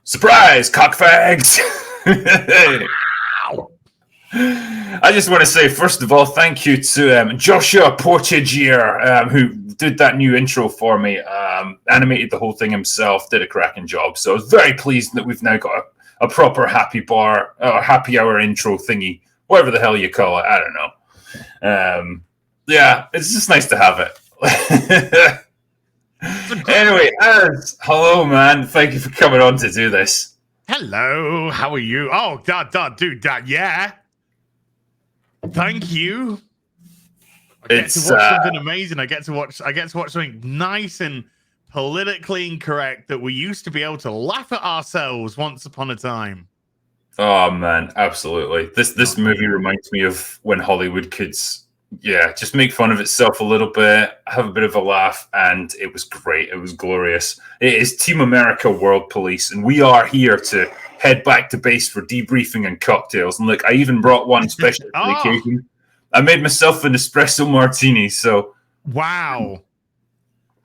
Surprise, cockfags! I just want to say, first of all, thank you to Joshua Portigier, who did that new intro for me, animated the whole thing himself, did a cracking job. So I was very pleased that we've now got a proper happy hour intro thingy, whatever the hell you call it. I don't know. Yeah, it's just nice to have it. Anyway, hello, man. Thank you for coming on to do this. Hello, how are you? Oh, dude, yeah. Thank you. I get to watch something amazing. I get to watch something nice and politically incorrect that we used to be able to laugh at ourselves once upon a time. Oh man, absolutely. This movie reminds me of when Hollywood could, just make fun of itself a little bit, have a bit of a laugh, and it was great. It was glorious. It is Team America World Police, and we are here to head back to base for debriefing and cocktails. And look, I even brought one special for the occasion. I made myself an espresso martini, so... Wow.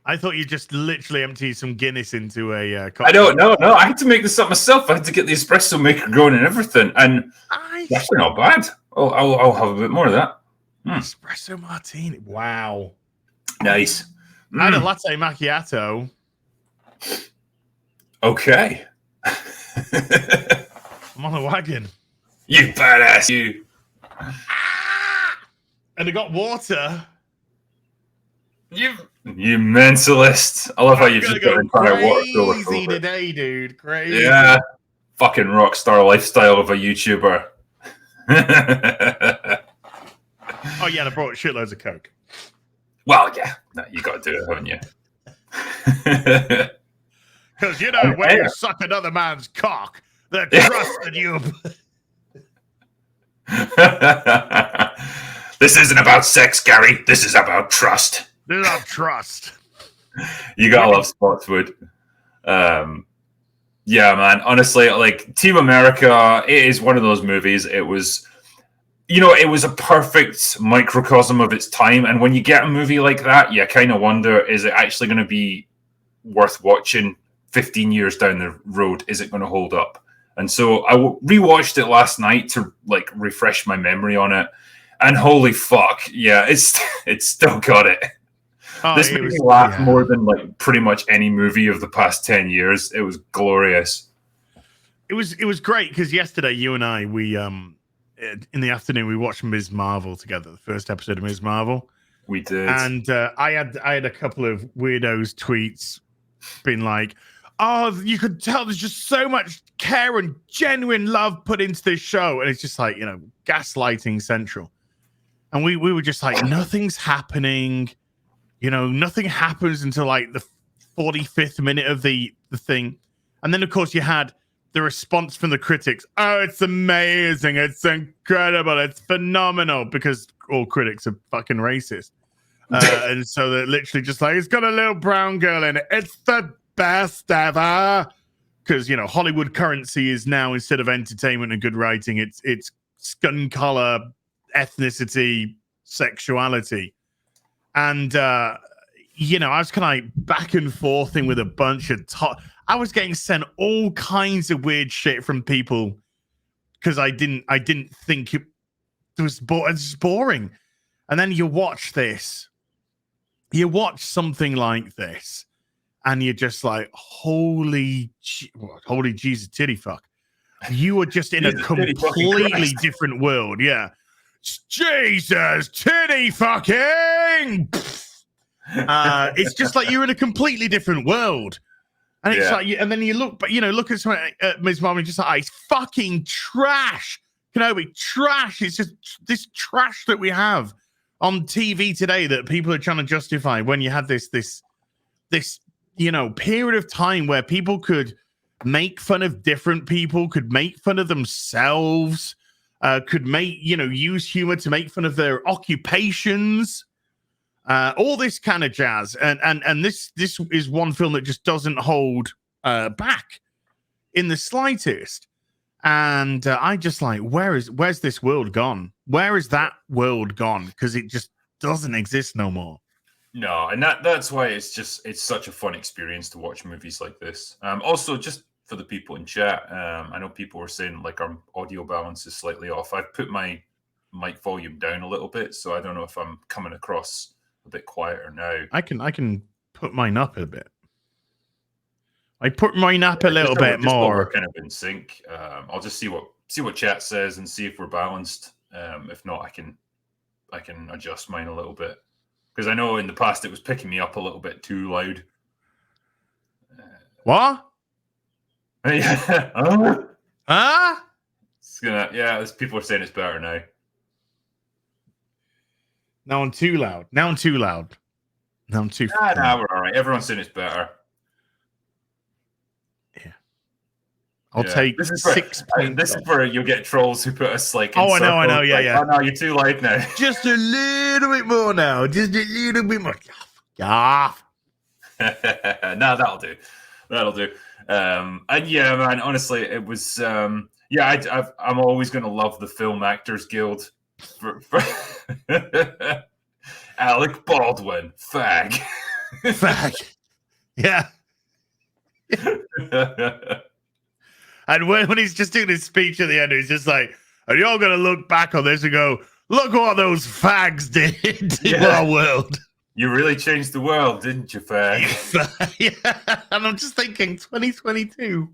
I thought you just literally emptied some Guinness into a cocktail. I don't know. I had to make this up myself. I had to get the espresso maker going and everything, and that's not bad. I'll have a bit more of that. Espresso martini. Wow. Nice. I had a latte macchiato. Okay. I'm on the wagon. You badass, you. And I got water. You mentalist. I love how you've just got entire water filler. Crazy today, dude. Crazy. Yeah. Fucking rock star lifestyle of a YouTuber. Oh, yeah, I brought shitloads of Coke. Well, yeah. No, you got to do it, haven't you? Because, when you suck another man's cock, the trust that you... This isn't about sex, Gary. This is about trust. This is about trust. You gotta love Spotswood. Yeah, man. Honestly, like, Team America, it is one of those movies. It was... it was a perfect microcosm of its time. And when you get a movie like that, you kind of wonder, is it actually going to be worth watching 15 years down the road? Is it going to hold up? And so I rewatched it last night to refresh my memory on it. And holy fuck, yeah, it's still got it. This made me laugh more than pretty much any movie of the past 10 years. It was glorious. It was great because yesterday you and I, we in the afternoon, we watched Ms. Marvel together, the first episode of Ms. Marvel. We did. And I had a couple of weirdos tweets being like, oh, you could tell there's just so much care and genuine love put into this show. And it's just like, gaslighting central. And we were just like, nothing's happening. Nothing happens until the 45th minute of the thing. And then, of course, you had the response from the critics. Oh, it's amazing. It's incredible. It's phenomenal, because all critics are fucking racist. And so they're literally just like, it's got a little brown girl in it. It's the best ever. Because, Hollywood currency is now, instead of entertainment and good writing, it's skin color, ethnicity, sexuality. And, I was kind of back and forthing with a bunch of I was getting sent all kinds of weird shit from people because I didn't think it was boring. And then you watch something like this, and you're just like, holy Jesus, titty fuck. You are just in a completely different world. Yeah. Jesus, titty fucking. It's just like you're in a completely different world. And it's and then you look at something Ms. Marvel, just like, it's fucking trash. Kenobi, trash. It's just this trash that we have on TV today that people are trying to justify when you had this period of time where people could make fun of different people, could make fun of themselves, could use humor to make fun of their occupations. All this kind of jazz, and this is one film that just doesn't hold back in the slightest. And I just like, where's this world gone? Where is that world gone? Because it just doesn't exist no more. No, and that's why it's such a fun experience to watch movies like this. Also, just for the people in chat. I know people were saying like our audio balance is slightly off. I've put my mic volume down a little bit, so I don't know if I'm coming across a bit quieter now. I can put mine up a bit. I put mine up a little bit more. We're kind of in sync. I'll just see what chat says and see if we're balanced. If not, I can adjust mine a little bit, because I know in the past it was picking me up a little bit too loud. What? Yeah. Huh? It's gonna. Yeah, people are saying it's better now. Now I'm too loud. Now I'm too loud. Now I'm too. Nah, we're all right. Everyone's saying it's better. Yeah. I'll take this is 6 points. This is where you'll get trolls who put us like. Oh, I know. Yeah, like, yeah. Oh no, you're too loud now. Just a little bit more now. Just a little bit more. Yeah. No, that'll do. That'll do. And yeah, man. Honestly, it was. Yeah, I'm always going to love the Film Actors Guild. For Alec Baldwin, fag. Fag. Yeah. And when he's just doing his speech at the end, he's just like, "Are you all going to look back on this and go, look what those fags did in our world? You really changed the world, didn't you, fag?" Yeah. And I'm just thinking, 2022.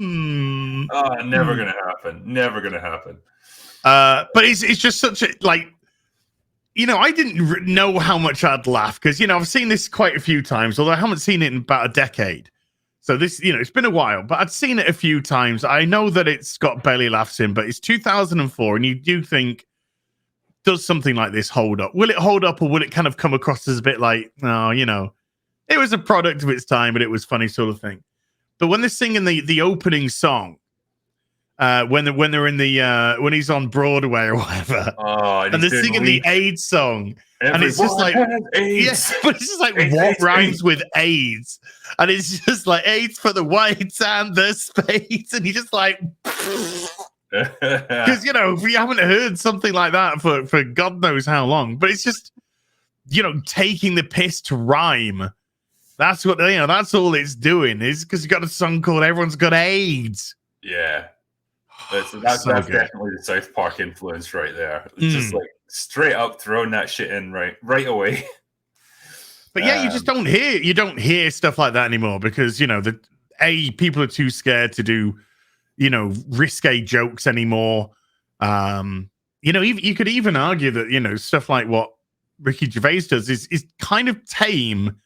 Oh, never going to happen. Never going to happen. But it's just such a, like, you know, I didn't know how much I'd laugh because, you know, I've seen this quite a few times, although I haven't seen it in about a decade. So this, you know, it's been a while, but I'd seen it a few times. I know that it's got belly laughs in, but it's 2004, and you do think, does something like this hold up? Will it hold up, or will it kind of come across as a bit like, no, you know, it was a product of its time, but it was funny sort of thing. But when they're singing the opening song, when they're in the when he's on Broadway or whatever, and they're singing the AIDS song, and it's just like, yes, but it's just like what rhymes with AIDS, and it's just like AIDS for the whites and the spades, and you're just like, because you know we haven't heard something like that for God knows how long, but it's just, you know, taking the piss to rhyme. That's what, you know, that's all it's doing, is because you got a song called Everyone's Got AIDS. Yeah. That's definitely the South Park influence right there. It's just like straight up throwing that shit in right away. But yeah, you don't hear stuff like that anymore because, you know, people are too scared to do, you know, risque jokes anymore. You know, you could even argue that, you know, stuff like what Ricky Gervais does is kind of tame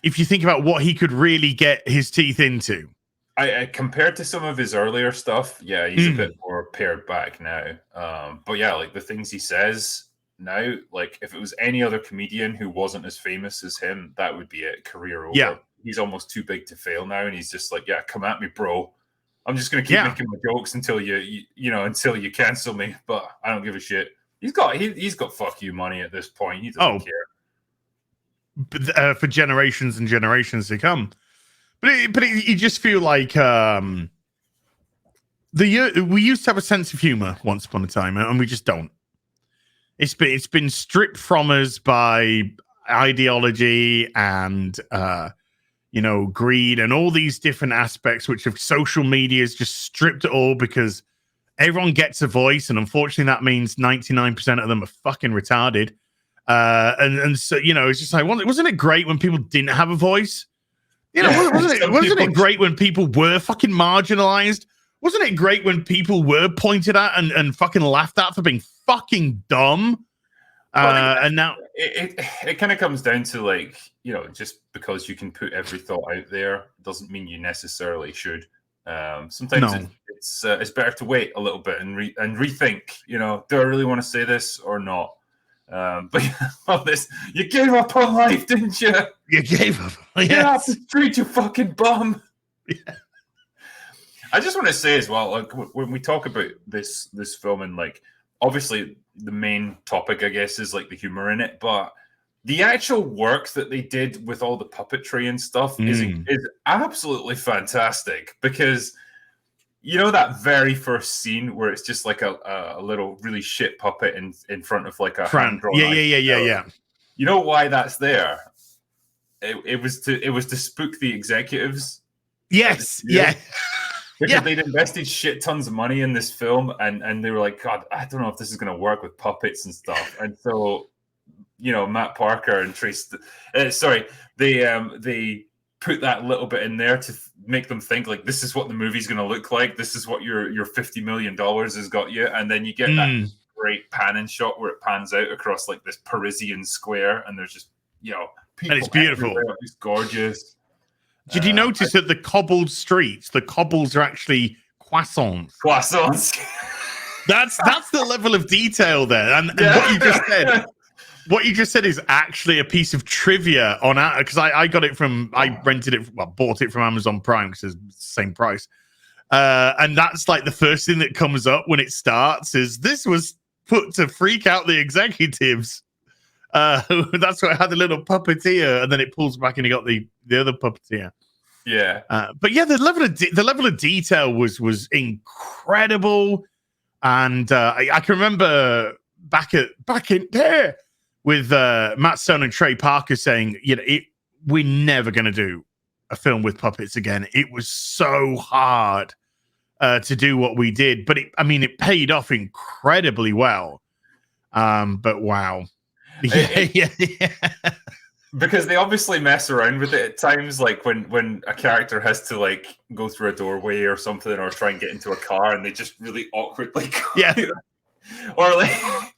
if you think about what he could really get his teeth into. I compared to some of his earlier stuff, yeah, he's a bit more pared back now. But yeah, like the things he says now, like if it was any other comedian who wasn't as famous as him, that would be it. Career over. Yeah. He's almost too big to fail now, and he's just like, yeah, come at me, bro. I'm just gonna keep making my jokes until until you cancel me. But I don't give a shit. He's got fuck you money at this point. He doesn't care. But, for generations and generations to come. But you just feel like we used to have a sense of humor once upon a time, and we just don't. It's been stripped from us by ideology and you know, greed and all these different aspects, which of social media has just stripped it all because everyone gets a voice, and unfortunately that means 99% of them are fucking retarded. And so, you know, it's just like, wasn't it great when people didn't have a voice? You know, wasn't it great when people were fucking marginalized? Wasn't it great when people were pointed at and fucking laughed at for being fucking dumb? And now it kind of comes down to, like, you know, just because you can put every thought out there doesn't mean you necessarily should. Sometimes it's better to wait a little bit and rethink. You know, do I really want to say this or not? But this, you gave up on life, didn't you? You gave up. Yes. Get off the street, you fucking bum. Yeah. I just want to say as well, like when we talk about this film, and like obviously the main topic, I guess, is like the humor in it, but the actual work that they did with all the puppetry and stuff is absolutely fantastic, because you know that very first scene where it's just like a little really shit puppet in front of like a hand-drawn yeah. You know why that's there? It was to spook the executives. Yes, yeah. Because they'd invested shit tons of money in this film, and they were like, God, I don't know if this is going to work with puppets and stuff. And so, Matt Parker and Trace, they put that little bit in there to make them think like this is what the movie's going to look like. This is what your $50 million has got you, and then you get that great panning shot where it pans out across like this Parisian square, and there's just people, and it's beautiful. It's gorgeous. Did you notice that the cobbled streets, the cobbles are actually croissants? Croissants. That's the level of detail there. And what you just said is actually a piece of trivia on because I got it I bought it from Amazon Prime because it's the same price. And that's like the first thing that comes up when it starts is this was put to freak out the executives. That's why it had the little puppeteer, and then it pulls back and you got the other puppeteer. Yeah, but yeah, the level of detail was incredible, and I can remember back in there with Matt Stone and Trey Parker saying, we're never going to do a film with puppets again. It was so hard to do what we did, but it paid off incredibly well. But wow. Yeah. Because they obviously mess around with it at times, like when a character has to like go through a doorway or something, or try and get into a car, and they just really awkwardly go. Or like,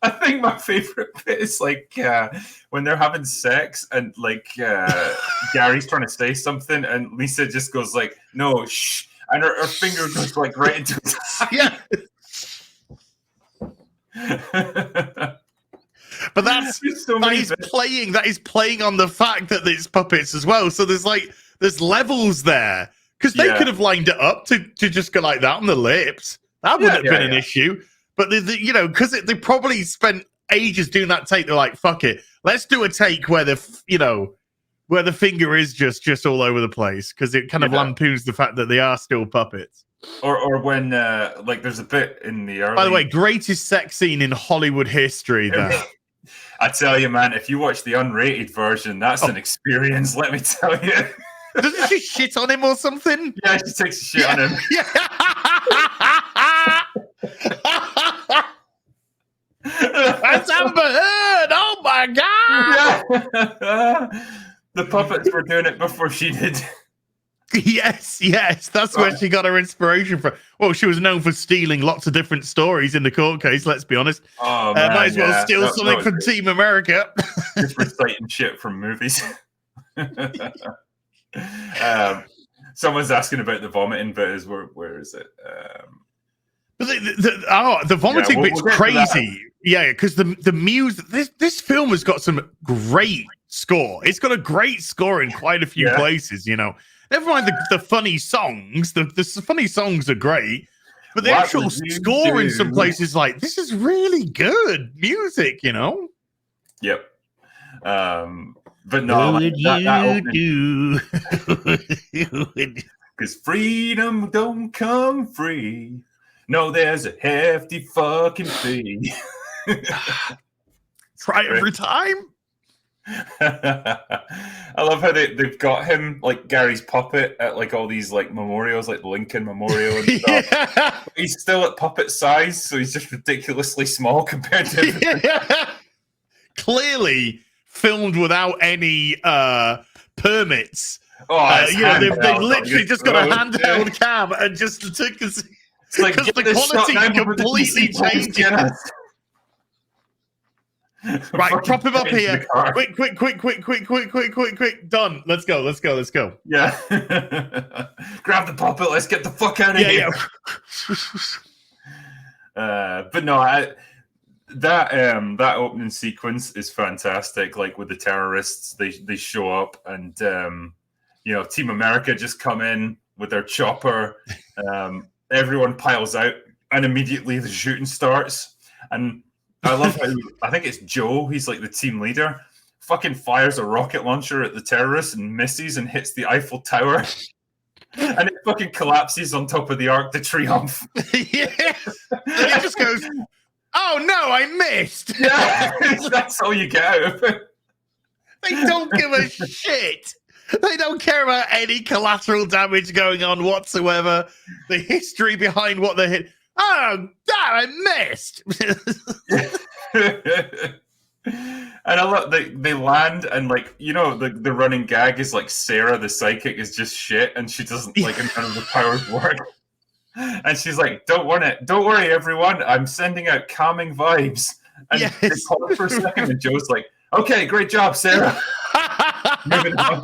I think my favorite bit is like when they're having sex and like Gary's trying to say something, and Lisa just goes like, "No, shh," and her finger goes like right into his eye. Yeah. But that is playing on the fact that it's puppets as well. So there's levels there, because they could have lined it up to just go like that on the lips. That wouldn't have been an issue. But because they probably spent ages doing that take. They're like, fuck it, let's do a take where the finger is just all over the place, because it kind of lampoons the fact that they are still puppets. Or when like there's a bit in the early. By the way, greatest sex scene in Hollywood history. That. I tell you, man, if you watch the unrated version, that's an experience, let me tell you. Doesn't she shit on him or something? Yeah, she takes a shit on him. That's Amber Heard! Oh my god! Yeah. The puppets were doing it before she did. Yes, that's where she got her inspiration from. Well, she was known for stealing lots of different stories in the court case, let's be honest. Oh, man, might as well steal something from Team America. Just reciting shit from movies. Someone's asking about the vomiting bit. Where is it? But the vomiting bit's crazy. Yeah, because the music, this film has got some great score. It's got a great score in quite a few places, Never mind the funny songs. The funny songs are great, but the actual score in some places, like, this is really good music, Yep. But no, what would you do? Because freedom don't come free. No, there's a hefty fucking fee. Try every time. I love how they've got him like Gary's puppet at like all these like memorials, like the Lincoln Memorial and stuff. Yeah. He's still at puppet size, so he's just ridiculously small compared to everything. Yeah. Clearly filmed without any permits. They've literally just got a handheld cam and just took because the quality completely changes. Right, prop him up here. Quick. Done. Let's go. Yeah. Grab the puppet. Let's get the fuck out of here. Yeah. But no, that opening sequence is fantastic. Like with the terrorists, they show up and Team America just come in with their chopper. Everyone piles out, and immediately the shooting starts. And I love how I think it's Joe. He's like the team leader. Fucking fires a rocket launcher at the terrorists and misses and hits the Eiffel Tower, and it fucking collapses on top of the Arc de Triomphe. Yeah, and it just goes, "Oh no, I missed." Yeah, that's all you get out of it. They don't give a shit. They don't care about any collateral damage going on whatsoever. The history behind what they hit. Oh, God, I missed. And I love they land and like the running gag is like Sarah the psychic is just shit and she doesn't like none of the powers work. And she's like, don't worry everyone, I'm sending out calming vibes. And they pause for a second and Joe's like, okay, great job, Sarah. Moving on.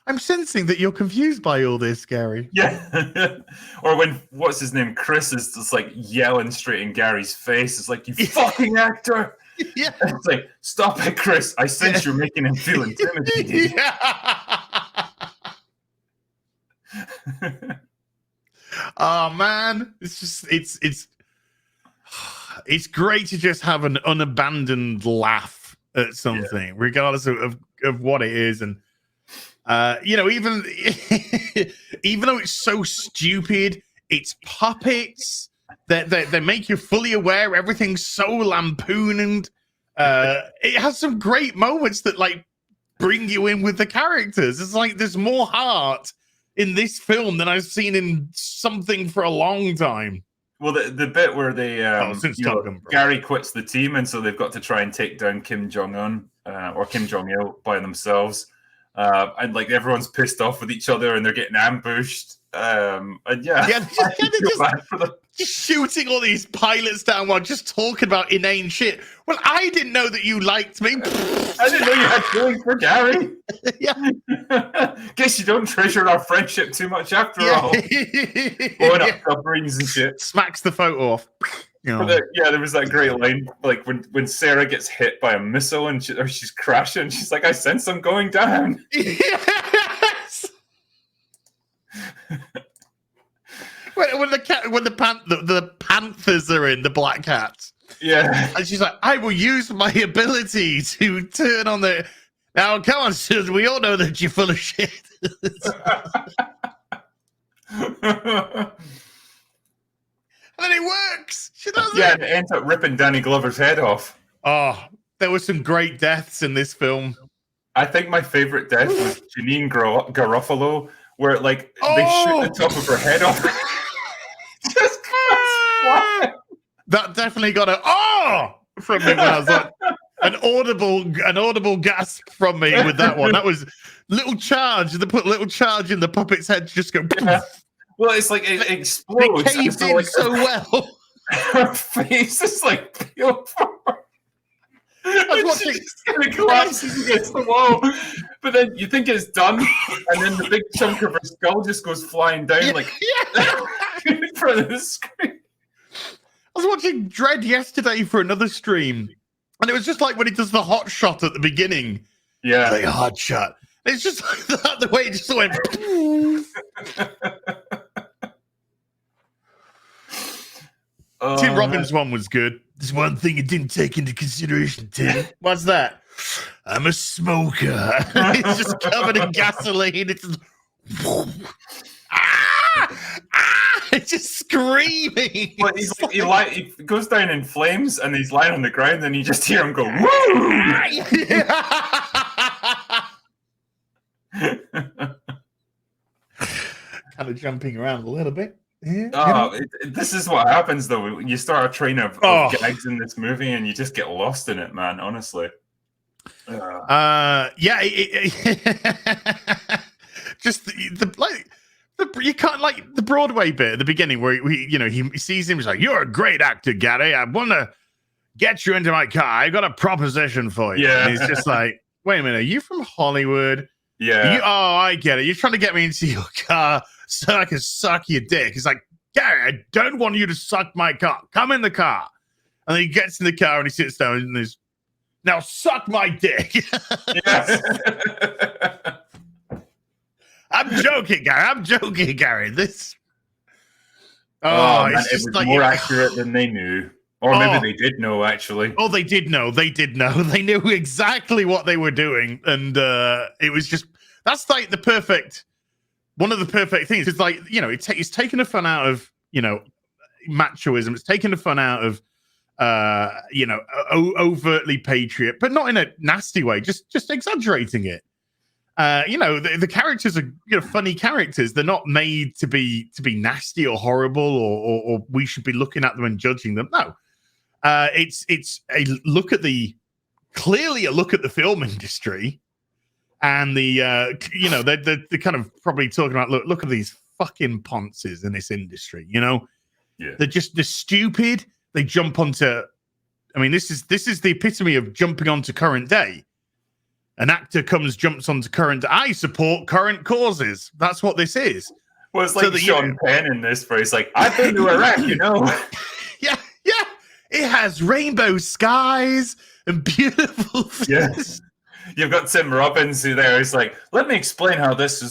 I'm sensing that you're confused by all this, Gary. Yeah. Or when, what's his name, Chris is just like yelling straight in Gary's face. It's like, you fucking actor. Yeah. And it's like, stop it, Chris. I sense you're making him feel intimidated. Oh, man. It's just, it's great to just have an unabandoned laugh at something, regardless of what it is. And, even though it's so stupid, it's puppets that they make you fully aware everything's so lampooned. It has some great moments that like bring you in with the characters. It's like there's more heart in this film than I've seen in something for a long time. Well, the bit where they Gary quits the team, and so they've got to try and take down Kim Jong-un or Kim Jong-il by themselves. And like everyone's pissed off with each other and they're getting ambushed. And they're just shooting all these pilots down while just talking about inane shit. Well, I didn't know that you liked me. I didn't know you had feelings for Gary. Yeah. Guess you don't treasure our friendship too much after all. Blowing up submarines and shit. Smacks the photo off. There was that great line, like when Sarah gets hit by a missile and she's crashing. She's like, "I sense I'm going down." Yes. when the panthers are in the black cats. Yeah. And she's like, "I will use my ability to turn on the." Now, come on, Susan. We all know that you're full of shit. And it works. She does it. Yeah, and it ends up ripping Danny Glover's head off. Oh, there were some great deaths in this film. I think my favorite death was Janine Garofalo, where they shoot the top of her head off. Just that definitely got a from me when I was like an audible gasp from me with that one. That was little charge. They put little charge in the puppet's head to just go. Yeah. Well, it's like it explodes. It caved in so well. Her face is like peeled apart. I was watching. It collapses against the wall, but then you think it's done, and then the big chunk of her skull just goes flying down in front of the screen. I was watching Dread yesterday for another stream, and it was just like when he does the hot shot at the beginning. Yeah, like hot shot. It's just like that, the way it just went. Tim Robbins' one was good. There's one thing it didn't take into consideration, Tim. What's that? I'm a smoker. It's just covered in gasoline. It's just, it's just screaming. But he goes down in flames and he's lying on the ground and you just hear him go, woo! Kind of jumping around a little bit. This is what happens though. You start a train of gags in this movie, and you just get lost in it, man. Honestly. Just you can't like the Broadway bit at the beginning where he sees him. He's like, "You're a great actor, Gary. I want to get you into my car. I got a proposition for you." Yeah. And he's just like, "Wait a minute, are you from Hollywood?" Yeah. I get it. You're trying to get me into your car so I can suck your dick. He's like, "Gary, I don't want you to suck my car. Come in the car." And then he gets in the car and he sits down and he's, "Now suck my dick." Yeah. I'm joking, Gary. This. Man, it was like, more accurate than they knew. Or maybe they did know, actually. Oh, they did know. They knew exactly what they were doing. And it was just, that's like one of the perfect things. It's like, it's taken the fun out of, machoism. It's taken the fun out of overtly patriot, but not in a nasty way, just exaggerating it. The characters are funny characters. They're not made to be nasty or horrible, or we should be looking at them and judging them. No, it's a look at the film industry, and they're kind of probably talking about look at these fucking ponces in this industry. They're stupid. They jump onto. I mean, this is the epitome of jumping onto current day. An actor jumps onto current. I support current causes. That's what this is. Well, it's like Sean Penn in this, where he's like, "I've been to Iraq, yeah. It has rainbow skies and beautiful. Yes. You've got Tim Robbins who there is like, let me explain how this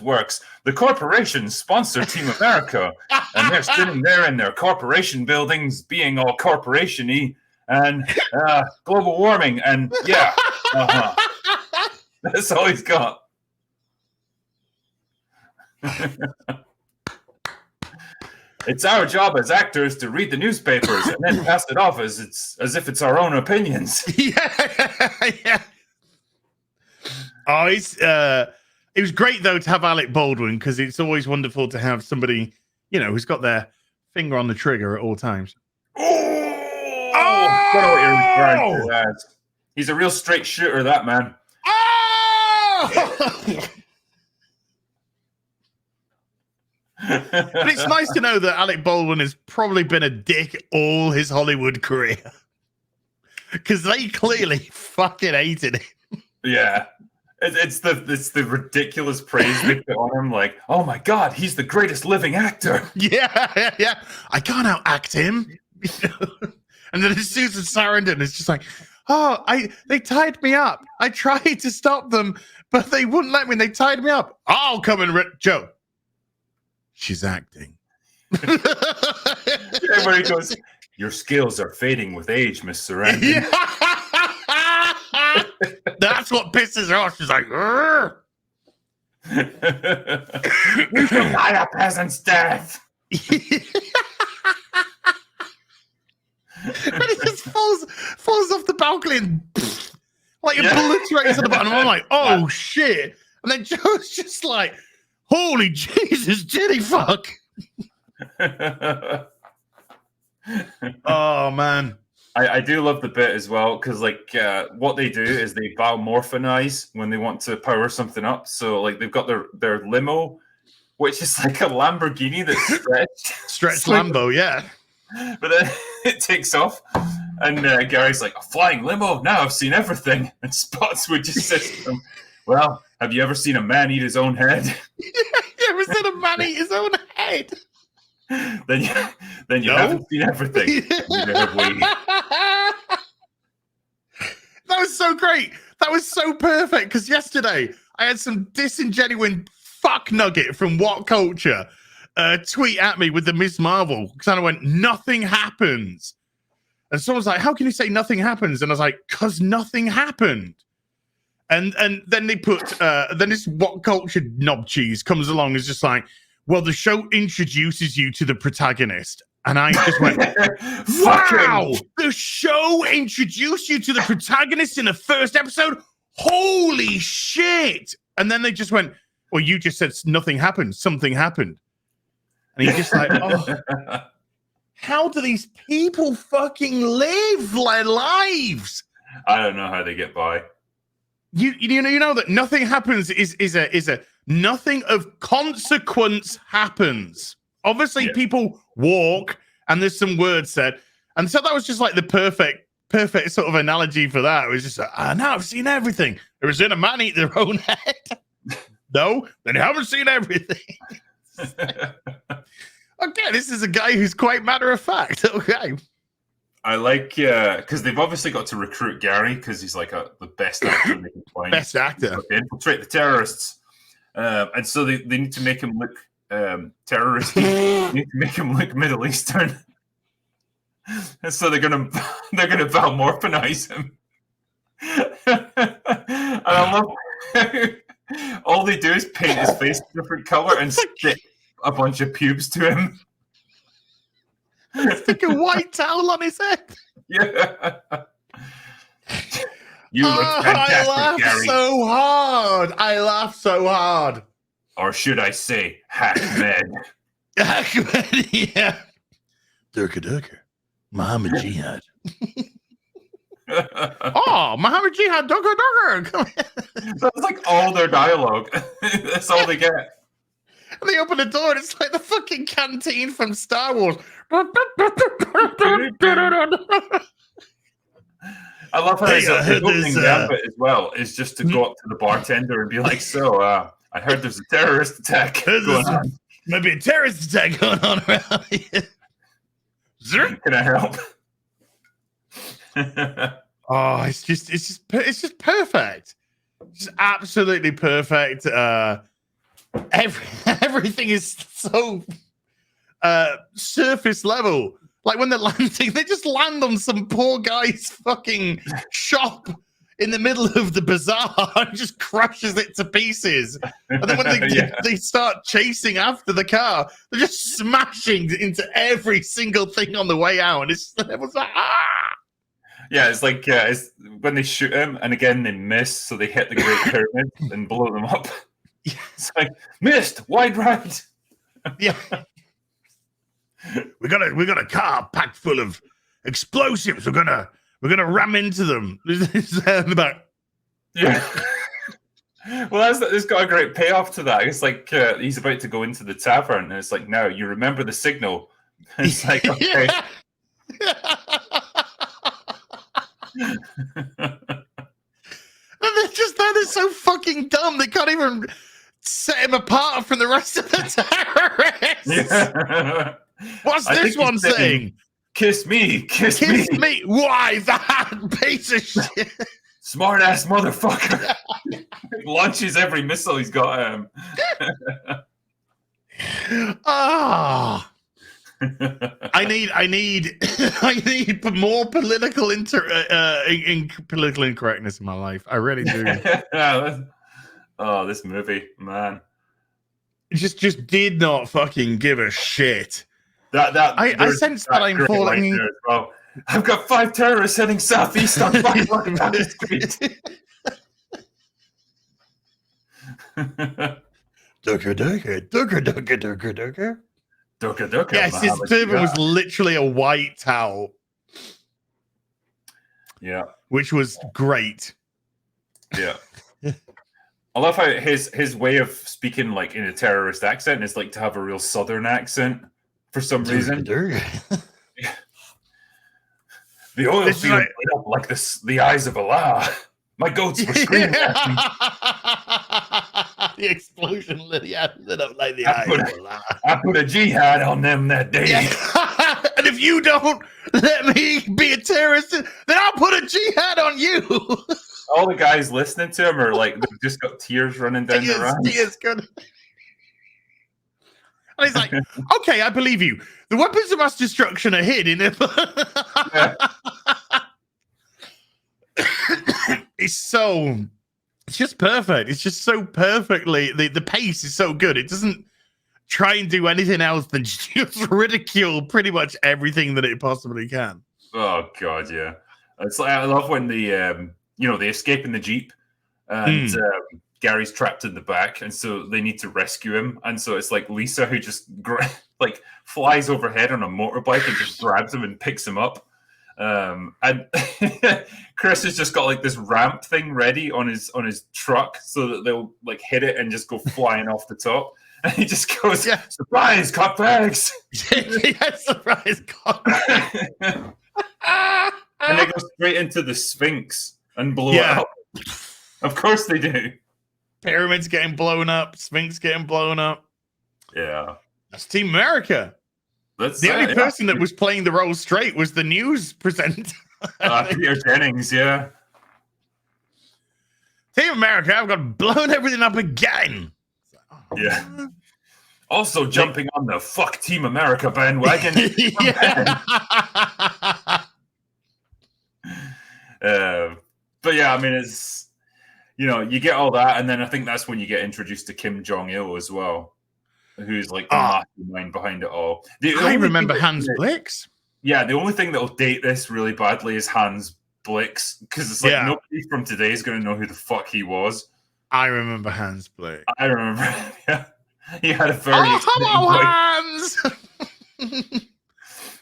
works. The corporations sponsor Team America, and they're sitting there in their corporation buildings, being all corporation-y, and global warming, and yeah, that's all he's got. It's our job as actors to read the newspapers and then pass it off as if it's our own opinions. Yeah. Oh, it was great though to have Alec Baldwin, because it's always wonderful to have somebody who's got their finger on the trigger at all times. I don't know what you're referring to that. He's a real straight shooter, that man. But it's nice to know that Alec Baldwin has probably been a dick all his Hollywood career, because they clearly fucking hated him. Yeah, it's the ridiculous praise they put on him. Like, oh my god, he's the greatest living actor. Yeah. I can't out-act him. And then Susan Sarandon is just like, they tied me up. I tried to stop them, but they wouldn't let me. They tied me up. I'll come and Joe. She's acting. Yeah, where he goes, your skills are fading with age, Miss Sarandon. Yeah. That's what pisses her off. She's like, you shall die a peasant's death. And he just falls off the balcony and like obliterates at the bottom. I'm like, oh shit. And then Joe's just like, holy Jesus, did he fuck? Oh man. I do love the bit as well, because what they do is they biomorphinize when they want to power something up. So like they've got their limo, which is like a Lamborghini that's stretched Lambo, yeah. But then it takes off, and Gary's like, a flying limo? Now I've seen everything. And Spotswood just says to him, well, have you ever seen a man eat his own head? You ever seen a man eat his own head? Then you haven't seen everything. Neither have we. That was so great. That was so perfect, because yesterday I had some disingenuine fuck nugget from What Culture tweet at me with the Ms. Marvel, because I went, nothing happens. And someone's like, how can you say nothing happens? And I was like, because nothing happened. And then they put, then this What Culture knob cheese comes along and is just like, well, the show introduces you to the protagonist. And I just went, wow, the show introduced you to the protagonist in the first episode? Holy shit. And then they just went, well, you just said nothing happened. Something happened. And he's just like, oh, how do these people fucking live their lives? I don't know how they get by. You know that nothing happens is a nothing of consequence happens. Obviously, people walk and there's some words said. And so that was just like the perfect sort of analogy for that. It was just like, now I've seen everything. Ever seen a man eat their own head? No? Then you haven't seen everything. Okay, this is a guy who's quite matter of fact. Okay. I like, because they've obviously got to recruit Gary, because he's like the best actor they can find. Best actor. They infiltrate the terrorists. And so they need to make him look terrorist. They need to make him look Middle Eastern. And so they're gonna biomorphinize him. And I love how all they do is paint his face a different color and stick a bunch of pubes to him. Stick a white towel on his head. Yeah. You look fantastic, I Gary. I laugh so hard. Or should I say, Hackman? Yeah. Durka. Muhammad Jihad. Oh, Muhammad Jihad, Durka. That's like all their dialogue. That's all they get. And they open the door and it's like the fucking canteen from Star Wars. I love how his opening gambit as well is just to go up to the bartender and be like, so, I heard there's a terrorist attack going on. Maybe a terrorist attack going on around here. Can I help? Oh, it's just perfect. Just absolutely perfect. Everything is so surface level. Like when they're landing, they just land on some poor guy's fucking shop in the middle of the bazaar and just crushes it to pieces. And then when they start chasing after the car, they're just smashing into every single thing on the way out. And everyone's like, ah! Yeah, it's like it's when they shoot him, and again they miss, so they hit the Great Pyramid and blow them up. Yeah. It's like missed, wide right. Yeah. We got a car packed full of explosives. We're gonna ram into them. Yeah. Well, it's got a great payoff to that. It's like he's about to go into the tavern, and it's like, now you remember the signal. It's like, okay. And they're so fucking dumb. They can't even set him apart from the rest of the terrorists. Yeah. What's this one saying? Kiss me. Why that piece of shit? Smart ass motherfucker. Launches every missile he's got. I need more political political incorrectness in my life. I really do. Oh, this movie, man. Just did not fucking give a shit. I sense that I'm falling. As well. I've got 5 terrorists heading southeast on 5 Street. Durka. Yes, his turban was literally a white towel. Yeah. Which was great. Yeah. I love how his way of speaking like in a terrorist accent is like to have a real southern accent for some reason. The oil field lit up like the eyes of Allah. My goats were screaming at me. The explosion lit up like the eyes of Allah. I put a jihad on them that day. Yeah. And if you don't let me be a terrorist, then I'll put a jihad on you. All the guys listening to him are like, they've just got tears running down their eyes. Tears good. And he's like, okay, I believe you. The weapons of mass destruction are hidden. Yeah. It's just perfect. It's just so perfectly, the pace is so good. It doesn't try and do anything else than just ridicule pretty much everything that it possibly can. Oh God, yeah. It's like, I love when they escape in the Jeep and Gary's trapped in the back, and so they need to rescue him. And so it's like Lisa who just flies overhead on a motorbike and just grabs him and picks him up. And Chris has just got like this ramp thing ready on his truck so that they'll like hit it and just go flying off the top. And he just goes, surprise, cock bags. Yeah, surprise, cock bags. And they go straight into the Sphinx and blow it up. Of course they do. Pyramids getting blown up, Sphinx getting blown up. Yeah. That's Team America. The only person that was playing the role straight was the news presenter. Peter Jennings, yeah. Team America, I've got blown everything up again. Yeah. Also jumping on the fuck Team America bandwagon. But yeah, I mean, it's, you get all that, and then I think that's when you get introduced to Kim Jong-il as well. who's like the mastermind behind it all. I remember Hans Blix. Yeah, the only thing that will date this really badly is Hans Blix, because it's like nobody from today is going to know who the fuck he was. I remember Hans Blix. I remember. Yeah. He had a very. Hello, Hans!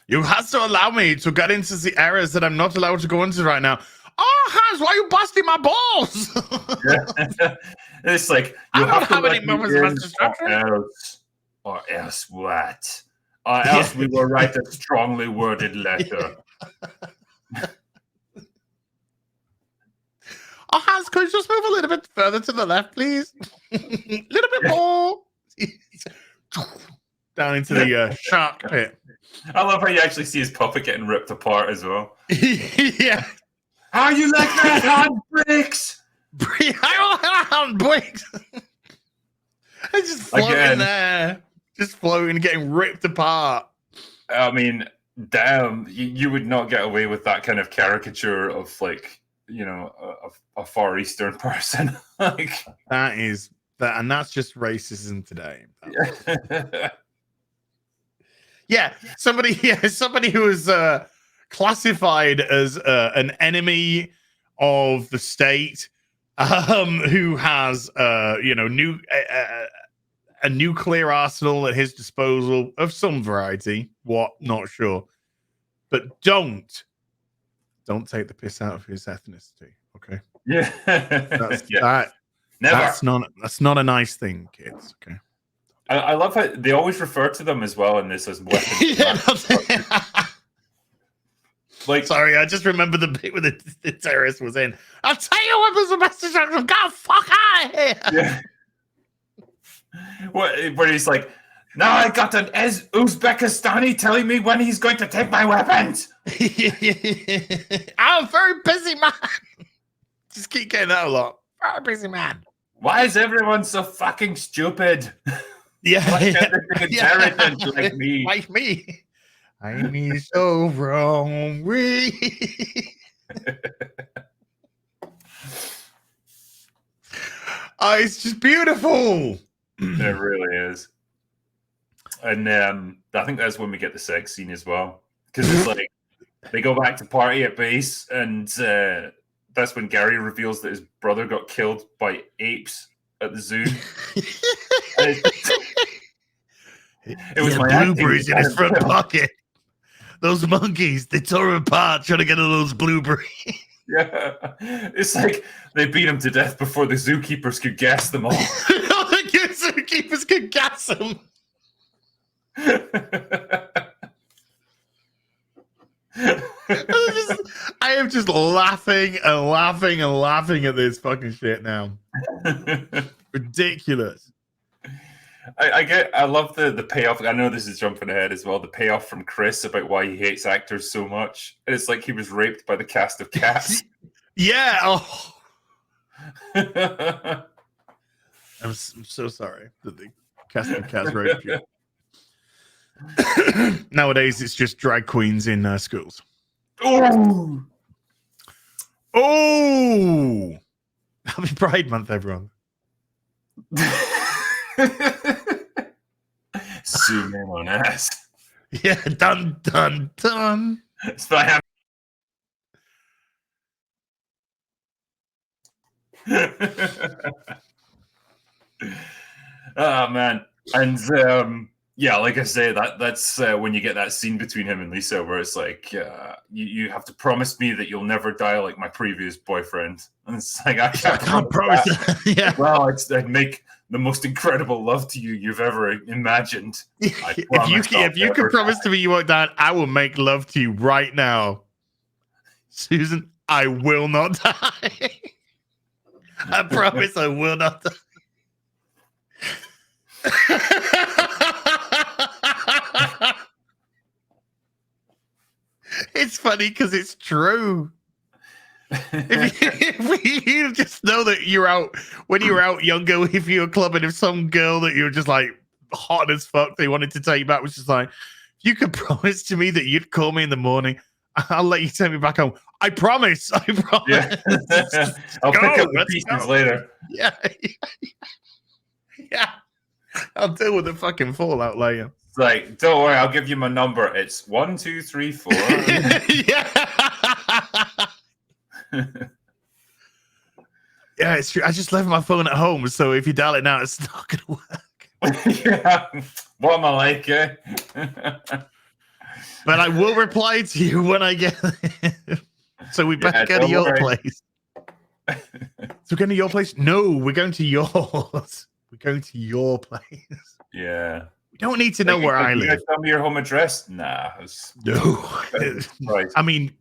You have to allow me to get into the areas that I'm not allowed to go into right now. Oh, Hans, why are you busting my balls? Yeah. It's like, you have to let me in, or else what? Or else we will write a strongly worded letter. Oh, Hans, could you just move a little bit further to the left, please? A little bit more. Down into the shark pit. I love how you actually see his puppet getting ripped apart as well. Yeah. How you like that, Hand Bricks? Hand Bricks. It's just floating there. Just floating, getting ripped apart. I mean, damn, you would not get away with that kind of caricature of, like, you know, a Far Eastern person. Like that is that, and that's just racism today. Yeah, somebody who is classified as an enemy of the state, who has a nuclear arsenal at his disposal of some variety. What? Not sure, but don't take the piss out of his ethnicity. Okay. Yeah. That's not a nice thing, kids. Okay. I love how they always refer to them as well in this as weapons. Like, sorry, I just remember the bit where the terrorist was in. I'll tell you weapons of mass destruction. Go fuck out of here. Yeah. Where he's like, now I got an Uzbekistani telling me when he's going to take my weapons. I'm a very busy man. Just keep getting that a lot. Very busy man. Why is everyone so fucking stupid? Yeah. Intelligent like me. Like me. I'm so wrong. Oh, it's just beautiful. It really is. And I think that's when we get the sex scene as well. Because it's like, they go back to party at base, and that's when Gary reveals that his brother got killed by apes at the zoo. It was my blueberries in his front pocket. Those monkeys, they tore him apart trying to get all those blueberries. Yeah. It's like they beat him to death before the zookeepers could gas them all. The zookeepers could gas them. I am just laughing and laughing and laughing at this fucking shit now. Ridiculous. I love the payoff. I know this is jumping ahead as well. The payoff from Chris about why he hates actors so much. And it's like he was raped by the cast of Cats. Yeah. Oh. I'm so sorry that the cast of Cats raped you. Nowadays, it's just drag queens in schools. Oh, Happy Pride Month, everyone. Zoom in on ass. Yeah, dun dun dun. So I have. Oh man, and yeah, like I say, that's when you get that scene between him and Lisa, where it's like, you have to promise me that you'll never die like my previous boyfriend, and it's like I can't promise that. Yeah. Well, I'd make the most incredible love to you you've ever imagined. If you can promise to me you won't die, I will make love to you right now, Susan. I will not die. I promise I will not die. It's funny because it's true. If you just know that you're out when you're out younger, if you're clubbing, if some girl that you're just like hot as fuck, they wanted to take you back, was just like, if you could promise to me that you'd call me in the morning, I'll let you take me back home. I promise. I promise. Yeah. I'll pick up the pieces later. Yeah. Yeah. I'll deal with the fucking fallout later. It's like, don't worry, I'll give you my number. It's 1, 2, 3, 4. Yeah. Yeah, it's true. I just left my phone at home, so if you dial it now, it's not gonna work. Yeah. What am I like, eh? But I will reply to you when I get there. So we better go to your place. So we're going to your place? No, we're going to yours. We're going to your place. Yeah. We don't need to know where I live. Tell me your home address? Nah. No. I mean,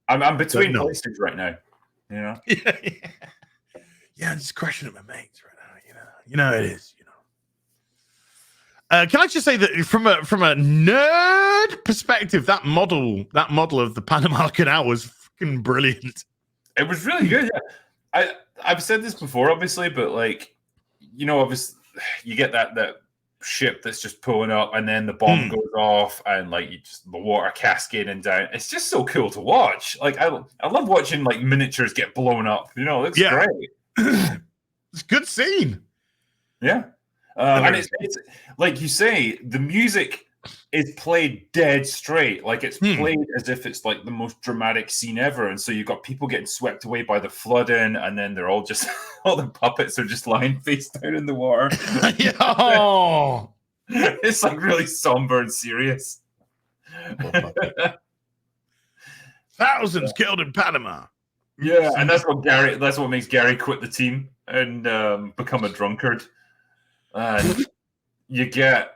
I'm between places right now. You know? Yeah, I'm just crashing at my mates right now. You know it is. Can I just say that from a nerd perspective, that model of the Panama Canal was fucking brilliant. It was really good. Yeah. I've said this before, obviously, but like, obviously, you get that ship that's just pulling up, and then the bomb goes off, and like the water cascading down. It's just so cool to watch. Like I love watching like miniatures get blown up. It looks great. It's a good scene. Yeah. And it's like you say, the music is played dead straight. Like it's played as if it's like the most dramatic scene ever. And so you've got people getting swept away by the flooding, and then they're all just all the puppets are just lying face down in the water. Oh. It's like really somber and serious. Thousands killed in Panama. Yeah, and that's what makes Gary quit the team and become a drunkard. You get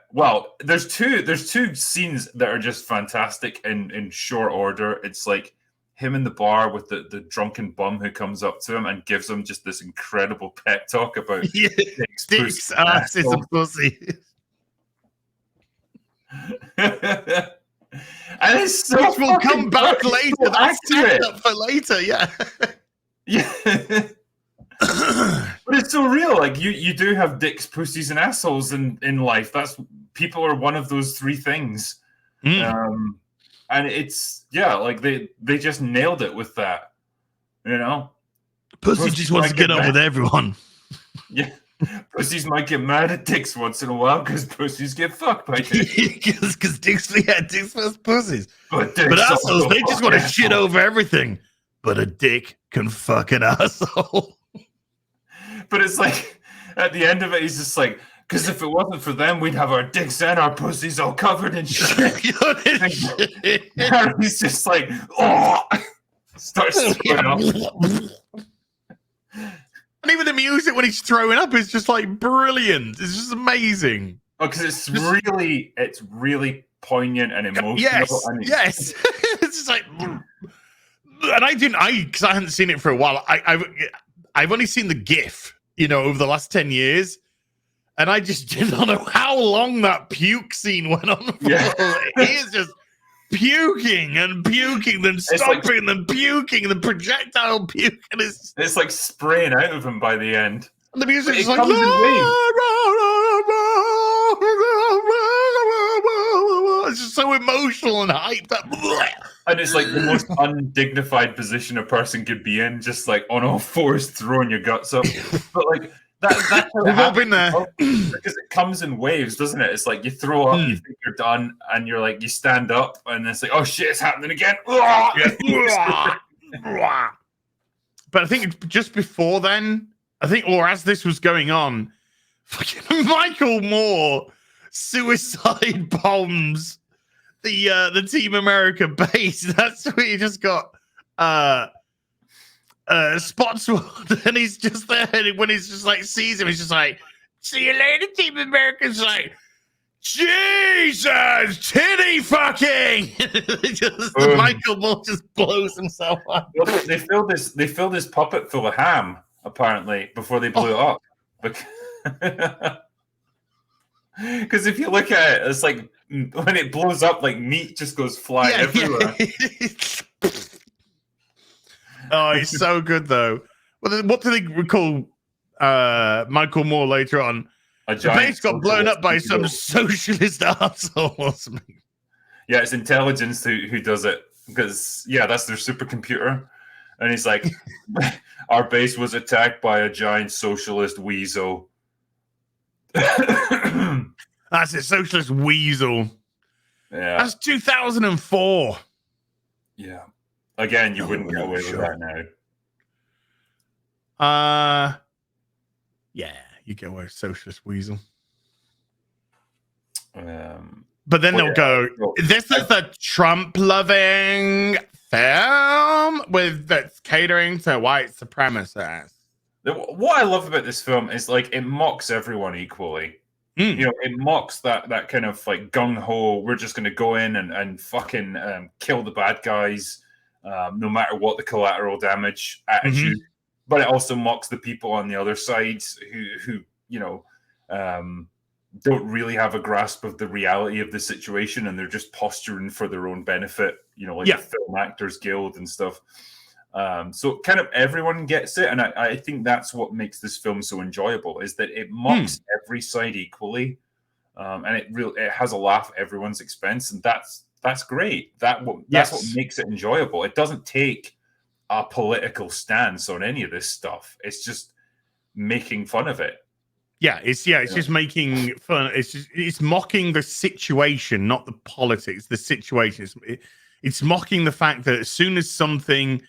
there's two scenes that are just fantastic in short order. It's like him in the bar with the drunken bum who comes up to him and gives him just this incredible pep talk about dicks, asses, and pussy. And it's so which will come back later. So That's set up for later. Yeah. But it's so real. Like you do have dicks, pussies, and assholes in life. That's people are one of those three things. And it's like they just nailed it with that. Pussy just wants to get on with everyone. Yeah. Pussies might get mad at dicks once in a while because pussies get fucked by dicks. Because dicks first pussies. But assholes, they just want to shit over everything. But a dick can fuck an asshole. But it's like, at the end of it, he's just like, because if it wasn't for them, we'd have our dicks and our pussies all covered in shit. And he's just like, starts throwing up. And even the music when he's throwing up is just like brilliant. It's just amazing. Oh, because it's really poignant and emotional. Yes. It's just like, and because I hadn't seen it for a while. I've only seen the GIF, over the last 10 years, and I just did not know how long that puke scene went on for. Yeah. He is just puking and puking, then stopping, then puking, then projectile puke, and it's like spraying out of him by the end. And the music is like, it's just so emotional and hyped up. And it's like the most undignified position a person could be in, just like on all fours throwing your guts up. But like that's we've all been there. Because it comes in waves, doesn't it? It's like you throw up, you think you're done, and you're like, you stand up, and it's like, oh shit, it's happening again. But I think just before then, or as this was going on, fucking Michael Moore suicide bombs the Team America base. That's where you just got Spotswood, and he's just there, and when he's just like sees him, he's just like, see you later, Team America's like, Jesus, titty fucking. Michael Moore just blows himself up. Well, they filled this puppet full of ham, apparently, before they blew it up. Because if you look at it, it's like when it blows up, like meat just goes flying everywhere. Oh, it's so good though. What do they call Michael Moore later on? The base got blown up by some socialist arsehole or something. Yeah, it's intelligence who does it, because that's their supercomputer. And he's like, our base was attacked by a giant socialist weasel. That's a socialist weasel. Yeah. That's 2004. Yeah. Again, you wouldn't get away with that now. Yeah, you get away with socialist weasel. But then they'll go, this is a Trump-loving film that's catering to white supremacists. What I love about this film is like it mocks everyone equally. You know, it mocks that kind of like gung-ho, we're just going to go in and fucking kill the bad guys, no matter what the collateral damage attitude. But it also mocks the people on the other side who you know, don't really have a grasp of the reality of the situation, and they're just posturing for their own benefit, you know, like the Film Actors Guild and stuff. So kind of everyone gets it, and I think that's what makes this film so enjoyable, is that it mocks every side equally, and it has a laugh at everyone's expense, and that's great. That's what makes it enjoyable. It doesn't take a political stance on any of this stuff. It's just making fun of it. It's just making fun. It's mocking the situation, not the politics. The situation. It's mocking the fact that as soon as something,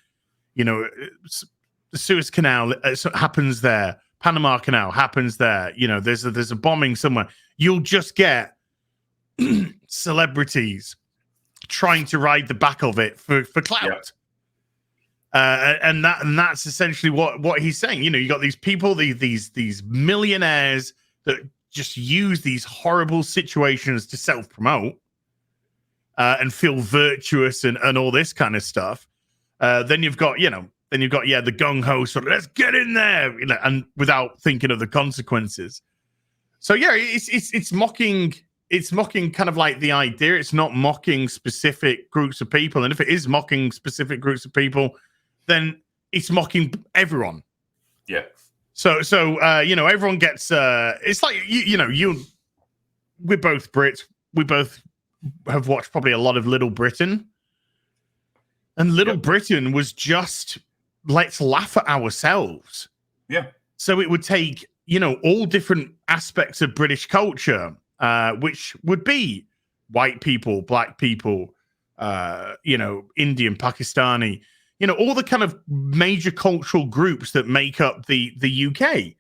you know, the Suez Canal happens there, Panama Canal happens there. You know, there's a bombing somewhere. You'll just get celebrities trying to ride the back of it for clout. And that's essentially what he's saying. You know, you got these people, these millionaires that just use these horrible situations to self-promote and feel virtuous and all this kind of stuff. Then you've got the gung-ho sort of, let's get in there, you know, and without thinking of the consequences. So it's mocking kind of like the idea. It's not mocking specific groups of people. And if it is mocking specific groups of people, then it's mocking everyone. Yeah. So you know, everyone gets it's like we're both Brits. We both have watched probably a lot of Little Britain. And Little Britain was just, let's laugh at ourselves. Yeah. So it would take, you know, all different aspects of British culture, which would be white people, black people, you know, Indian, Pakistani, you know, all the kind of major cultural groups that make up the UK.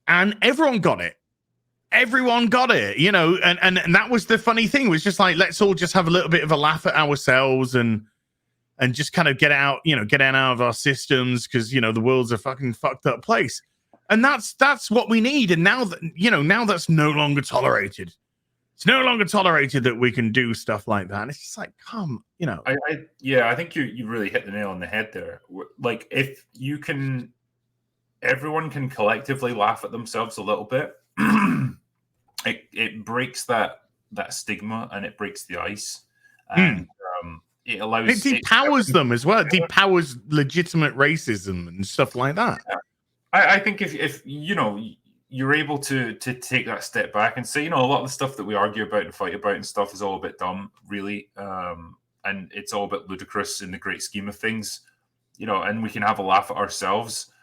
And everyone got it. Everyone got it, you know, and that was the funny thing. It was just like, let's all just have a little bit of a laugh at ourselves and just kind of get out of our systems, because, you know, the world's a fucking fucked up place. And that's what we need. And now that's no longer tolerated. It's no longer tolerated that we can do stuff like that. And it's just like, you know. I think you really hit the nail on the head there. Like, if you can, everyone can collectively laugh at themselves a little bit. It breaks that stigma, and it breaks the ice. And it allows, it depowers them as well. It depowers legitimate racism and stuff like that. Yeah. I think if you know, you're able to take that step back and say, you know, a lot of the stuff that we argue about and fight about and stuff is all a bit dumb, really, and it's all a bit ludicrous in the great scheme of things, you know, and we can have a laugh at ourselves.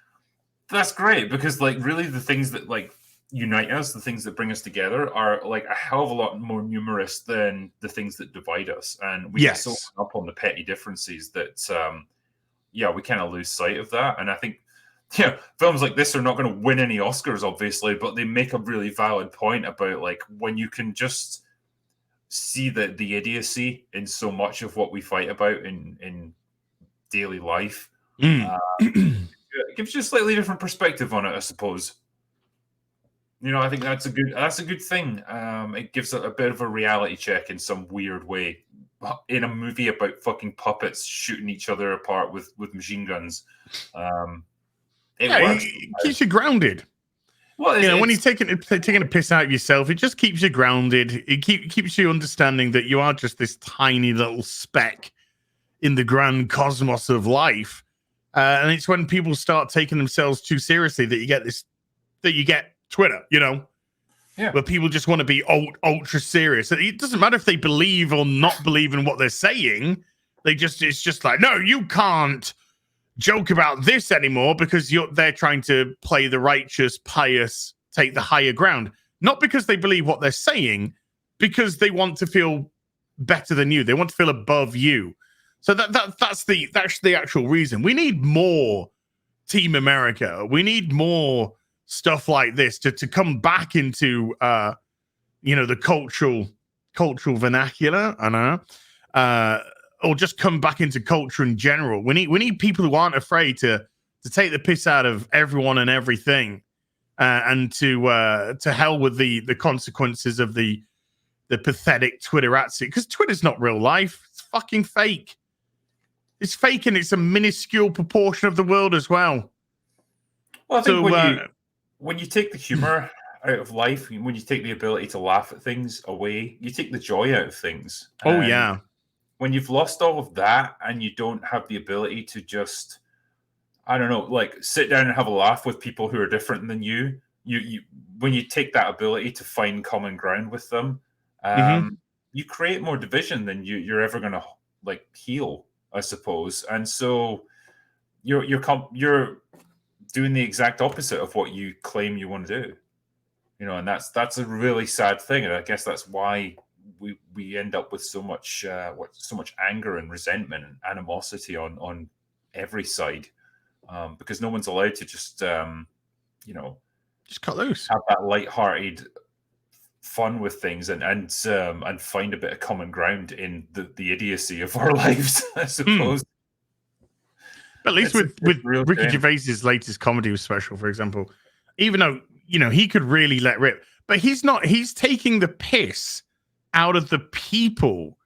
That's great, because like really the things that like unite us, the things that bring us together, are like a hell of a lot more numerous than the things that divide us, and we get so hung up on the petty differences that we kind of lose sight of that. And I think films like this are not going to win any Oscars, obviously, but they make a really valid point about like when you can just see the idiocy in so much of what we fight about in daily life. It gives you a slightly different perspective on it, I suppose. You know, I think that's a good thing. It gives it a bit of a reality check in some weird way in a movie about fucking puppets shooting each other apart with machine guns. It keeps you grounded. Well, you know, when you're taking a piss out of yourself, it just keeps you grounded. It keeps you understanding that you are just this tiny little speck in the grand cosmos of life. And it's when people start taking themselves too seriously that you get Twitter, you know, where people just want to be ultra serious. It doesn't matter if they believe or not believe in what they're saying. It's just like, no, you can't joke about this anymore because they're trying to play the righteous, pious, take the higher ground. not because they believe what they're saying, because they want to feel better than you. They want to feel above you. So that's the actual reason. We need more Team America. We need more stuff like this to come back into the cultural vernacular. I know. Or just come back into culture in general. We need people who aren't afraid to take the piss out of everyone and everything, and to hell with the consequences of the pathetic Twitterazzi. Because Twitter's not real life. It's fucking fake. It's fake, and it's a minuscule proportion of the world as well. Well, I think when you take the humor out of life, when you take the ability to laugh at things away, you take the joy out of things. Oh, yeah. When you've lost all of that and you don't have the ability to just, I don't know, like sit down and have a laugh with people who are different than you when you take that ability to find common ground with them, you create more division than you're ever going to like heal, I suppose. And so you're doing the exact opposite of what you claim you want to do, and that's a really sad thing. And I guess that's why we end up with so much anger and resentment and animosity on every side, because no one's allowed to just cut loose, have that lighthearted fun with things and find a bit of common ground in the idiocy of our lives, I suppose. But at least with Ricky Gervais's latest comedy special, for example, even though he could really let rip, but he's not. He's taking the piss out of the people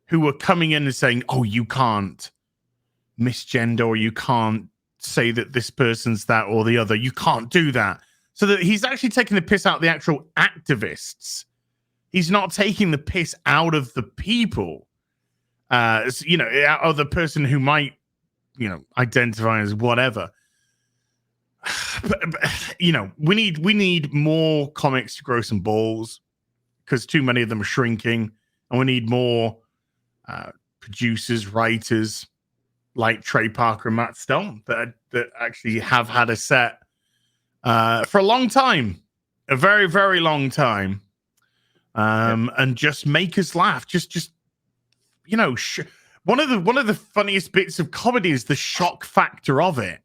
who are coming in and saying, "Oh, you can't misgender, or you can't say that this person's that or the other. You can't do that." So that he's actually taking the piss out of the actual activists. He's not taking the piss out of the people. Out of the person who might, identify as whatever. But we need more comics to grow some balls, because too many of them are shrinking, and we need more producers, writers like Trey Parker and Matt Stone that actually have had a set for a long time, a very, very long time, and just make us laugh. One of the funniest bits of comedy is the shock factor of it.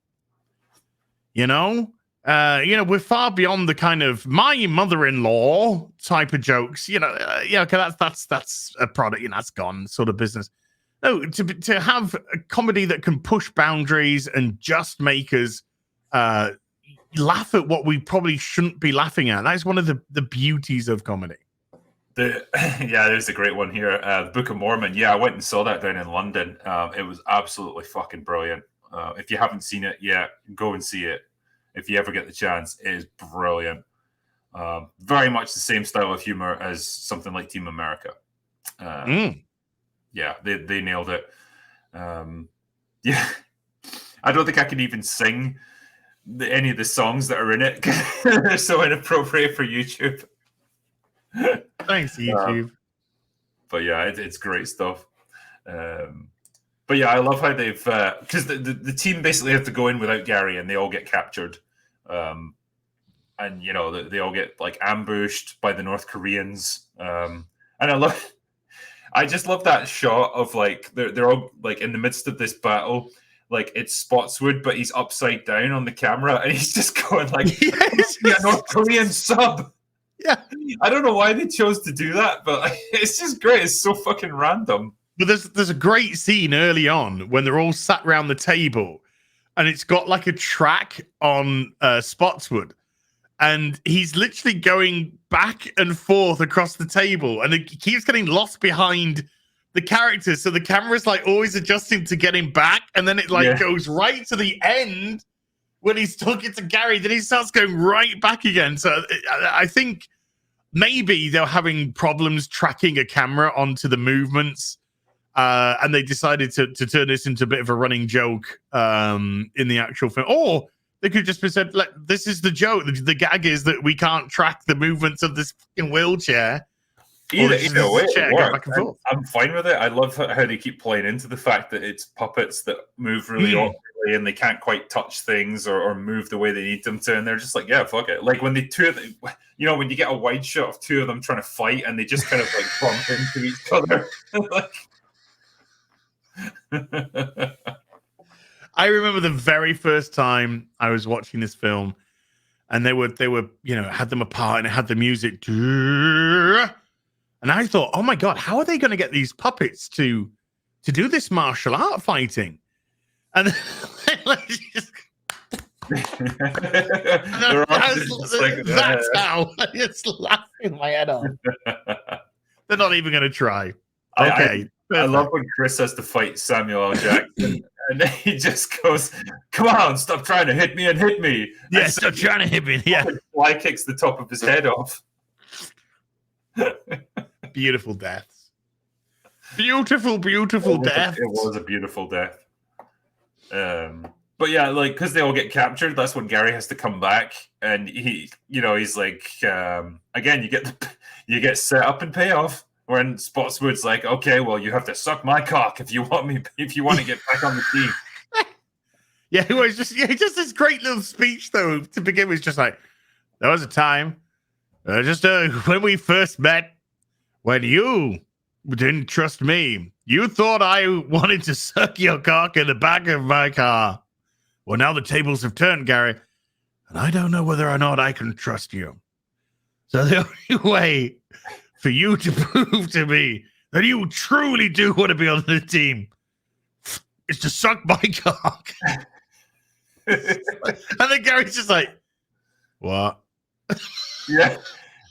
We're far beyond the kind of my mother-in-law type of jokes. Okay, that's a product. That's gone sort of business. No, to have a comedy that can push boundaries and just make us laugh at what we probably shouldn't be laughing at. That is one of the beauties of comedy. There's a great one here. The Book of Mormon. Yeah, I went and saw that down in London. It was absolutely fucking brilliant. If you haven't seen it yet, go and see it. If you ever get the chance, it is brilliant. Very much the same style of humor as something like Team America. Yeah, they nailed it. I don't think I can even sing any of the songs that are in it. They're so inappropriate for YouTube. Thanks, YouTube. But yeah, it's great stuff. But yeah, I love how they've because the team basically have to go in without Gary, and they all get captured. And they all get like ambushed by the North Koreans. And I just love that shot of like they're all like in the midst of this battle. Like it's Spotswood, but he's upside down on the camera, and he's just going like, yes. "Yeah, North Korean sub." Yeah, I don't know why they chose to do that, but it's just great. It's so fucking random. But there's a great scene early on when they're all sat around the table, and it's got like a track on Spotswood, and he's literally going back and forth across the table, and it keeps getting lost behind the characters. So the camera's like always adjusting to get him back, and then it goes right to the end when he's talking to Gary. Then he starts going right back again. So I think maybe they're having problems tracking a camera onto the movements. And they decided to turn this into a bit of a running joke in the actual film. Or they could just be said, this is the joke. The gag is that we can't track the movements of this fucking wheelchair. Either way, I'm fine with it. I love how they keep playing into the fact that it's puppets that move really awkwardly wobbly and they can't quite touch things or move the way they need them to, and they're just like, yeah, fuck it. Like when the two of them, when you get a wide shot of two of them trying to fight and they just kind of like bump into each other. I remember the very first time I was watching this film, and they were had them apart and it had the music, and I thought, oh my god, how are they going to get these puppets to do this martial art fighting? And then, that's how I just laughing my head off. They're not even going to try. Okay, I love when Chris has to fight Samuel L. Jackson. And then he just goes, "Come on, stop trying to hit me and hit me." Yeah, stop trying to hit me. Yeah. Fly kicks the top of his head off. Beautiful deaths. Beautiful deaths. It was a beautiful death. But yeah, like because they all get captured, that's when Gary has to come back, and he's like, again, you get set up and payoff. When Spotswood's like, okay, well, you have to suck my cock if you want to get back on the team. Yeah, it was just this great little speech though to begin with. Just like, there was a time, when we first met, when you didn't trust me, you thought I wanted to suck your cock in the back of my car. Well, now the tables have turned, Gary, and I don't know whether or not I can trust you. So the only way for you to prove to me that you truly do want to be on the team is to suck my cock. And then Gary's just like, what? Yeah,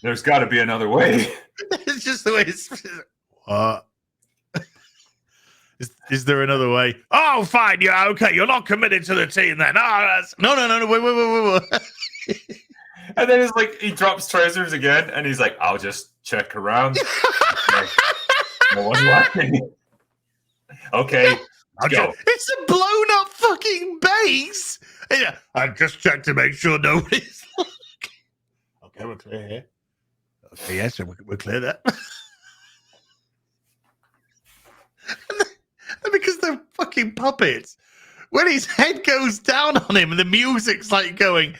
there's got to be another way. It's just the way it's... What? Is there another way? Oh, fine. Yeah, okay. You're not committed to the team then. Oh, no. Wait. And then it's like he drops trousers again, and he's like, "I'll just check around." No one's watching. Okay, go. It's a blown up fucking base. Yeah, I just checked to make sure nobody's looking. Okay, we're clear here. Okay, yes, so we're clear there. And because they're fucking puppets, when his head goes down on him and the music's like going,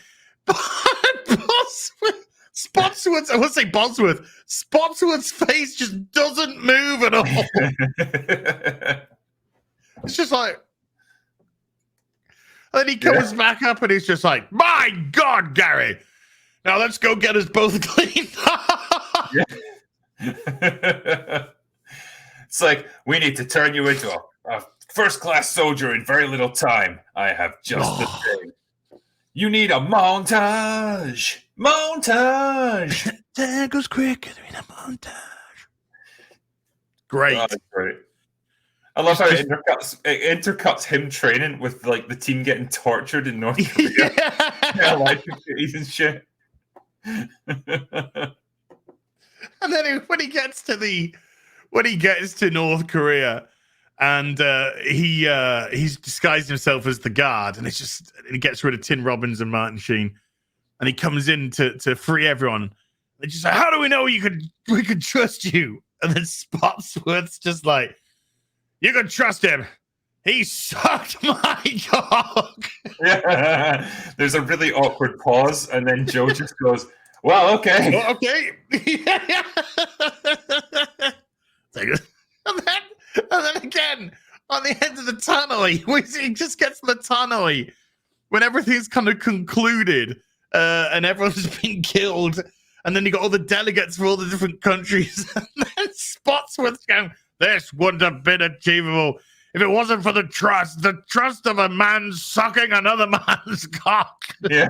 Spotswood's, I want to say Bosworth. Spotswood's face just doesn't move at all. It's just like, and then he comes back up and he's just like, my God, Gary. Now let's go get us both cleaned up. It's like, we need to turn you into a first-class soldier in very little time. I have just the thing. You need a montage. That goes quicker than a montage. Great. Oh, that's great. I love how it intercuts him training with like the team getting tortured in North Korea. Yeah, like and shit. And then when he gets to North Korea, and he's disguised himself as the guard, and he gets rid of Tin Robbins and Martin Sheen, and he comes in to free everyone. They just like, how do we know we could trust you? And then Spotswood's just like, you can trust him. He sucked my cock. Yeah. There's a really awkward pause, and then Joe just goes, well, okay. Okay. And then again, on the end of the tannoy, he just gets to the tannoy when everything's kind of concluded and everyone's been killed. And then you got all the delegates from all the different countries. And then Spotswood's going, this wouldn't have been achievable if it wasn't for the trust of a man sucking another man's cock. Yeah.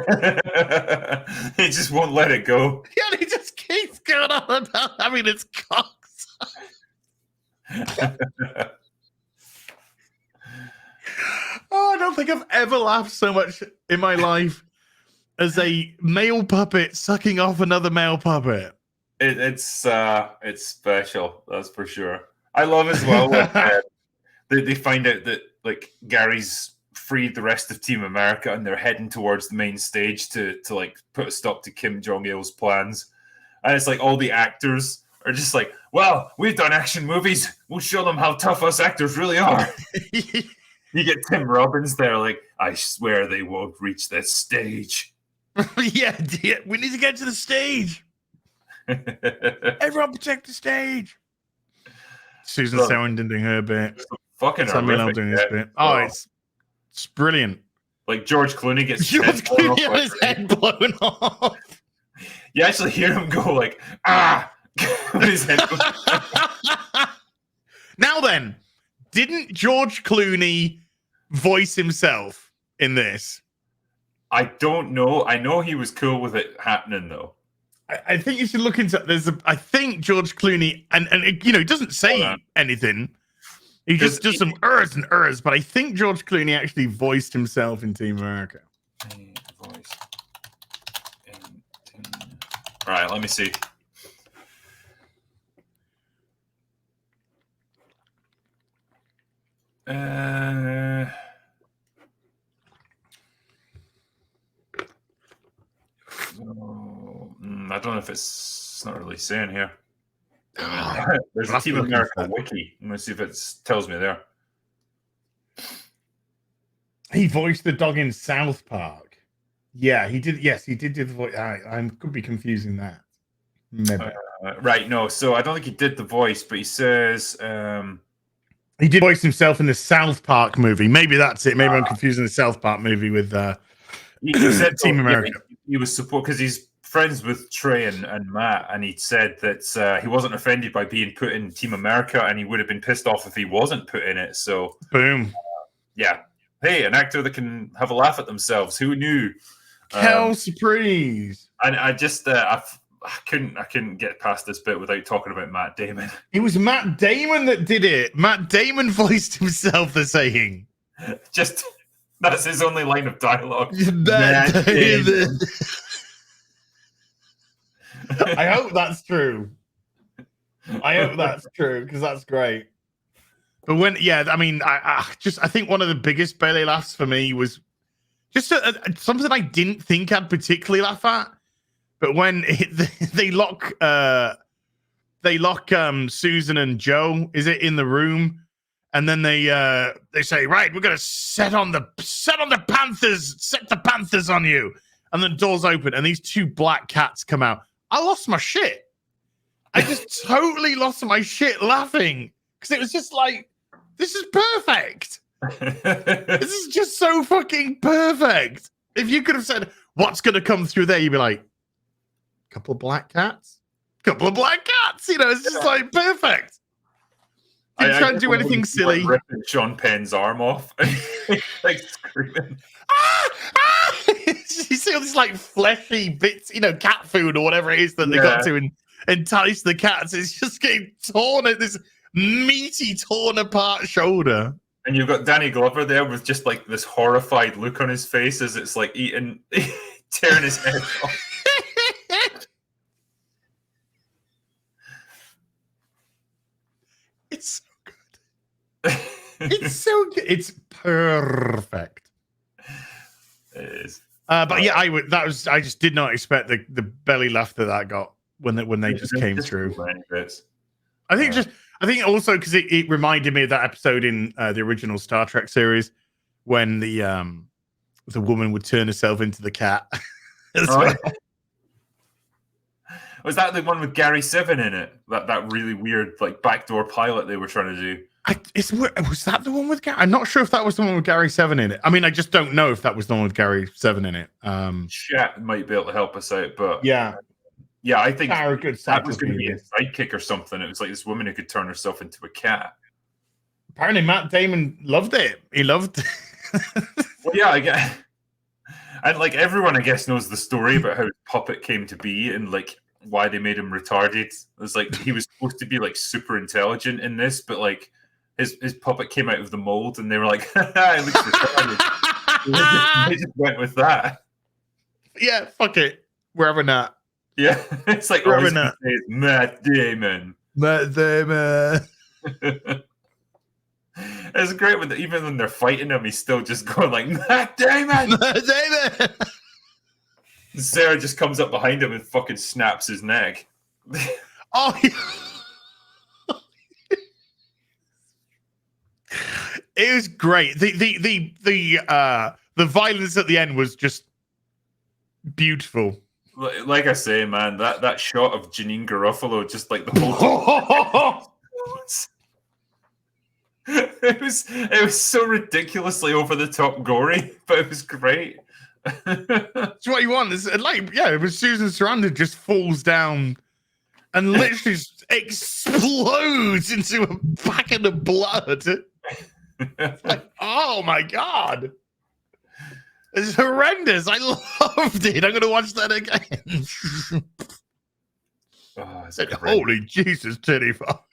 He just won't let it go. Yeah, and he just keeps going on about having his cock sucked. Oh, I don't think I've ever laughed so much in my life as a male puppet sucking off another male puppet. It's special, that's for sure. I love as well when they find out that like Gary's freed the rest of Team America and they're heading towards the main stage to like put a stop to Kim Jong-il's plans. And it's like all the actors are just like, well, we've done action movies. We'll show them how tough us actors really are. You get Tim Robbins there, like, I swear they won't reach that stage. yeah, we need to get to the stage. Everyone protect the stage. Susan Sarandon doing her bit. Fucking Samuel L. horrific doing his bit. Oh, it's brilliant. Like George Clooney gets George Clooney had his head blown off. You actually hear him go like, ah! With his head Now then, didn't George Clooney voice himself in this? I don't know. I know he was cool with it happening though. I think you should look into. I think George Clooney, and you know, he doesn't say anything. He just does some ers and ers. But I think George Clooney actually voiced himself in Team America. All right, let me see. I don't know if it's not really saying here. There's a Team America wiki. I'm gonna see if it tells me there. He voiced the dog in South Park. Yeah, he did. Yes, he did do the voice. I could be confusing that. Maybe. Right, no. So I don't think he did the voice, but he says he did voice himself in the South Park movie. Maybe that's it. Maybe I'm confusing the South Park movie with he said Team America. He was support because he's friends with Trey and Matt, and he said that he wasn't offended by being put in Team America, and he would have been pissed off if he wasn't put in it. So boom. Yeah. Hey, an actor that can have a laugh at themselves. Who knew? Hell surprise. And I just I couldn't get past this bit without talking about Matt Damon. It was Matt Damon that did it. Matt Damon voiced himself the saying. Just that's his only line of dialogue. Matt Damon. I hope that's true. I hope that's true because that's great. But when, I mean, I think one of the biggest belly laughs for me was just something I didn't think I'd particularly laugh at. But when they lock Susan and Joe, is it in the room? And then they say, right, we're gonna set the Panthers on you. And then doors open and these two black cats come out. I lost my shit. I just totally lost my shit laughing because it was just like, this is perfect. This is just so fucking perfect. If you could have said, what's going to come through there? You'd be like, couple of black cats. You know, it's just like perfect. Didn't try to do anything silly. Ripping Sean Penn's arm off. Like screaming. You see all these like fleshy bits, you know, cat food or whatever it is that they got to entice the cats. It's just getting torn at this meaty, torn apart shoulder. And you've got Danny Glover there with just like this horrified look on his face as it's like tearing his head off. It's so good. It's so good. It's perfect. It is. But yeah, I just did not expect the belly laugh that got when they just came through. I think also because it reminded me of that episode in the original Star Trek series when the woman would turn herself into the cat. Well. Was that the one with Gary Seven in it? That really weird like backdoor pilot they were trying to do. Was that the one with Gary? I'm not sure if that was the one with Gary Seven in it. I mean, I just don't know if that was the one with Gary Seven in it. Chat might be able to help us out, but yeah, I think that was going to be a sidekick or something. It was like this woman who could turn herself into a cat. Apparently, Matt Damon loved it. He loved it. Well, yeah, I guess. And like everyone, I guess, knows the story about how Puppet came to be and like why they made him retarded. It was like he was supposed to be like super intelligent in this, but like his puppet came out of the mold and they were like, it looks retarded. They just went with that. Yeah, fuck it. We're having that. Yeah, it's like we're having that. Matt Damon. Matt Damon. It's great when even when they're fighting him, he's still just going like Matt Damon. Matt Damon. Sarah just comes up behind him and fucking snaps his neck. Oh, It was great. The violence at the end was just beautiful. Like I say, man, that shot of Janine Garofalo, just like the whole it was so ridiculously over the top gory, but it was great. That's what you want. It's like, yeah, it was Susan Sarandon just falls down and literally just explodes into a bucket of blood. It's like, oh my god. It's horrendous. I loved it. I'm going to watch that again. Holy Jesus, titty fuck.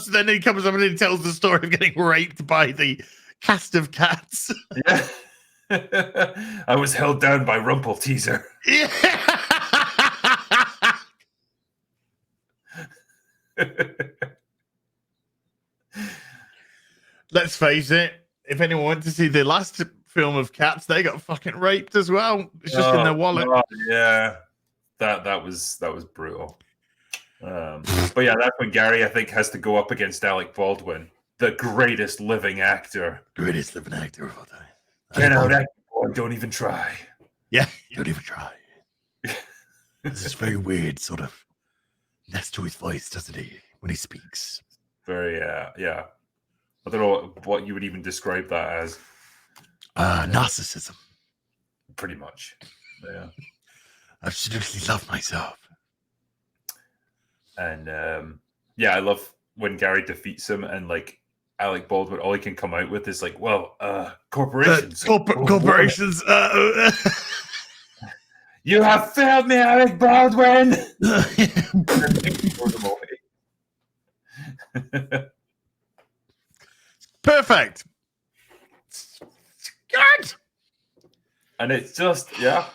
Then he comes up and he tells the story of getting raped by the cast of cats. Yeah. I was held down by Rumple Teaser. Yeah. Let's face it. If anyone went to see the last film of Cats, they got fucking raped as well. It's just in their wallet. Yeah, that was brutal. But yeah, that's when Gary, I think, has to go up against Alec Baldwin, the greatest living actor. Greatest living actor of all time. Get out, or don't even try. Yeah, don't even try. This is very weird, sort of nest to his voice, doesn't he, when he speaks? Very, yeah. I don't know what you would even describe that as. Narcissism. Pretty much. Yeah. I absolutely love myself. And yeah, I love when Gary defeats him and like Alec Baldwin, all he can come out with is like, well, corporations. Corporations. You have failed me, Alec Baldwin. Perfect. Good. And it's just, yeah,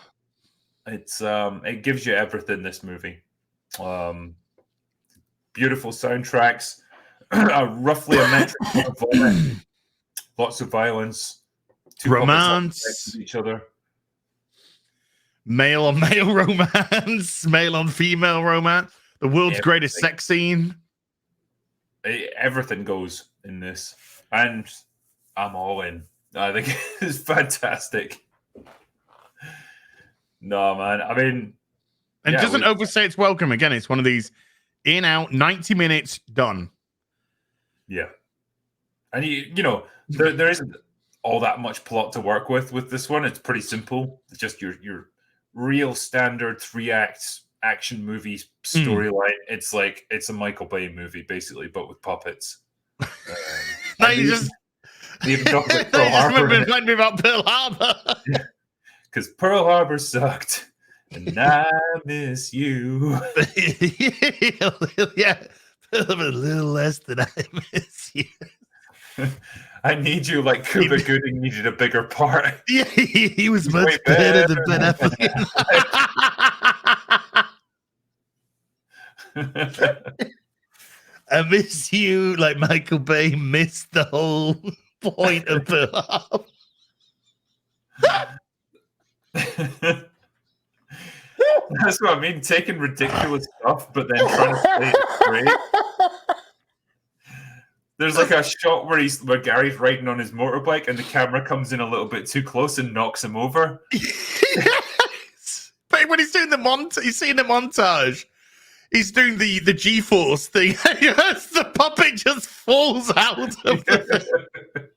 it's it gives you everything, this movie. Beautiful soundtracks, roughly a metric of vomit, lots of violence, romance with each other, male on male romance, male on female romance, the world's greatest sex scene. Everything goes in this, and I'm all in. I think it's fantastic. No, man. I mean, and doesn't overstay its welcome. Again, it's one of these in, out, 90 minutes, done. Yeah. And you know, there isn't all that much plot to work with this one. It's pretty simple. It's just your real standard 3-act action movie storyline. It's like it's a Michael Bay movie, basically, but with puppets. Now you just even talk about Pearl Harbor. Remind me about Pearl Harbor. Because Pearl Harbor sucked, and I miss you. Yeah, a little less than I miss you. I need you like Cuba Gooding needed a bigger part. Yeah, he was much better than Ben Affleck. I miss you like Michael Bay missed the whole point of Pearl Harbor. That's what I mean. Taking ridiculous stuff, but then trying to play it great. There's like a shot where Gary's riding on his motorbike, and the camera comes in a little bit too close and knocks him over. Yes. But when he's doing the montage. He's doing the G-force thing. The puppet just falls out of it.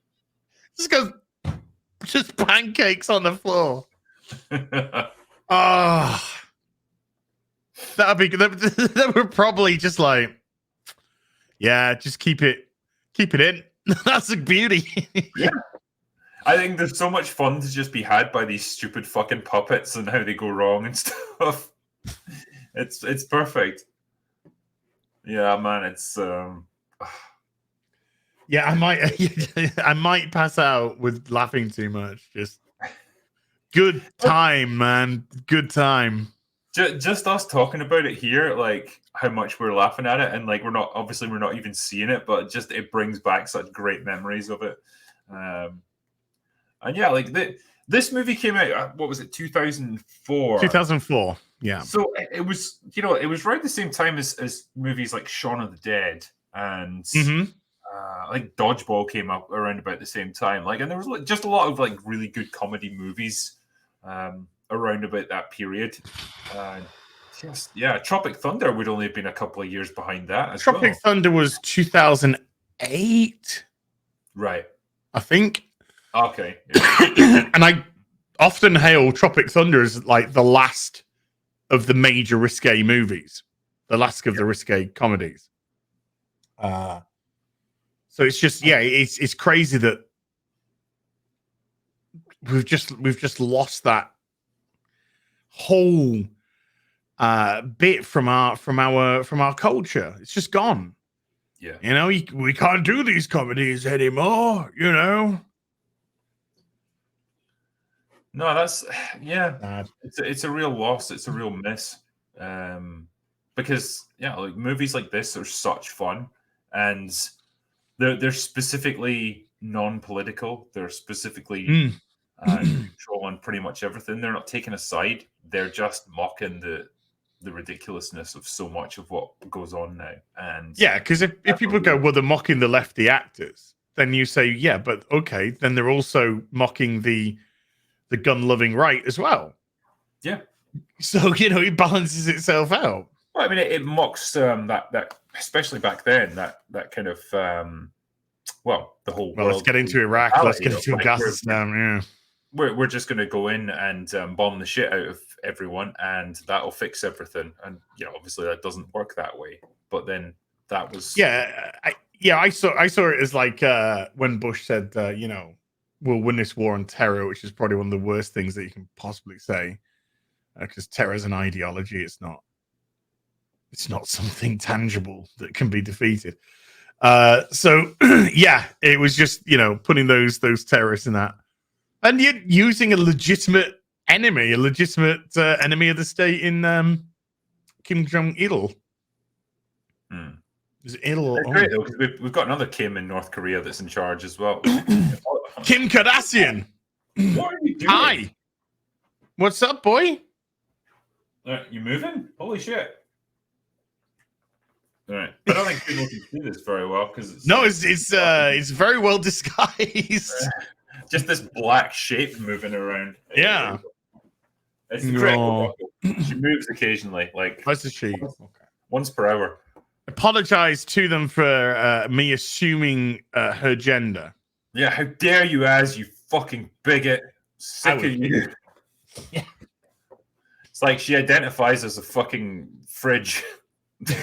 Just pancakes on the floor. Oh, that'd be good. That would probably just like, yeah, just keep it in. That's a beauty. Yeah. I think there's so much fun to just be had by these stupid fucking puppets and how they go wrong and stuff. It's perfect. Yeah, man, it's yeah, I might pass out with laughing too much. Just good time, man. Good time. Just us talking about it here, like how much we're laughing at it, and like we're not even seeing it, but just it brings back such great memories of it. And yeah, like this movie came out. What was it? 2004. 2004. Yeah. So it was, it was right the same time as movies like Shaun of the Dead and I think Dodgeball came up around about the same time. Like, and there was just a lot of like really good comedy movies around about that period. Tropic Thunder would only have been a couple of years behind that as Tropic Thunder was 2008, right? I think. Okay, and I often hail Tropic Thunder as like the last of the major risque movies, the last of the risque comedies. So it's just it's crazy that we've just lost that whole bit from our culture. It's just gone. Yeah, you know, we can't do these comedies anymore. You know. No, that's it's a real loss. It's a real miss. Because like movies like this are such fun, and they're specifically non-political. They're specifically neutral on pretty much everything. They're not taking a side. They're just mocking the ridiculousness of so much of what goes on now. And because if people go, well, they're mocking the lefty actors, then you say, yeah, but okay, then they're also mocking the gun-loving right as well. Yeah. So, it balances itself out. Well, I mean, it mocks that especially back then, that kind of the whole world. Let's get into Iraq. Let's get into Afghanistan. We're just going to go in and bomb the shit out of everyone, and that'll fix everything. And obviously that doesn't work that way. But then that was I saw it as like when Bush said, we'll win this war on terror, which is probably one of the worst things that you can possibly say, because terror is an ideology. It's not something tangible that can be defeated. So it was just putting those terrorists in that, and yet using a legitimate enemy of the state in Kim Jong-il. Is it Il or great though, because we've got another Kim in North Korea that's in charge as well. Kim Kardashian. What are you doing? Hi. What's up, boy? You moving? Holy shit! All right, I don't think people can see this very well because it's very well disguised. Just this black shape moving around. Yeah, it's incredible. She moves occasionally, like what's the she? Once per hour. Apologize to them for me assuming her gender. Yeah, how dare you, you fucking bigot! Sick of you. Yeah. It's like she identifies as a fucking fridge. But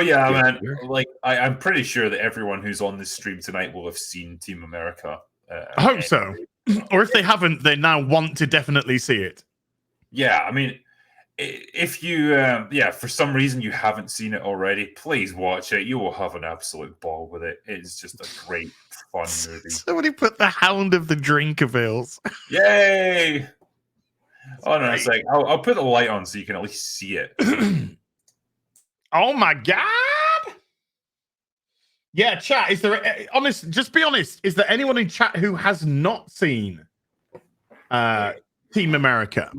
yeah, man, like I'm pretty sure that everyone who's on this stream tonight will have seen Team America. I hope so. Or if they haven't, they now want to definitely see it. Yeah, I mean, if you, for some reason you haven't seen it already, please watch it. You will have an absolute ball with it. It's just a great, fun movie. Somebody put the Hound of the Drinkervilles. Yay! Oh no, it's like I'll put the light on so you can at least see it. Oh my god! Yeah, chat. Is there just be honest? Is there anyone in chat who has not seen Team America?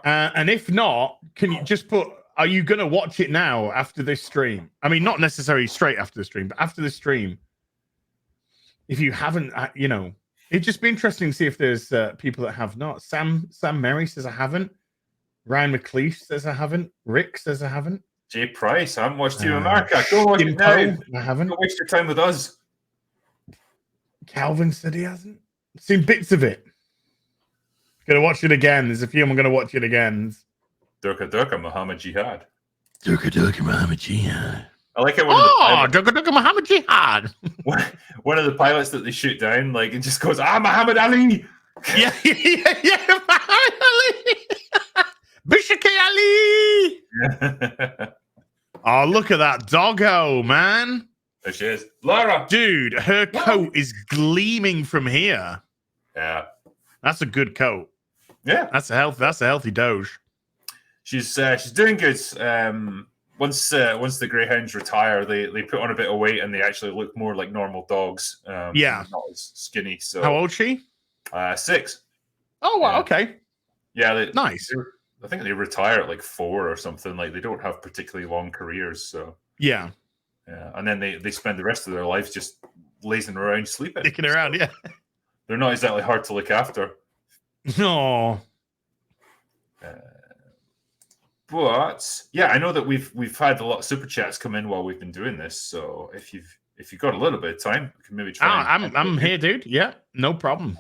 And if not, can you just put? Are you going to watch it now after this stream? I mean, not necessarily straight after the stream, but after the stream. If you haven't, it'd just be interesting to see if there's people that have not. Sam Mary says I haven't. Ryan McLeish says I haven't. Rick says I haven't. Jay Price, I haven't watched Team America. Go watch it now. I haven't. Don't waste your time with us. Calvin said he hasn't. Seen bits of it. Gonna watch it again. There's a few I'm gonna watch it again. Durka Durka Muhammad Jihad. Durka Durka Muhammad Jihad. I like it. Durka Durka Muhammad Jihad. One of the pilots that they shoot down, like it just goes, Muhammad Ali. Yeah, Muhammad Ali. Bishaki Ali. Oh, look at that doggo, man. There she is. Laura. Dude, her coat is gleaming from here. Yeah. That's a good coat. Yeah. That's a healthy Doge. She's doing good. Once the greyhounds retire, they put on a bit of weight and they actually look more like normal dogs. Not as skinny. So how old is she? 6. Oh wow, okay. Yeah, nice. I think they retire at like 4 or something. Like they don't have particularly long careers. So yeah, and then they spend the rest of their lives just lazing around, sleeping, sticking around. So Yeah. they're not exactly hard to look after. No. But yeah, I know that we've had a lot of super chats come in while we've been doing this. So if you've got a little bit of time, we can maybe try. I'm here, dude. Yeah, no problem.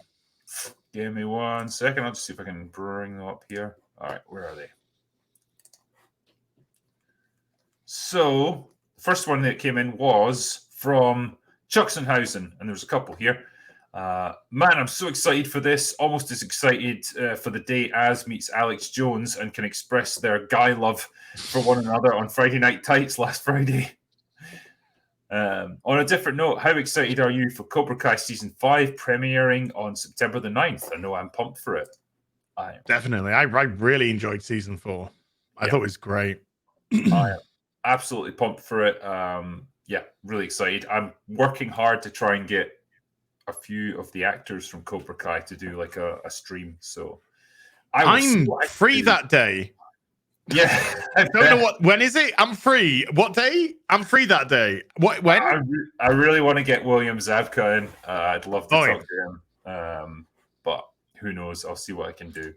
Give me 1 second. I'll just see if I can bring them up here. All right, where are they? So the first one that came in was from Chuxenhausen, and there's a couple here. Man, I'm so excited for this. Almost as excited for the day Az meets Alex Jones and can express their guy love for one another on Friday Night Tights last Friday. On a different note, how excited are you for Cobra Kai Season 5 premiering on September the 9th? I know I'm pumped for it. Definitely. I really enjoyed Season 4. I thought it was great. I am absolutely pumped for it. Yeah, really excited. I'm working hard to try and get a few of the actors from Cobra Kai to do like a stream. So I'm free that day. Yeah. I don't know when is it? I'm free. What day? I'm free that day. When? I really want to get William Zabka in. I'd love to talk to him. But who knows? I'll see what I can do.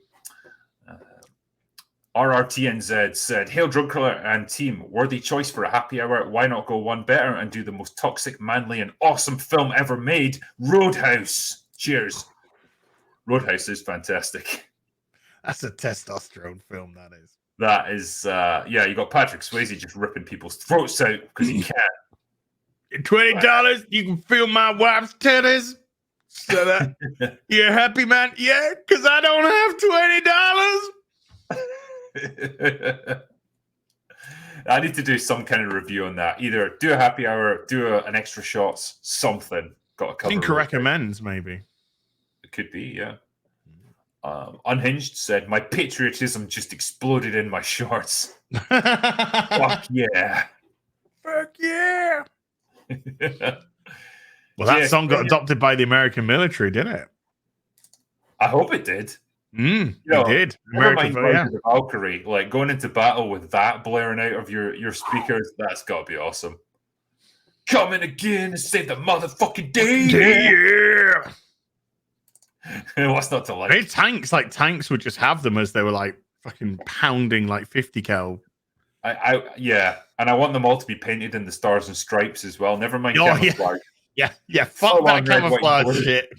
RRTNZ said, Hail Drugkiller and team, worthy choice for a happy hour. Why not go one better and do the most toxic, manly, and awesome film ever made? Roadhouse. Cheers. Roadhouse is fantastic. That's a testosterone film, that is. That is, yeah, you got Patrick Swayze just ripping people's throats out because he can. $20, you can feel my wife's titties. So that you're happy, man? Yeah, because I don't have $20. I need to do some kind of review on that. Either do a happy hour, do an extra shots, something. Got to cover. Think recommends maybe. It could be, yeah. Unhinged said, my patriotism just exploded in my shorts. Fuck yeah. Fuck yeah. Well, that song got adopted by the American military, didn't it? I hope it did. It did. Never mind the Valkyrie. Like going into battle with that blaring out of your speakers, that's got to be awesome. Coming again to save the motherfucking day. Yeah. What's not to like? They tanks would just have them as they were like fucking pounding like 50 cal. Yeah, and I want them all to be painted in the stars and stripes as well. Never mind camouflage. Yeah. Fuck that camouflage shit.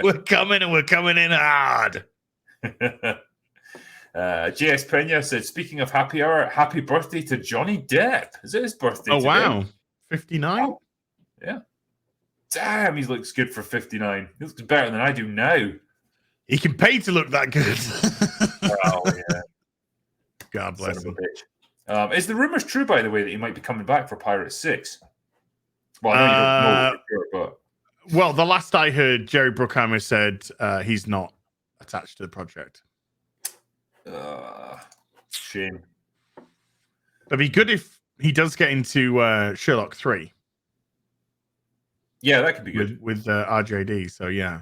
We're coming in hard. JS Pena said, speaking of happy hour, happy birthday to Johnny Depp. Is it his birthday today? Wow. 59? Oh, yeah. Damn, he looks good for 59. He looks better than I do now. He can pay to look that good. Oh, yeah. God bless him. Is the rumors true, by the way, that he might be coming back for Pirates 6? Well, I know you don't know for sure, but... Well, the last I heard, Jerry Bruckheimer said he's not attached to the project. Shame. It'd be good if he does get into Sherlock 3. Yeah, that could be good. With RJD, so yeah.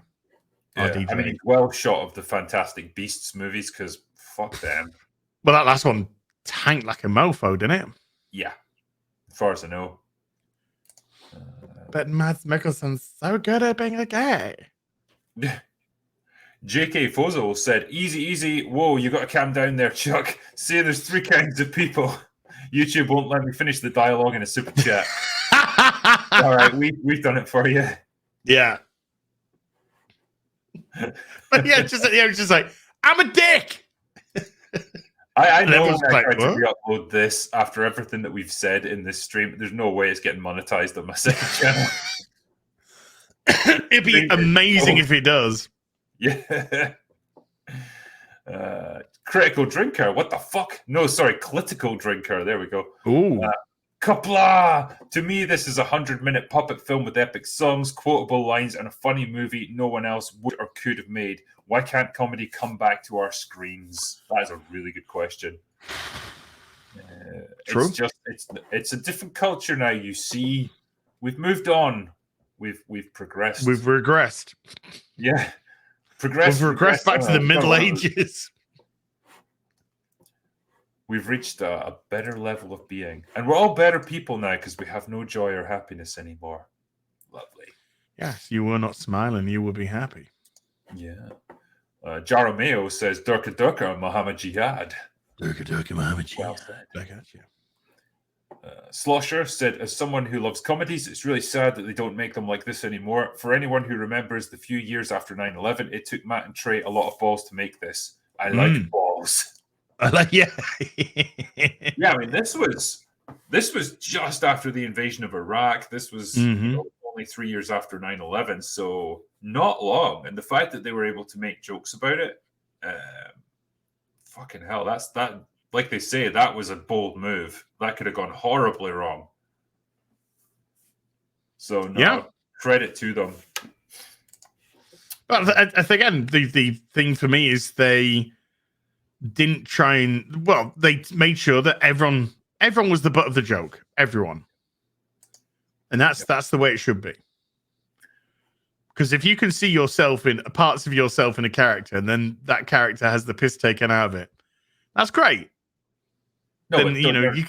I mean, he's well shot of the Fantastic Beasts movies because fuck them. Well, that last one tanked like a mofo, didn't it? Yeah, as far as I know. But Mads Mikkelsen's so good at being a gay. J.K. Fozo said, easy. Whoa, you got to calm down there, Chuck. Say there's 3 kinds of people. YouTube won't let me finish the dialogue in a super chat. All right, we've done it for you. Yeah. But yeah, just like, I'm a dick. I know when I tried to re-upload this after everything that we've said in this stream, there's no way it's getting monetized on my second channel. It'd be amazing if it does. Yeah. Critical Drinker. What the fuck? No, sorry. Clitical Drinker. There we go. Ooh. Kapla! To me, this is a 100-minute puppet film with epic songs, quotable lines, and a funny movie no one else would or could have made. Why can't comedy come back to our screens? That is a really good question. True. It's a different culture now. You see, we've moved on. We've progressed. We've regressed. Yeah. We've regressed back to the Middle Ages. We've reached a better level of being. And we're all better people now because we have no joy or happiness anymore. Lovely. Yes, you were not smiling, you will be happy. Yeah. Jarameo says, Durka Durka, Muhammad Jihad. Durka Durka, Muhammad Jihad. Well said. Back at you. Slosher said, as someone who loves comedies, it's really sad that they don't make them like this anymore. For anyone who remembers the few years after 9/11, it took Matt and Trey a lot of balls to make this. I like balls. I like, yeah. Yeah, I mean, this was just after the invasion of Iraq. This was only 3 years after 9/11, so not long. And the fact that they were able to make jokes about it, fucking hell, that. Like they say, that was a bold move. That could have gone horribly wrong. So, credit to them. But again, the thing for me is they didn't try and... Well, they made sure that everyone was the butt of the joke. Everyone. And that's the way it should be. Because if you can see yourself in parts of yourself in a character, and then that character has the piss taken out of it, that's great. No, then, but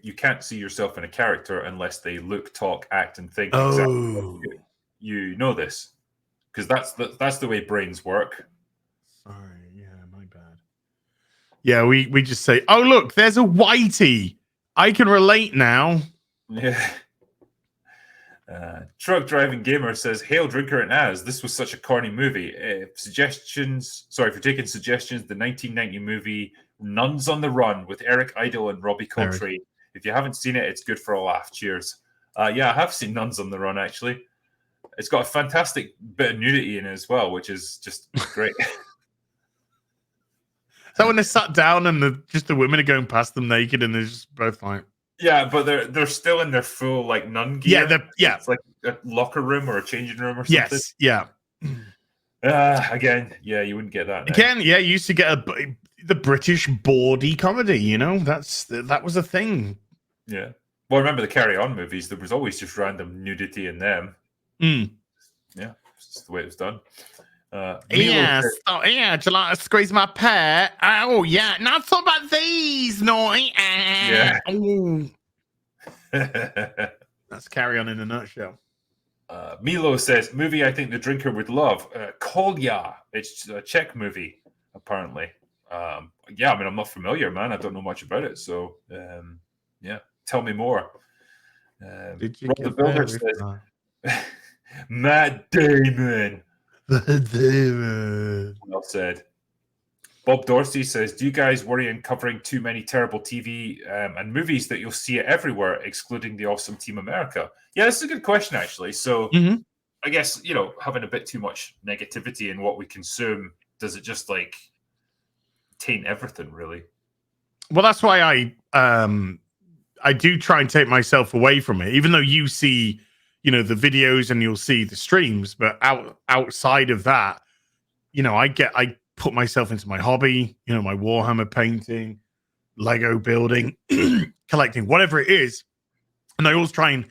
you can't see yourself in a character unless they look, talk, act, and think exactly like you know this. Because that's the way brains work. Sorry, yeah, my bad. Yeah, we just say, oh, look, there's a whitey. I can relate now. Yeah. Truck Driving Gamer says, Hail Drinker and Az, this was such a corny movie. Sorry for taking suggestions, the 1990 movie Nuns on the Run with Eric Idle and Robbie Coltrane. If you haven't seen it, it's good for a laugh. Cheers. Yeah, I have seen Nuns on the Run, actually. It's got a fantastic bit of nudity in it as well, which is just great. So when they sat down and the women are going past them naked and they're just both like... Yeah, but they're still in their full like nun gear. Yeah. It's like a locker room or a changing room or something. Yes, yeah. Again, yeah, you wouldn't get that now. Again, yeah, you used to get the British bawdy comedy, you know? That was a thing. Yeah. Well, remember the Carry On movies, there was always just random nudity in them. Yeah, it's just the way it was done. Yes. Oh, yeah. Do you like to squeeze my pear? Oh, yeah. Not so about these, naughty. Yeah. Oh. That's Carry On in a nutshell. Milo says, movie I think the drinker would love. Kolya. It's a Czech movie, apparently. Yeah, I mean, I'm not familiar, man. I don't know much about it. So, yeah, tell me more. Did you Rob the Builder says, Matt Damon. Well said. Bob Dorsey says, do you guys worry in covering too many terrible TV and movies that you'll see it everywhere, excluding the awesome Team America? Yeah, this is a good question, actually. So I guess, having a bit too much negativity in what we consume, does it just like taint everything, really? Well, that's why I do try and take myself away from it, even though you see the videos and you'll see the streams, but outside of that, I put myself into my hobby, my Warhammer painting, Lego building, collecting, whatever it is. And I always try and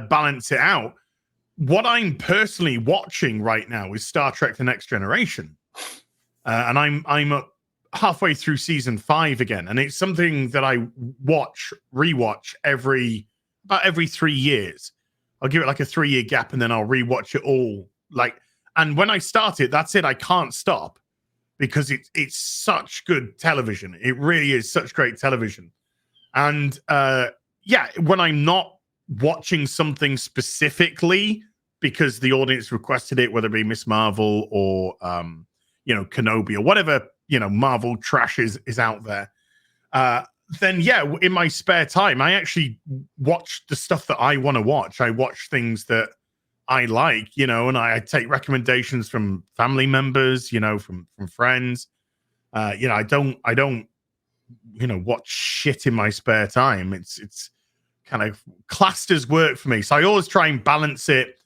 balance it out. What I'm personally watching right now is Star Trek: The Next Generation. And I'm halfway through season 5 again. And it's something that I rewatch about every 3 years. I'll give it like a 3-year gap and then I'll rewatch it all. And when I start it, that's it. I can't stop because it's such good television. It really is such great television. And when I'm not watching something specifically because the audience requested it, whether it be Miss Marvel or Kenobi or whatever Marvel trash is out there, then in my spare time, I actually watch the stuff that I want to watch. I watch things that I like, and I take recommendations from family members, from friends. I don't watch shit in my spare time. It's kind of classed as work for me. So I always try and balance it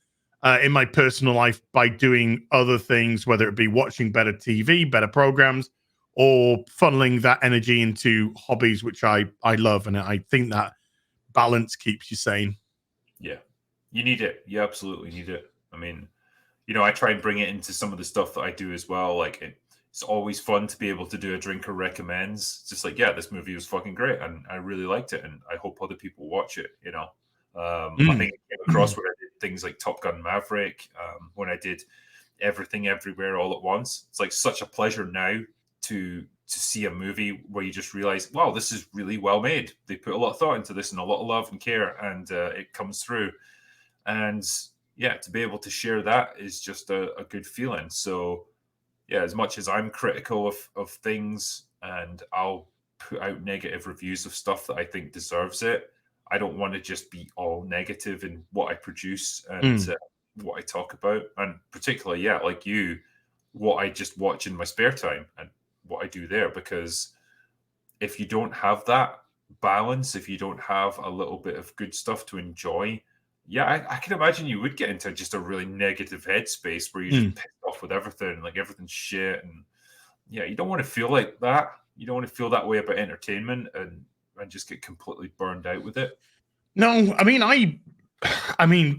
in my personal life by doing other things, whether it be watching better TV, better programs, or funneling that energy into hobbies, which I love. And I think that balance keeps you sane. Yeah, you need it. You absolutely need it. I mean, I try and bring it into some of the stuff that I do as well. Like it's always fun to be able to do a drinker recommends. It's just like, yeah, this movie was fucking great, and I really liked it, and I hope other people watch it. I think it came across when I did things like Top Gun Maverick, when I did Everything Everywhere All at Once. It's like such a pleasure now to see a movie where you just realize, wow, this is really well made. They put a lot of thought into this and a lot of love and care, and it comes through. And yeah, to be able to share that is just a good feeling. So yeah, as much as I'm critical of things and I'll put out negative reviews of stuff that I think deserves it, I don't want to just be all negative in what I produce and what I talk about. And particularly, yeah, like you, what I just watch in my spare time and what I do there. Because if you don't have that balance, if you don't have a little bit of good stuff to enjoy, yeah, I can imagine you would get into just a really negative headspace where you're just pissed off with everything, like everything's shit. And yeah, you don't want to feel like that. You don't want to feel that way about entertainment and just get completely burned out with it. No, I mean,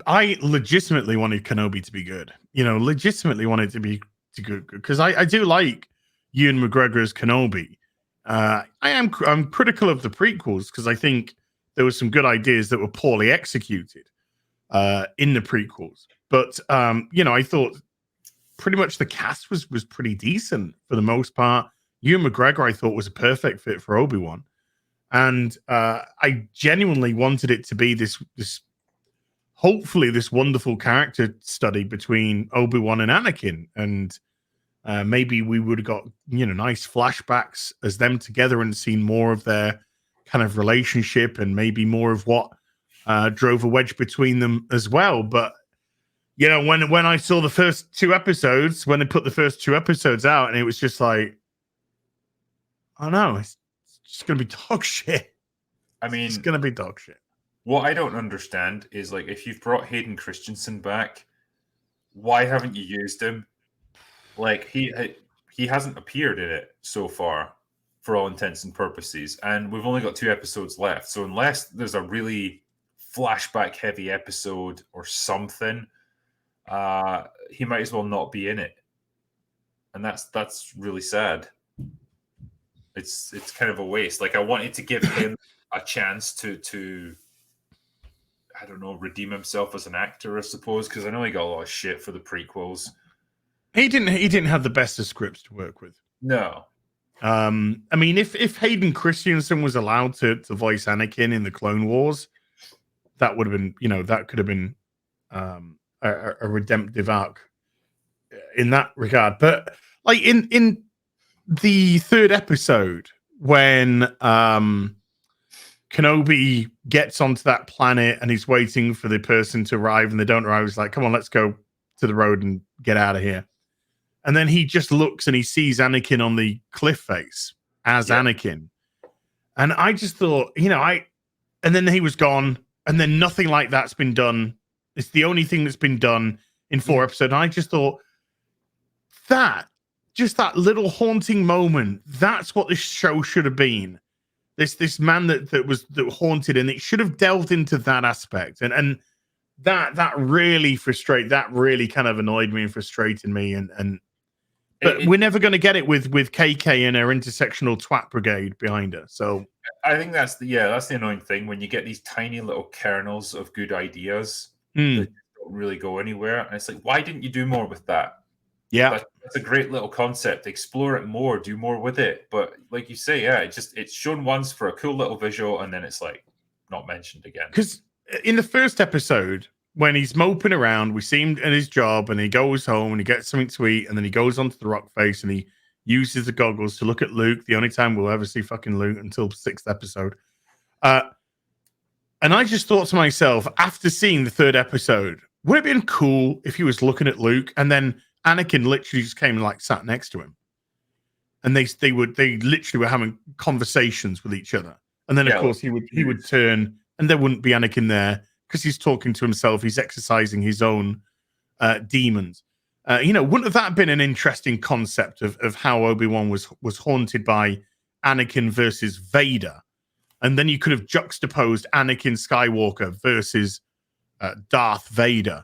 I legitimately wanted Kenobi to be good. Legitimately wanted to be good because I do like Ewan McGregor's Kenobi. I'm critical of the prequels because I think there were some good ideas that were poorly executed in the prequels. But I thought pretty much the cast was pretty decent for the most part. Ewan McGregor I thought was a perfect fit for Obi-Wan. And I genuinely wanted it to be this hopefully this wonderful character study between Obi-Wan and Anakin. And maybe we would have got, nice flashbacks as them together and seen more of their kind of relationship and maybe more of what drove a wedge between them as well. But, when I saw the first two episodes, when they put the first two episodes out, and it was just like, oh no, it's just going to be dog shit. I mean, it's going to be dog shit. What I don't understand is, like, if you've brought Hayden Christensen back, why haven't you used him? Like, he hasn't appeared in it so far, for all intents and purposes, and we've only got 2 episodes left. So unless there's a really flashback-heavy episode or something, he might as well not be in it, and that's really sad. It's kind of a waste. Like, I wanted to give him a chance to I don't know, redeem himself as an actor, I suppose, because I know he got a lot of shit for the prequels. He didn't have the best of scripts to work with. No. I mean, if Hayden Christensen was allowed to voice Anakin in the Clone Wars, that would have been, that could have been a redemptive arc in that regard. But like in the 3rd episode, when Kenobi gets onto that planet and he's waiting for the person to arrive and they don't arrive, he's like, come on, let's go to the road and get out of here. And then he just looks and he sees Anakin on the cliff face as Anakin. And I just thought, and then he was gone, and then nothing like that's been done. It's the only thing that's been done in 4 episodes. And I just thought that little haunting moment, that's what this show should have been. This man that haunted, and it should have delved into that aspect. And that really kind of annoyed me and frustrated me. But we're never going to get it with KK and her intersectional twat brigade behind her. So I think that's the annoying thing when you get these tiny little kernels of good ideas that don't really go anywhere. And it's like, why didn't you do more with that? Yeah, that's a great little concept. Explore it more, do more with it. But like you say, it's shown once for a cool little visual, and then it's like not mentioned again. Because in the first episode, when he's moping around, we see him at his job, and he goes home and he gets something to eat, and then he goes onto the rock face and he uses the goggles to look at Luke. The only time we'll ever see fucking Luke until 6th episode. And I just thought to myself, after seeing the 3rd episode, would it have been cool if he was looking at Luke and then Anakin literally just came and like sat next to him, and they literally were having conversations with each other, and then of course he would turn and there wouldn't be Anakin there because he's talking to himself, he's exercising his own demons. Wouldn't have that been an interesting concept of how Obi-Wan was haunted by Anakin versus Vader, and then you could have juxtaposed Anakin Skywalker versus Darth Vader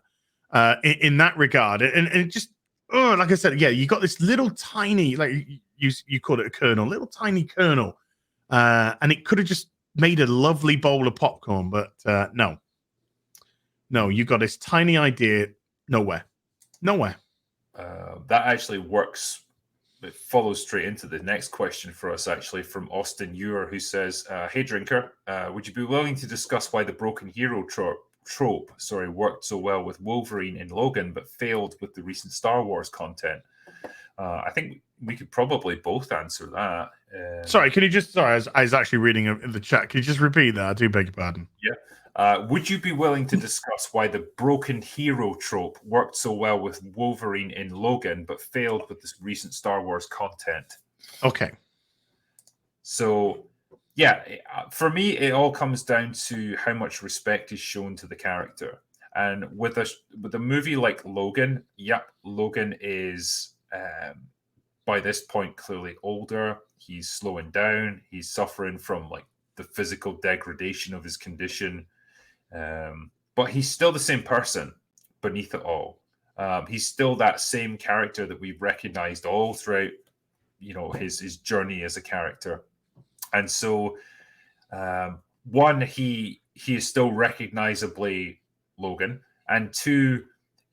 in that regard, and it just. oh, like I said, yeah, you got this little tiny, like you call it a kernel, little tiny kernel, and it could have just made a lovely bowl of popcorn, but no, you got this tiny idea, nowhere. That actually works. It follows straight into the next question for us, actually, from Austin Ewer, who says, "Hey, Drinker, would you be willing to discuss why the broken hero trope worked so well with Wolverine in Logan, but failed with the recent Star Wars content?" I think we could probably both answer that. Sorry, can you just? Sorry, I was actually reading in the chat. Can you just repeat that? I do beg your pardon. Yeah. Would you be willing to discuss why the broken hero trope worked so well with Wolverine in Logan, but failed with this recent Star Wars content? Okay. So, yeah, for me, it all comes down to how much respect is shown to the character. And with a movie like Logan, Logan is by this point clearly older. He's slowing down. He's suffering from like the physical degradation of his condition. But he's still the same person beneath it all. He's still that same character that we've recognized all throughout, his journey as a character. And so, one, he is still recognizably Logan, and two,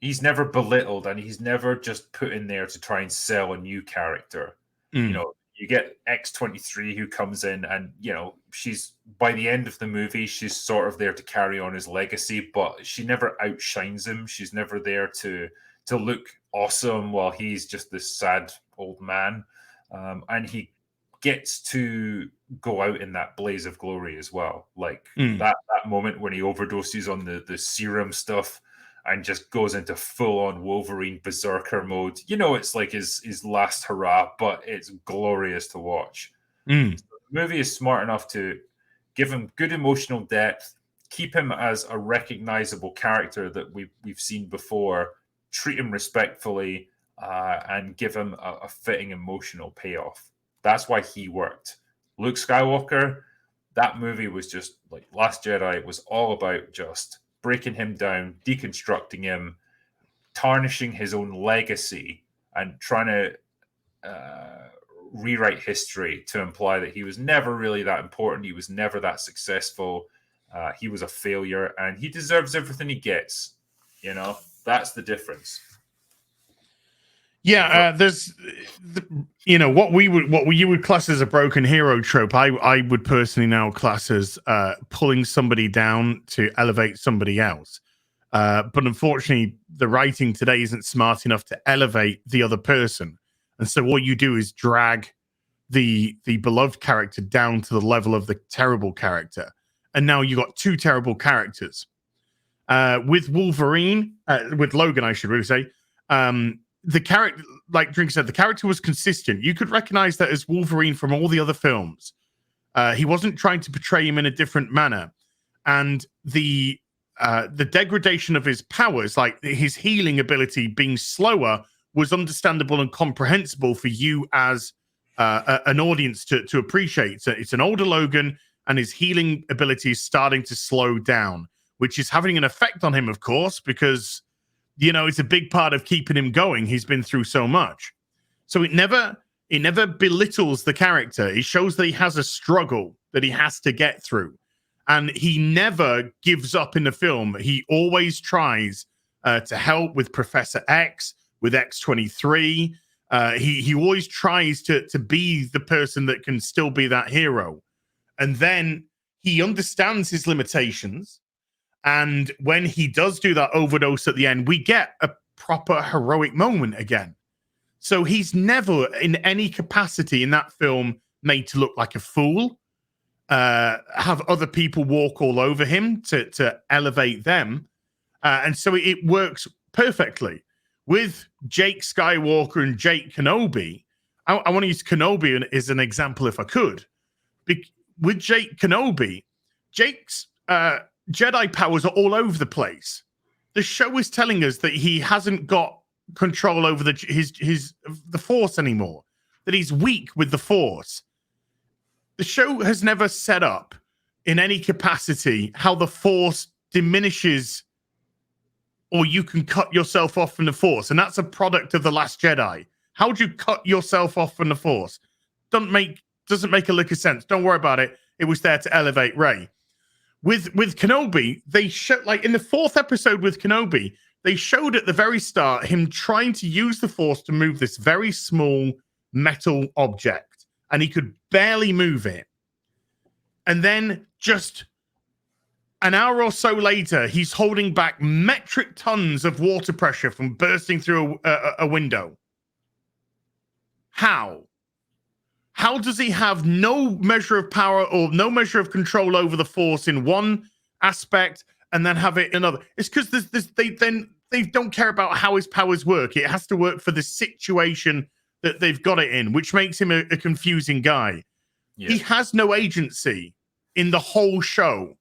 he's never belittled, and he's never just put in there to try and sell a new character. You get X-23 who comes in, and she's, by the end of the movie, she's sort of there to carry on his legacy, but she never outshines him. She's never there to look awesome while he's just this sad old man, and he gets to go out in that blaze of glory as well. Like that moment when he overdoses on the serum stuff and just goes into full-on Wolverine berserker mode. It's like his last hurrah, but it's glorious to watch. So the movie is smart enough to give him good emotional depth, keep him as a recognizable character that we've seen before, treat him respectfully, and give him a fitting emotional payoff. That's why he worked. Luke Skywalker, that movie was just like Last Jedi. It was all about just breaking him down, deconstructing him, tarnishing his own legacy, and trying to rewrite history to imply that he was never really that important. He was never that successful. He was a failure, and he deserves everything he gets. That's the difference. Yeah, there's, what you would class as a broken hero trope. I would personally now class as pulling somebody down to elevate somebody else. But unfortunately, the writing today isn't smart enough to elevate the other person, and so what you do is drag the beloved character down to the level of the terrible character, and now you got two terrible characters. With Wolverine, with Logan, I should really say. The character, like Drink said, the character was consistent. You could recognize that as Wolverine from all the other films. He wasn't trying to portray him in a different manner. And the degradation of his powers, like his healing ability being slower, was understandable and comprehensible for you as an audience to appreciate. So it's an older Logan, and his healing ability is starting to slow down, which is having an effect on him, of course, because it's a big part of keeping him going. He's been through so much. So it never belittles the character. It shows that he has a struggle that he has to get through. And he never gives up in the film. He always tries to help with Professor X, with X-23. He always tries to be the person that can still be that hero. And then he understands his limitations. And when he does do that overdose at the end, we get a proper heroic moment again. So he's never in any capacity in that film made to look like a fool, have other people walk all over him to elevate them. And so it works perfectly. With Jake Skywalker and Jake Kenobi, I want to use Kenobi as an example if I could. With Jake Kenobi, Jake's Jedi powers are all over the place. The show is telling us that he hasn't got control over the Force anymore, that he's weak with the Force. The show has never set up in any capacity how the Force diminishes or you can cut yourself off from the Force, and that's a product of The Last Jedi. How would you cut yourself off from the Force? Doesn't make a lick of sense. Don't worry about it. It was there to elevate Rey. With Kenobi, they showed, like in the 4th episode with Kenobi, they showed at the very start him trying to use the Force to move this very small metal object, and he could barely move it. And then just an hour or so later, he's holding back metric tons of water pressure from bursting through a window. How? How does he have no measure of power or no measure of control over the Force in one aspect and then have it in another? It's because they don't care about how his powers work. It has to work for the situation that they've got it in, which makes him a confusing guy. Yeah. He has no agency in the whole show.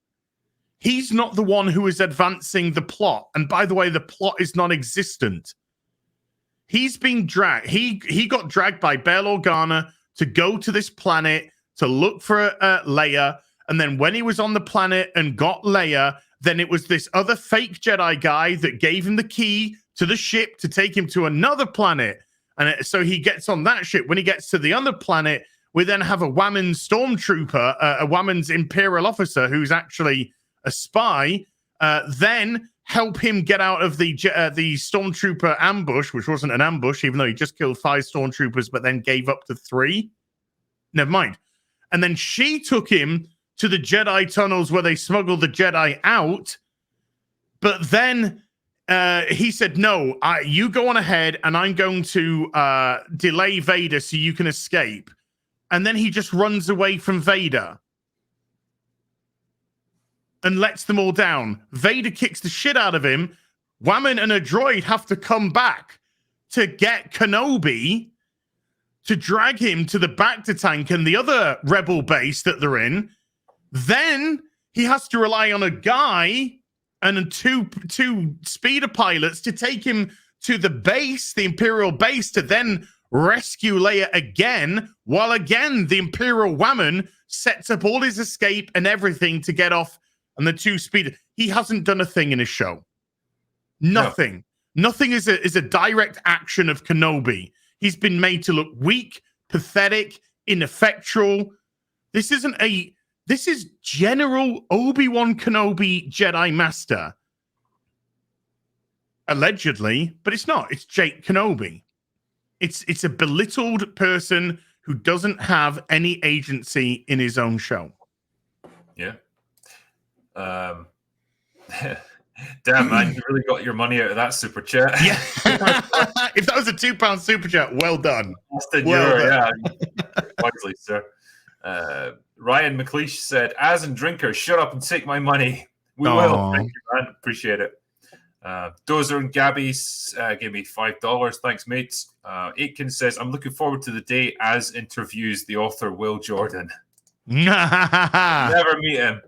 He's not the one who is advancing the plot. And by the way, the plot is non-existent. He's being dragged. He got dragged by Bail Organa to go to this planet to look for Leia. And then when he was on the planet and got Leia, then it was this other fake Jedi guy that gave him the key to the ship to take him to another planet. And so he gets on that ship. When he gets to the other planet, we then have a Wamman stormtrooper, a Wamman's Imperial officer who's actually a spy, then help him get out of the stormtrooper ambush, which wasn't an ambush, even though he just killed 5 stormtroopers, but then gave up to 3. Never mind. And then she took him to the Jedi tunnels where they smuggled the Jedi out. But then he said, no, you go on ahead and I'm going to delay Vader so you can escape. And then he just runs away from Vader and lets them all down. Vader kicks the shit out of him. Wamman and a droid have to come back to get Kenobi to drag him to the Bacta tank and the other rebel base that they're in. Then he has to rely on a guy and two speeder pilots to take him to the base, the Imperial base, to then rescue Leia again, while again the Imperial Wamman sets up all his escape and everything to get off. And the 2 speeder, he hasn't done a thing in his show. Nothing. No. Nothing is a direct action of Kenobi. He's been made to look weak, pathetic, ineffectual. This is General Obi-Wan Kenobi, Jedi Master. Allegedly, but it's not. It's Jake Kenobi. It's a belittled person who doesn't have any agency in his own show. Yeah. Damn, man, you really got your money out of that super chat. Yeah. If that was a £2 super chat, well done. Yeah, wisely, sir. Ryan McLeish said, "As and drinker, shut up and take my money." We will. Thank you, man. Appreciate it. Dozer and Gabby gave me $5. Thanks, mates. Aitken says, "I'm looking forward to the day Az interviews the author Will Jordan." Never meet him.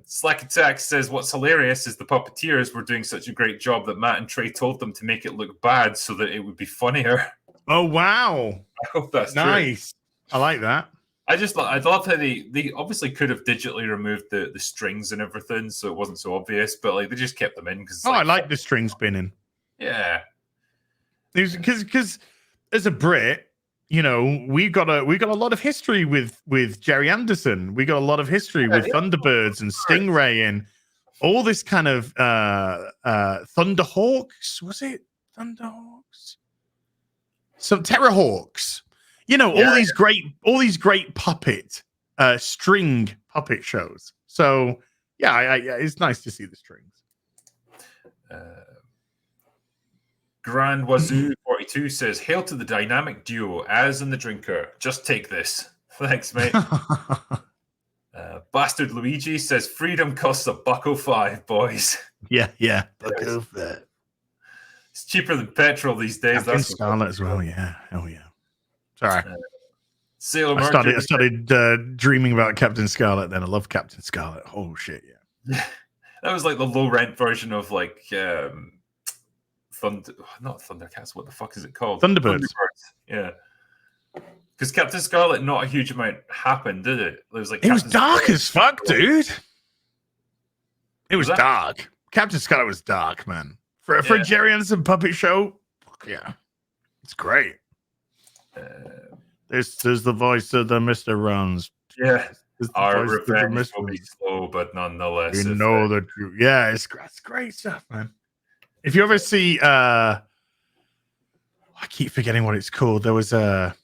Slack Attack says, "What's hilarious is the puppeteers were doing such a great job that Matt and Trey told them to make it look bad so that it would be funnier." Oh, wow. I hope that's nice. True. I like that. I love how they obviously could have digitally removed the strings and everything, so it wasn't so obvious, but like they just kept them in because. I like the string spinning. Yeah, because as a Brit, you know, we got a lot of history with Jerry Anderson. We got a lot of history with Thunderbirds and Stingray and all this kind of Thunderhawks. Was it Thunderhawks? Some Terrorhawks. You know, all these great puppet string puppet shows. So yeah, it's nice to see the strings. Grand Wazoo 42 says, "Hail to the dynamic duo, Az and the drinker. Just take this." Thanks, mate. Bastard Luigi says, "Freedom costs $1.05, boys." Yeah, $1.05. It's cheaper than petrol these days. Captain That's Scarlet as well. Yeah, hell yeah. Sorry, Sailor Mercury. I started dreaming about Captain Scarlet. Then I love Captain Scarlet. Oh shit, yeah. That was like the low rent version of like not Thundercats. What the fuck is it called? Thunderbirds. Yeah. Because Captain Scarlet, not a huge amount happened, did it? It was like it was dark as fuck, dude. It was dark. Captain Scarlet was dark, man. For a Jerry Anderson puppet show, yeah, it's great. This is the voice of the Mr. Runs. Yeah. Our revenge will be slow, but nonetheless. You know that you, yeah, it's great stuff, man. If you ever see, I keep forgetting what it's called. There was a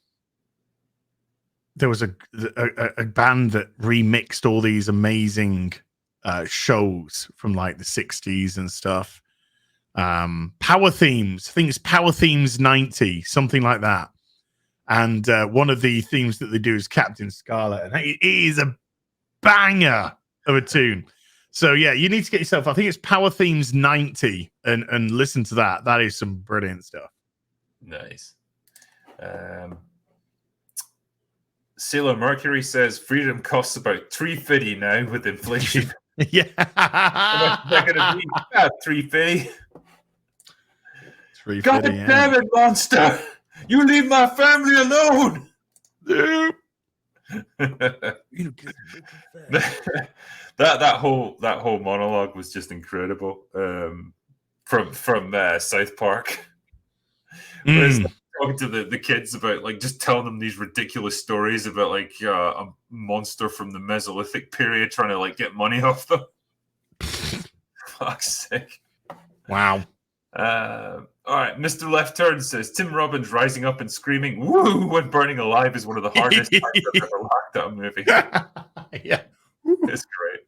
band that remixed all these amazing shows from like the 60s and stuff. Power Themes. I think it's Power Themes 90, something like that. And one of the themes that they do is Captain Scarlet, and it is a banger of a tune. So yeah, you need to get yourself, I think it's Power Themes 90, and listen to that. That is some brilliant stuff. Nice. Sailor Mercury says freedom costs about $3.50 now with inflation. Yeah. They're gonna be $3.50. God damn it, monster! You leave my family alone. that whole monologue was just incredible. From South Park. Talking to the kids about like just telling them these ridiculous stories about like a monster from the Mesolithic period trying to like get money off them. Fuck's sake. Wow. All right, Mr. Left Turn says Tim Robbins rising up and screaming "woo" when burning alive is one of the hardest times I've ever laughed at a movie. Yeah, it's great.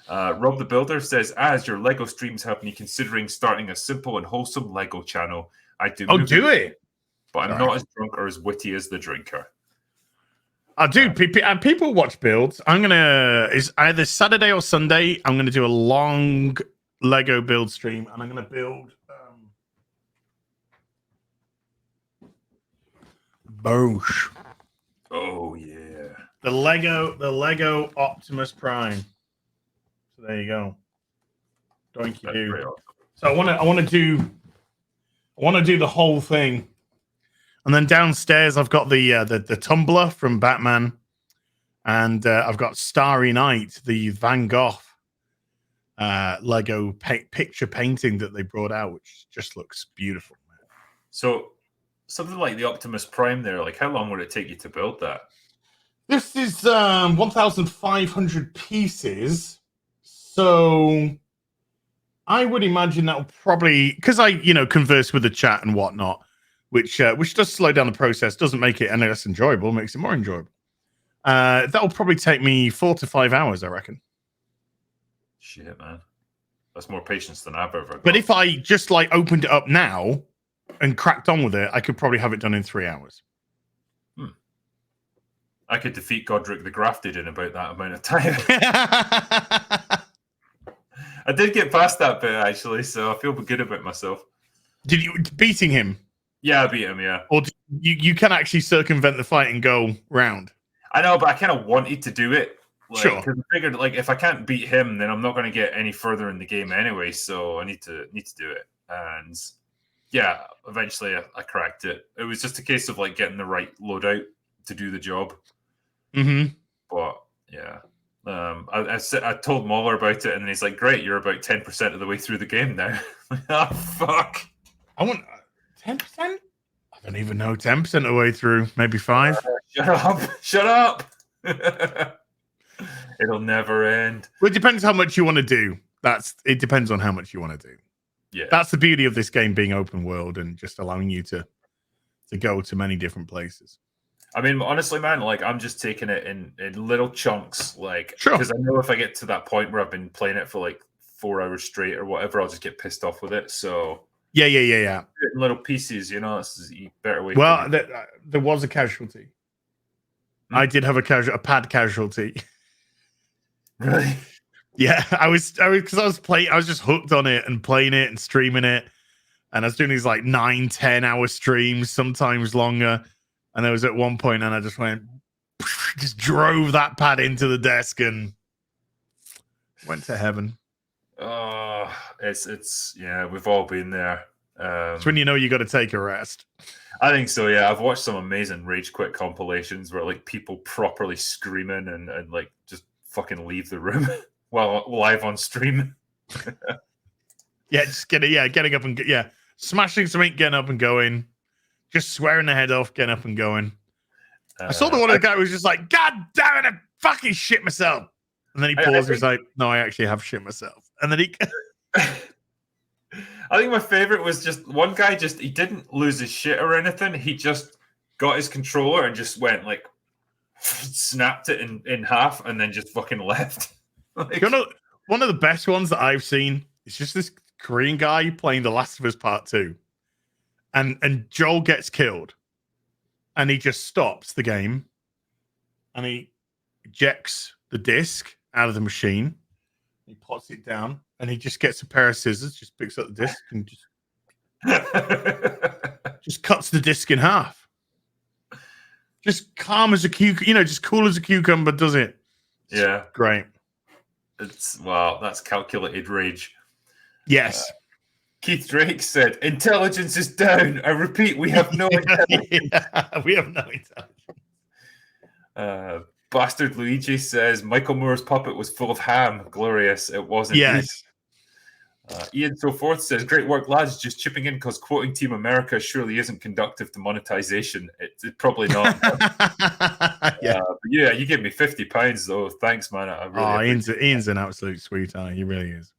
Rob the Builder says, as your Lego streams have me considering starting a simple and wholesome Lego channel. I do. Oh, do it. But I'm not as drunk or as witty as the drinker. I do. People watch builds. It's either Saturday or Sunday. I'm gonna do a long Lego build stream, and I'm gonna build Bosch. Oh yeah. The Lego Optimus Prime. So there you go. Donkey do. Awesome. So I want to do the whole thing. And then downstairs I've got the tumbler from Batman, and I've got Starry Night, the Van Gogh Lego picture painting that they brought out, which just looks beautiful, man. So something like the Optimus Prime there, like how long would it take you to build that? This is 1,500 pieces. So I would imagine that'll probably, because I, converse with the chat and whatnot, which does slow down the process, doesn't make it any less enjoyable, makes it more enjoyable. That'll probably take me 4 to 5 hours, I reckon. Shit, man. That's more patience than I've ever got. But if I just opened it up now and cracked on with it, I could probably have it done in 3 hours. I could defeat Godric the Grafted in about that amount of time. I did get past that bit, actually, so I feel good about myself. Did you beating him? Yeah, I beat him, yeah. Or you can actually circumvent the fight and go round? I know, but I kind of wanted to do it. Sure. Because I figured, if I can't beat him, then I'm not going to get any further in the game anyway, so I need to do it. And yeah, eventually I cracked it. It was just a case of getting the right loadout to do the job. Mm-hmm. But yeah, I told Muller about it, and he's like, "Great, you're about 10% of the way through the game now." Oh fuck! I want 10%. I don't even know 10% of the way through. Maybe 5. Shut up! Shut up! It'll never end. Well, it depends how much you want to do. It depends on how much you want to do. Yeah, that's the beauty of this game being open world and just allowing you to go to many different places. I mean, honestly, man, I'm just taking it in little chunks, sure, because I know if I get to that point where I've been playing it for 4 hours straight or whatever, I'll just get pissed off with it. So yeah. In little pieces, this is a better way. Well, there was a casualty. I did have a pad casualty. Really? Yeah, I was playing. I was just hooked on it and playing it and streaming it, and I was doing these 9-10 hour streams, sometimes longer. And there was at one point, and I just drove that pad into the desk and went to heaven. Oh, it's yeah, we've all been there. It's when you got to take a rest. I think so. Yeah, I've watched some amazing rage quit compilations where people properly screaming and just fucking leave the room while live on stream. Just getting up and smashing something, getting up and going, just swearing the head off, getting up and going. I saw the one of the guy who was just like, God damn it, I fucking shit myself. And then he paused. He was like, no, I actually have shit myself. And then he. I think my favorite was just one guy. He didn't lose his shit or anything. He just got his controller and just went like, snapped it in half, and then just fucking left. Like, one of the best ones that I've seen is just this Korean guy playing The Last of Us Part 2, and Joel gets killed, and he just stops the game, and he ejects the disc out of the machine. He puts it down, and he just gets a pair of scissors, just picks up the disc, and just cuts the disc in half. Just calm as a cucumber, just cool as a cucumber, does it? Yeah, great. That's calculated rage. Yes. Keith Drake said, "Intelligence is down. I repeat, we have no intelligence." We have no intelligence. Bastard Luigi says, "Michael Moore's puppet was full of ham. Glorious. It wasn't." Yes. Ian So Forth says, "Great work, lads. Just chipping in because quoting Team America surely isn't conductive to monetization. It's probably not." Yeah, you gave me £50 though. Thanks, man. I really Ian's an absolute sweetheart. He really is.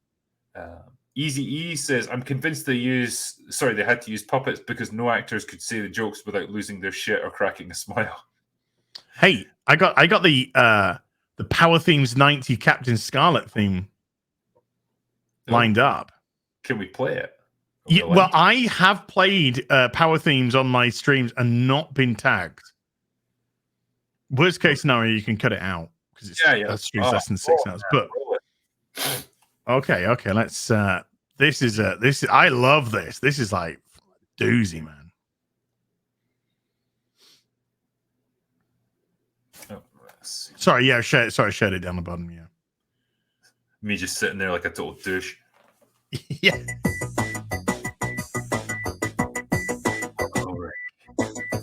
Easy E says, "I'm convinced they had to use puppets because no actors could say the jokes without losing their shit or cracking a smile." Hey, I got the Power Themes 90 Captain Scarlet theme lined up. Can we play it? Yeah, well, I have played Power Themes on my streams and not been tagged. Worst case scenario, you can cut it out because it's stream's less than 6 hours. But okay, let's. This is I love this. This is like doozy, man. Sorry, shared it down the bottom. Yeah, me just sitting there like a total douche. Yeah.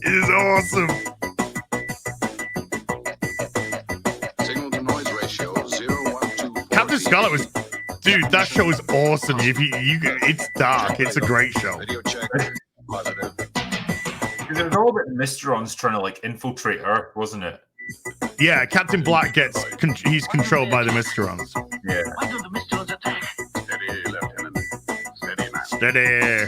It is awesome. Signal to noise ratio 0.12. Captain Scarlet was, dude. That show is awesome. If you it's dark. It's a great show. Video check. Positive. There was all about Mysterons trying to like infiltrate Earth, wasn't it? Yeah, Captain Black he's controlled by the Mysterons. Yeah. Why do the Mysterons attack? Steady, Lieutenant. Steady, man. Steady.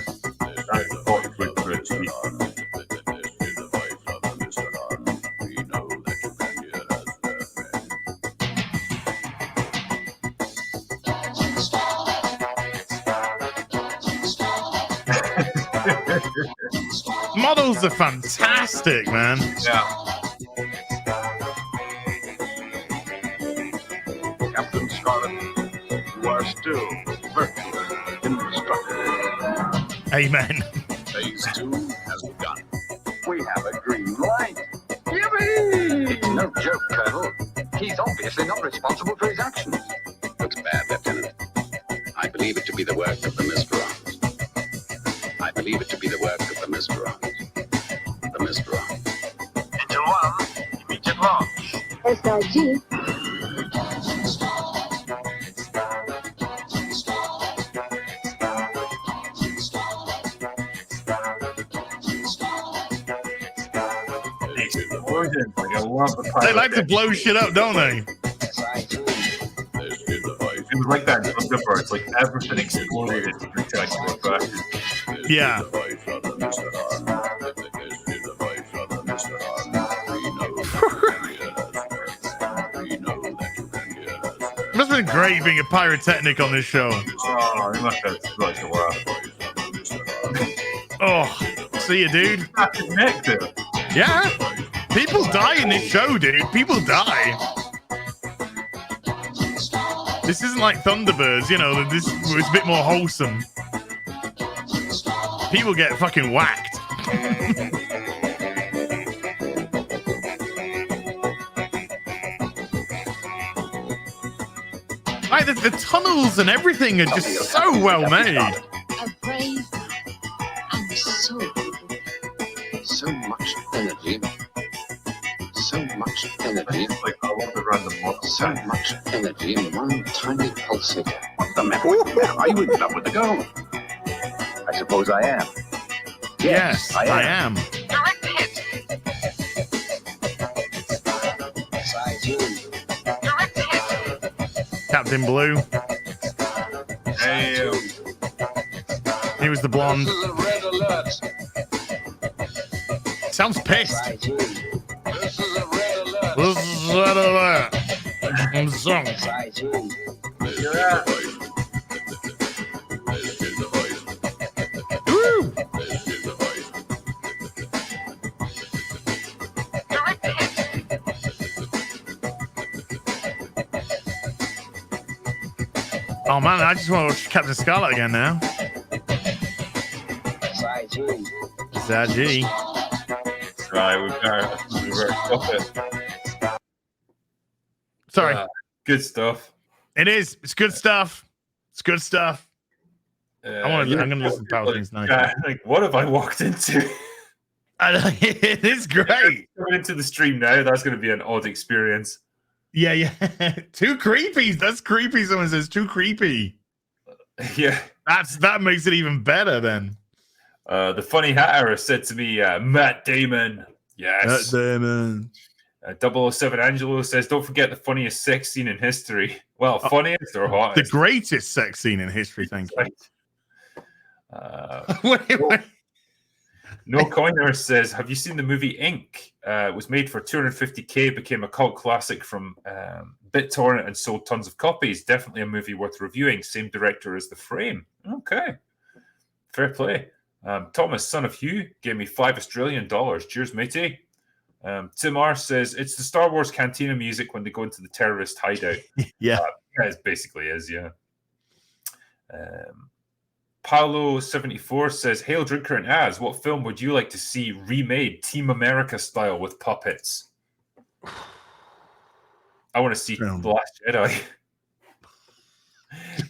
Models are fantastic, man. Yeah. Captain Scarlet, you are still virtually indestructible. Amen. Phase 2 has begun. We have a green light. Yippee! No joke, Colonel. He's obviously not responsible for his actions. Looks bad, Lieutenant. I believe it to be the work of the Mysterons. I believe it to be the work of the Mysterons. The Mysterons. Engine 1, immediate launch. SRG. They like to blow shit up, don't they? It was like that in Thunderbirds, like everything exploded. Yeah. It must have been great being a pyrotechnic on this show. Oh, it must have like a while. Oh, see you, dude. That's his neck, dude. Yeah. People die in this show, dude. People die. This isn't like Thunderbirds, this was a bit more wholesome. People get fucking whacked. Like the tunnels and everything are just so well made. A brave and so So much energy. So much energy. Like, I love the random So much energy in one tiny pulsator. What's the matter with you now? Are you in love with the girl? I suppose I am. Yes, I am. Direct hit. Size you. Direct hit. Captain Blue. Damn. He was the blonde. This is a red alert. Sounds pissed. Size you. This is a red alert. This is that. I'm sorry. Size you. Woo! Direct hit. Oh man, I just want to watch Captain Scarlet again now. Size you. Zaji. Right, we better stop it. Sorry. Good stuff. It is. It's good stuff. It's good stuff. I'm gonna listen to Power Things now. Like, what have I walked into? It is great. Coming into the stream now, that's going to be an odd experience. Yeah. Too creepy. That's creepy. Someone says too creepy. Yeah. That makes it even better then. The funny hatter said to me, Matt Damon. Yes. Damon. 007 Angelo says, don't forget the funniest sex scene in history. Well, funniest or The hottest. greatest sex scene in history. Thank you. Wait. No Coiner says, have you seen the movie Ink? It was made for $250K, became a cult classic from BitTorrent and sold tons of copies. Definitely a movie worth reviewing. Same director as The Frame. Okay. Fair play. Thomas, son of Hugh, gave me $5 Australian. Cheers, matey. Tim R says, it's the Star Wars cantina music when they go into the terrorist hideout. Yeah. It basically is, yeah. Paolo74 says, Hail Drinker and Az, what film would you like to see remade Team America style with puppets? I want to see The Last Jedi.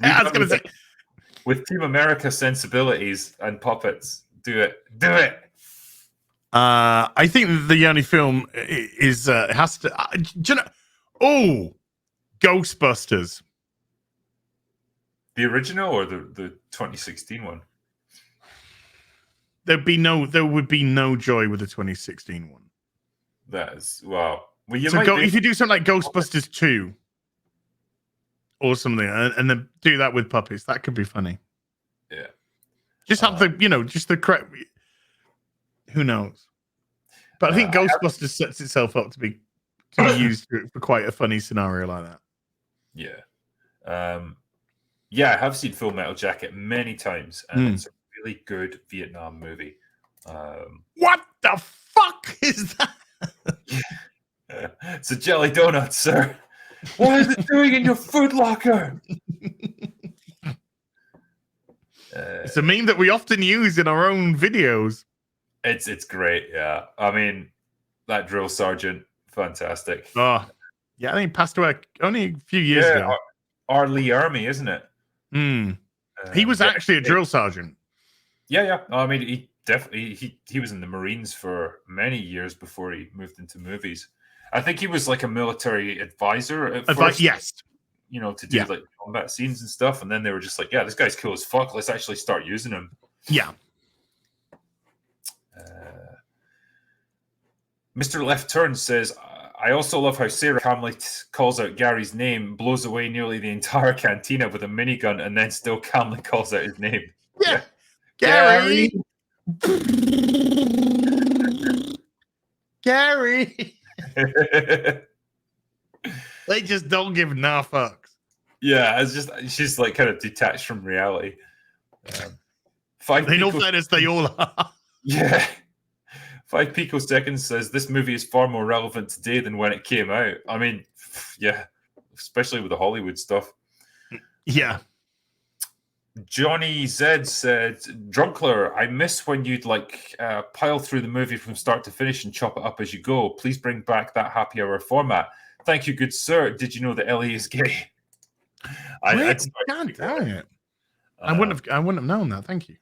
I was going to say. With Team America sensibilities and puppets. Do it. Do it. I think the only film is has to. Do you know? Oh, Ghostbusters. The original or the 2016 one? There would be no joy with the 2016 one. That is wow. Well, if you do something like Ghostbusters 2 or something, and then do that with puppets, that could be funny. Yeah. Just have just the correct. Who knows? But I think Ghostbusters sets itself up to be used for quite a funny scenario like that. Yeah. Yeah, I have seen Full Metal Jacket many times, and it's a really good Vietnam movie. What the fuck is that? It's a jelly donut, sir. What is it doing in your food locker? It's a meme that we often use in our own videos. It's great, yeah. I mean, that drill sergeant, fantastic. Oh, yeah, I think he passed away only a few years ago. Our Lee Army, isn't it? He was actually a drill sergeant. Yeah. I mean, he definitely he was in the Marines for many years before he moved into movies. I think he was like a military advisor at first. Yes. To do like combat scenes and stuff, and then they were just like, "Yeah, this guy's cool as fuck. Let's actually start using him." Yeah. Mr. Left Turn says, I also love how Sarah calmly calls out Gary's name, blows away nearly the entire cantina with a minigun, and then still calmly calls out his name. Yeah. Gary! Gary! They just don't give no fucks. Yeah, it's just, she's like kind of detached from reality. They know that as they all are. Yeah. 5 picoseconds says this movie is far more relevant today than when it came out. I mean, yeah, especially with the Hollywood stuff. Yeah. Johnny Z said, Drunkler, I miss when you'd pile through the movie from start to finish and chop it up as you go. Please bring back that happy hour format. Thank you, good sir. Did you know that Ellie is gay? God damn it. I wouldn't have known that. Thank you.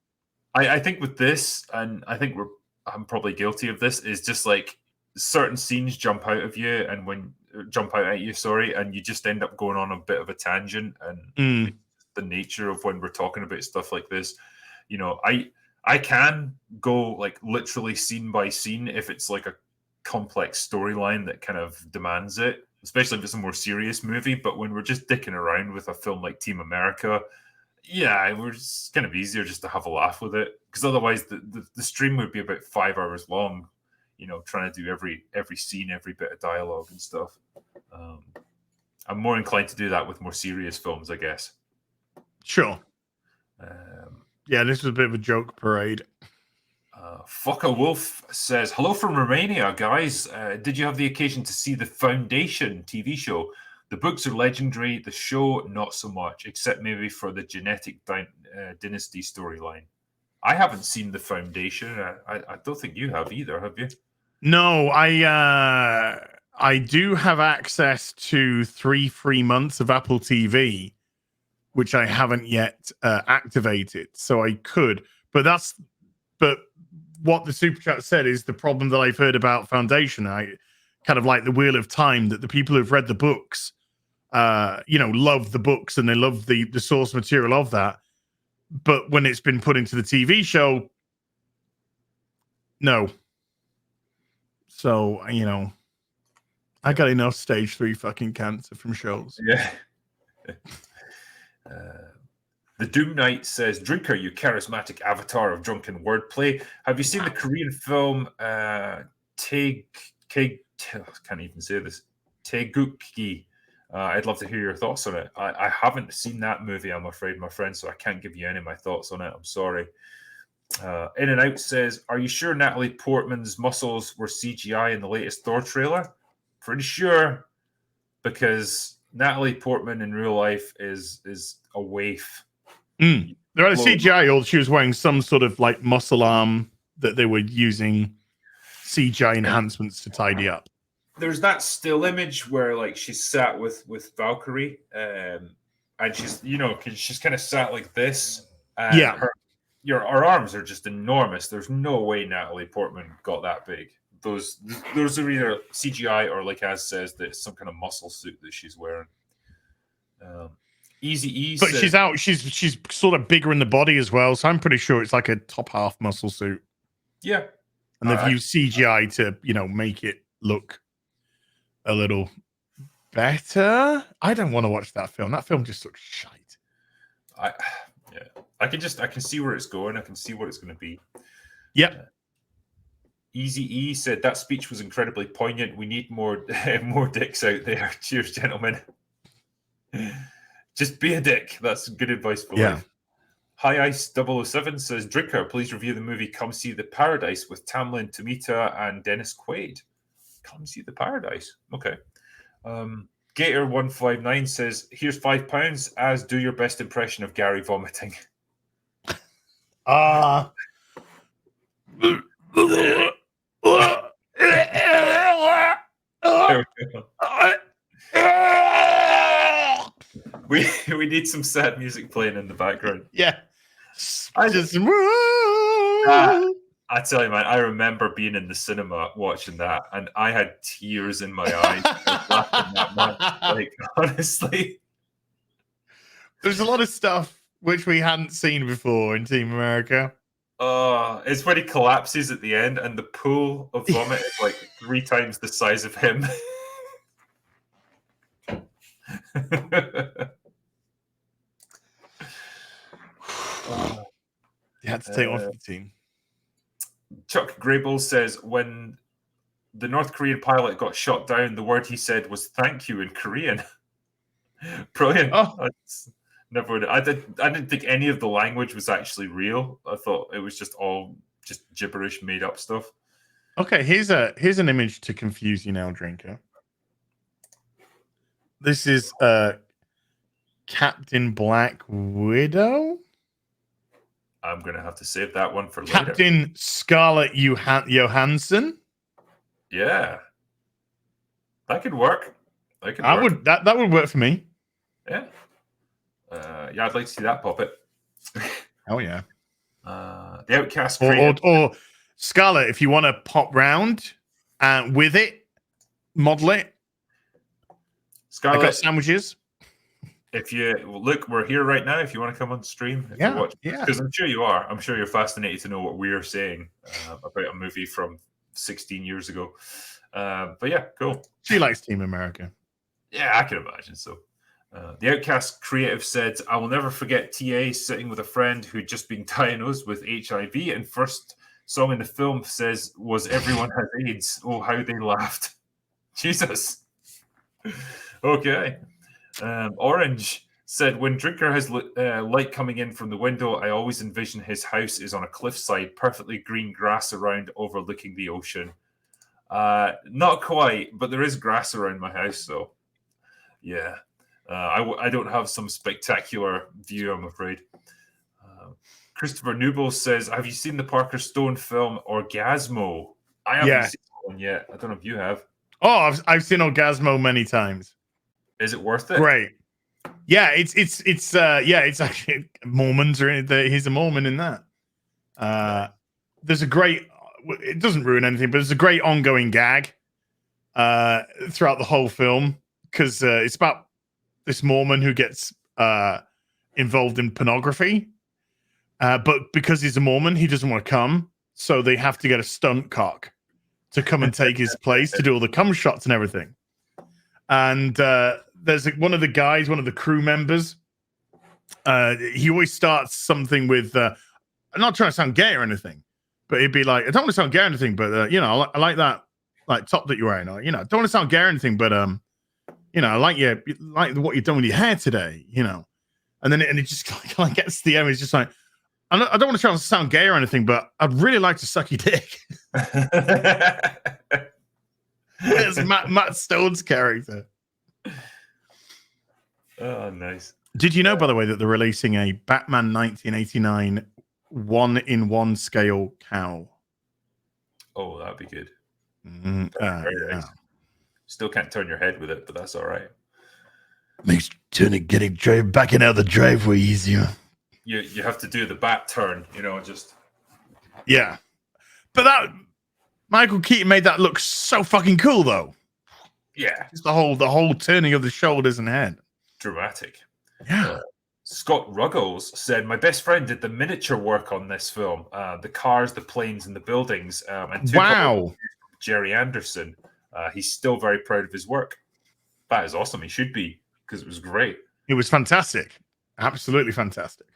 I think with this, and I think I'm probably guilty of this, is just like certain scenes jump out at you, and you just end up going on a bit of a tangent, and the nature of when we're talking about stuff like this, I can go like literally scene by scene if it's like a complex storyline that kind of demands it, especially if it's a more serious movie. But when we're just dicking around with a film like Team America, it's kind of easier just to have a laugh with it, because otherwise the stream would be about 5 hours long, trying to do every scene, every bit of dialogue and stuff. I'm more inclined to do that with more serious films, I guess. Sure. This was a bit of a joke parade. Fucker Wolf says, hello from Romania, guys. Did you have the occasion to see the Foundation TV show? The books are legendary, the show not so much, except maybe for the genetic dynasty storyline. I haven't seen the Foundation. I don't think you have either, have you? No, I do have access to 3 free months of Apple TV, which I haven't yet activated. So I could, but what the super chat said is the problem that I've heard about Foundation. I kind of like the Wheel of Time, that the people who've read the books, love the books and they love the source material of that. But when it's been put into the TV show, no. So, I got enough stage 3 fucking cancer from shows. Yeah. The Doom Knight says, Drinker, you charismatic avatar of drunken wordplay. Have you seen the Korean film can't even say this. Taegukgi. I'd love to hear your thoughts on it. I haven't seen that movie, I'm afraid, my friend, so I can't give you any of my thoughts on it. I'm sorry. In and Out says, are you sure Natalie Portman's muscles were CGI in the latest Thor trailer? Pretty sure, because Natalie Portman in real life is a waif. They're either CGI or she was wearing some sort of like muscle arm that they were using CGI enhancements to tidy up. There's that still image where like she's sat with Valkyrie, and she's she's kind of sat like this. And her arms are just enormous. There's no way Natalie Portman got that big. Those are either CGI or, like Az says, that it's some kind of muscle suit that she's wearing. Easy E, but she's sort of bigger in the body as well, so I'm pretty sure it's like a top half muscle suit. Yeah, and they've used CGI to make it look a little better. I don't want to watch that film. That film just looks shite. I can see where it's going. I can see what it's going to be. Yep. Easy E said that speech was incredibly poignant. We need more dicks out there. Cheers, gentlemen. Just be a dick. That's good advice for life. High Ice 007 says, Drinker, please review the movie Come See the Paradise with Tamlin Tomita and Dennis Quaid. Come See the Paradise. Okay. Gator 159 says, here's £5 as do your best impression of Gary vomiting. We need some sad music playing in the background. Yeah. I tell you, man, I remember being in the cinema watching that, and I had tears in my eyes. Laughing that much. Like, honestly. There's a lot of stuff which we hadn't seen before in Team America. It's when he collapses at the end, and the pool of vomit is like 3 times the size of him. You had to take one for the team. Chuck Grable says, when the North Korean pilot got shot down, the word he said was "thank you" in Korean. Brilliant. I didn't think any of the language was actually real. I thought it was just all just gibberish, made up stuff. Okay, here's an image to confuse you now, Drinker. This is Captain Black Widow. I'm going to have to save that one for later. Captain Scarlett Johansson. Yeah. That could work. That would work for me. Yeah. I'd like to see that puppet. Oh, yeah. The Outcast or Scarlett, if you want to pop round and with it, model it. I Scarlett, got sandwiches. if you look, we're here right now. If you want to come on stream, if Yeah, you watch, yeah. because I'm sure you are. I'm sure you're fascinated to know what we're saying about a movie from 16 years ago. But yeah, cool. She likes Team America. Yeah, I can imagine so. The Outcast creative said, "I will never forget TA sitting with a friend who'd just been diagnosed with HIV, and first song in the film says was everyone has AIDS. Oh, how they laughed! Jesus. Okay." Orange said, "When Drinker has light coming in from the window, I always envision his house is on a cliffside, perfectly green grass around, overlooking the ocean." Not quite, but there is grass around my house, so yeah. I don't have some spectacular view, I'm afraid. Christopher Newble says, "Have you seen the Parker Stone film Orgasmo?" I haven't seen that one yet. I don't know if you have. Oh, I've seen Orgasmo many times. Is it worth it? Great. Yeah, it's actually Mormons are in it. He's a Mormon in that. There's a great. It doesn't ruin anything, but there's a great ongoing gag throughout the whole film because it's about this Mormon who gets involved in pornography, but because he's a Mormon, he doesn't want to come, so they have to get a stunt cock to come and take his place to do all the cum shots and everything. And there's one of the crew members. He always starts something with, I'm not trying to sound gay or anything, but he'd be like, "I don't want to sound gay or anything, but I like that like top that you're wearing. Or, don't want to sound gay or anything, but I like what you've done with your hair today, And then it just kind of gets to the end. It's just like, I don't want to try to sound gay or anything, but I'd really like to suck your dick. Where's Matt Stone's character? Oh, nice. Did you know, by the way, that they're releasing a Batman 1989 1-in-1 scale cow? Oh, that'd be good. Very nice. Still can't turn your head with it, but that's all right. Makes getting backing out the driveway easier. You have to do the bat turn, just. Yeah, but that Michael Keaton made that look so fucking cool, though. Yeah, just the whole turning of the shoulders and head. Dramatic. Yeah. Scott Ruggles said, "My best friend did the miniature work on this film, the cars, the planes, and the buildings. And wow, Jerry Anderson. He's still very proud of his work. That is awesome. He should be, because it was great. It was fantastic, absolutely fantastic."